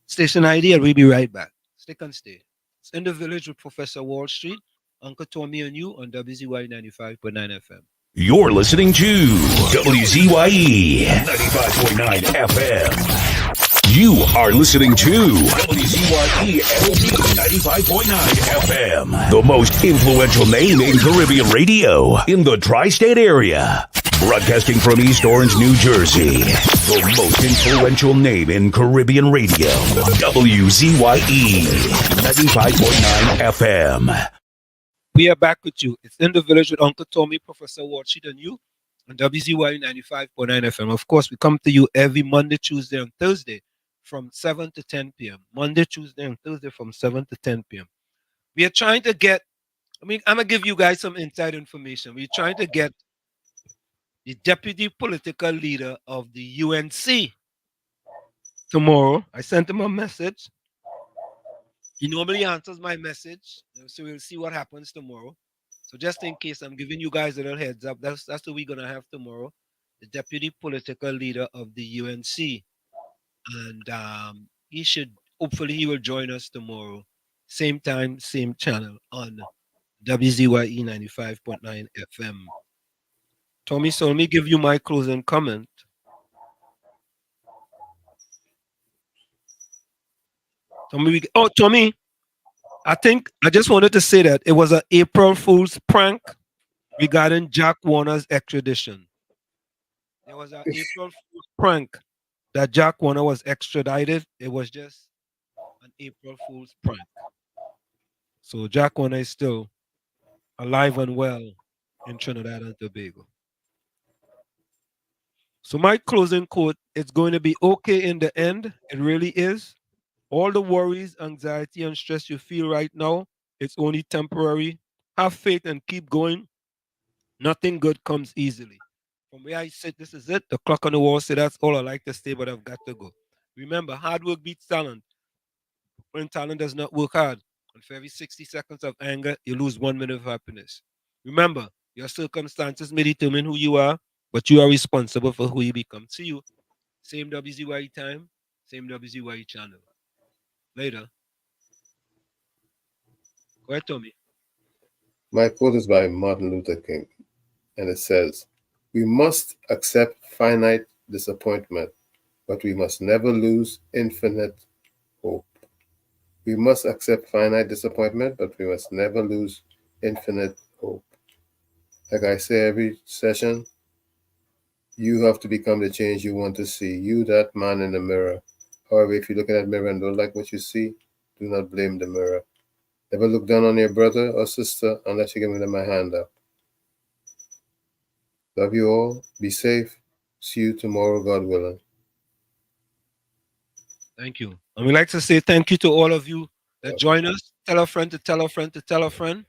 station ID, and we'll be right back. Stick and stay. It's In the Village with Professor Wall Street, Uncle Tommy and you on WZYE 95.9 FM. You're listening to WZYE 95.9 FM. You are listening to WZYE LP 95.9 FM, the most influential name in Caribbean radio in the tri-state area. Broadcasting from East Orange, New Jersey, the most influential name in Caribbean radio. WZYE 95.9 FM. We are back with you. It's In the Village with Uncle Tommy, Professor Walsheet, and you on WZYE 95.9 FM. Of course, we come to you every Monday, Tuesday, and Thursday from 7 to 10 p.m. Monday, Tuesday, and Thursday from 7 to 10 p.m. We are trying to get, I'm going to give you guys some inside information. We're trying to get the deputy political leader of the UNC tomorrow. I sent him a message. He normally answers my message, so we'll see what happens tomorrow. So just in case, I'm giving you guys a little heads up. That's what we're gonna have tomorrow. the deputy political leader of the UNC. And hopefully he will join us tomorrow. Same time, same channel on WZYE 95.9 FM. Tommy, so let me give you my closing comment. Tommy, I think I just wanted to say that it was an April Fool's prank regarding Jack Warner's extradition. There was an April Fool's prank that Jack Warner was extradited. It was just an April Fool's prank. So Jack Warner is still alive and well in Trinidad and Tobago. So my closing quote, it's going to be okay in the end. It really is. All the worries, anxiety, and stress you feel right now, it's only temporary. Have faith and keep going. Nothing good comes easily. From where I sit, this is it. The clock on the wall says that's all I like to say, but I've got to go. Remember, hard work beats talent. When talent does not work hard, and for every 60 seconds of anger, you lose 1 minute of happiness. Remember, your circumstances may determine who you are, but you are responsible for who you become. See you. Same WZYE time, same WZYE channel. Later. Go ahead, Tommy. My quote is by Martin Luther King, and it says, "We must accept finite disappointment, but we must never lose infinite hope." We must accept finite disappointment, but we must never lose infinite hope. Like I say every session, you have to become the change you want to see. You, that man in the mirror. However, if you look in that mirror and don't like what you see, do not blame the mirror. Never look down on your brother or sister unless you give them a hand up. Love you all. Be safe. See you tomorrow, God willing. Thank you. And we'd like to say thank you to all of you that join us. Tell a friend to tell a friend to tell a friend.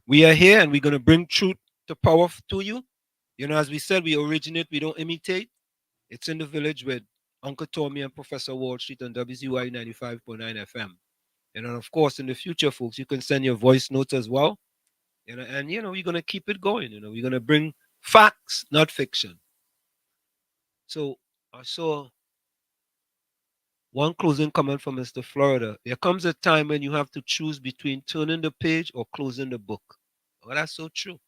We are here and we're going to bring truth to power to you. You know, as we said, we originate, we don't imitate. It's in the village with Uncle Tommy and Professor Wall Street on WZYE 95.9 FM. And of course, in the future, folks, you can send your voice notes as well. You know, and, you know, we're going to keep it going. You know, we're going to bring facts, not fiction. So I saw one closing comment from Mr. Florida. There comes a time when you have to choose between turning the page or closing the book. Well, that's so true.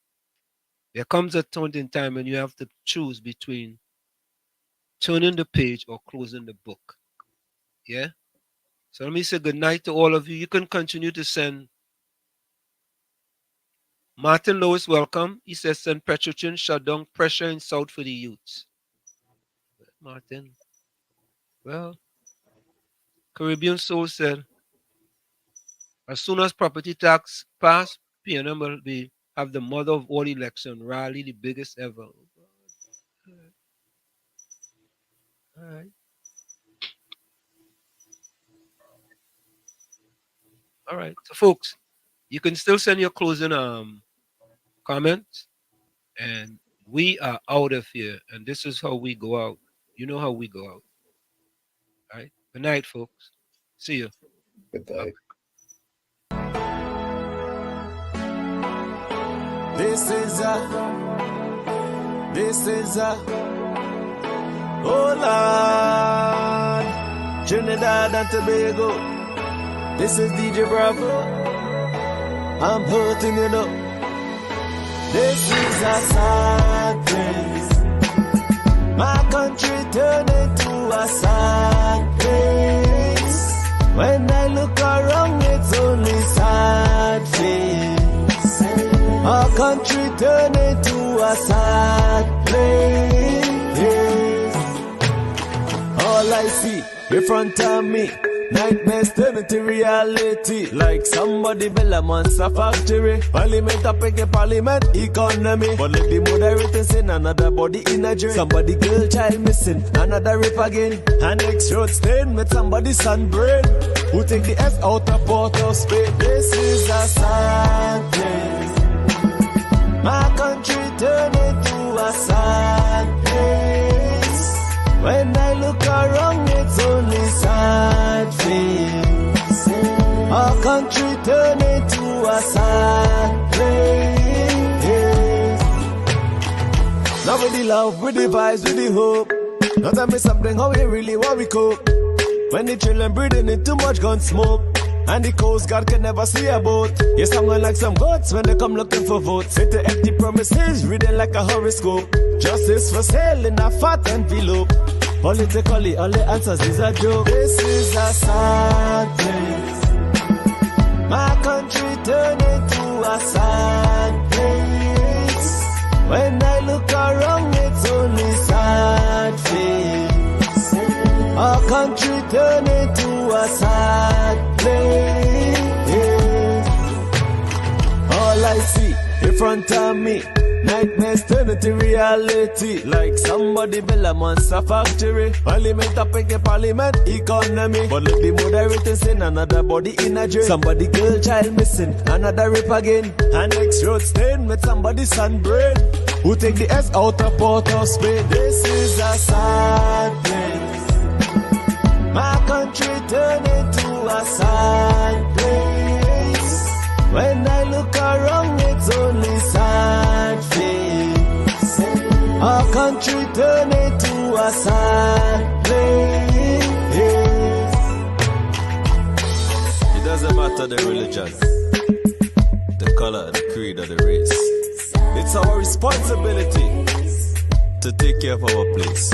There comes a point in time when you have to choose between turning the page or closing the book. Yeah? So let me say good night to all of you. You can continue to send. Martin Lewis, welcome. He says, send Petrochin, shut down pressure in South for the youths. Martin. Well, Caribbean Soul said, as soon as property tax pass, PNM will have the mother of all election rally, the biggest ever. All right. All right. So, folks, you can still send your closing comments, and we are out of here. And this is how we go out. You know how we go out. All right. Good night, folks. See you. Good night. This is oh Lord, Trinidad and Tobago. This is DJ Bravo. I'm hurting you up. This is a sad place. My country turned into a sad place. When I look around, it's only sad face. Our country turned into a sad place. All I see in front of me, nightmares turn into reality. Like somebody build a monster factory. Parliament up against parliament economy. But let the moderators in another body in a dream. Somebody girl child missing, another rape again. An next road stain with somebody's sunburn. Who take the F out of Port of Spain. This is a sad place. My country turned into a sad place. When I look around, it's only sad face. Our country turned into a sad place. Now with the love, with the vibes, with the hope. Now tell me something, how we really want we cope. When the children breathing in too much gun smoke, and the coast guard can never see a boat. You're sounding like some goats when they come looking for votes. Hit the empty promises, reading like a horoscope. Justice for sale in a fat envelope. Politically, all the answers is a joke. This is a sad place. My country turned into a sad place. When I look around, it's only sad face. Our country turned into a sad place. All I see in front of me, nightmares turn into reality. Like somebody build a monster factory. Parliament up in the parliament economy. But look the moderators in another body in a jail. Somebody girl child missing, another rape again. And next road stain with somebody's son brain. Who take the S out of Port of Spain. This is a sad place. My country turned into a sad place. When I look around, it's only sad face. Our country turned into a sad place. It doesn't matter the religion, the color, the creed, or the race. It's our responsibility to take care of our place.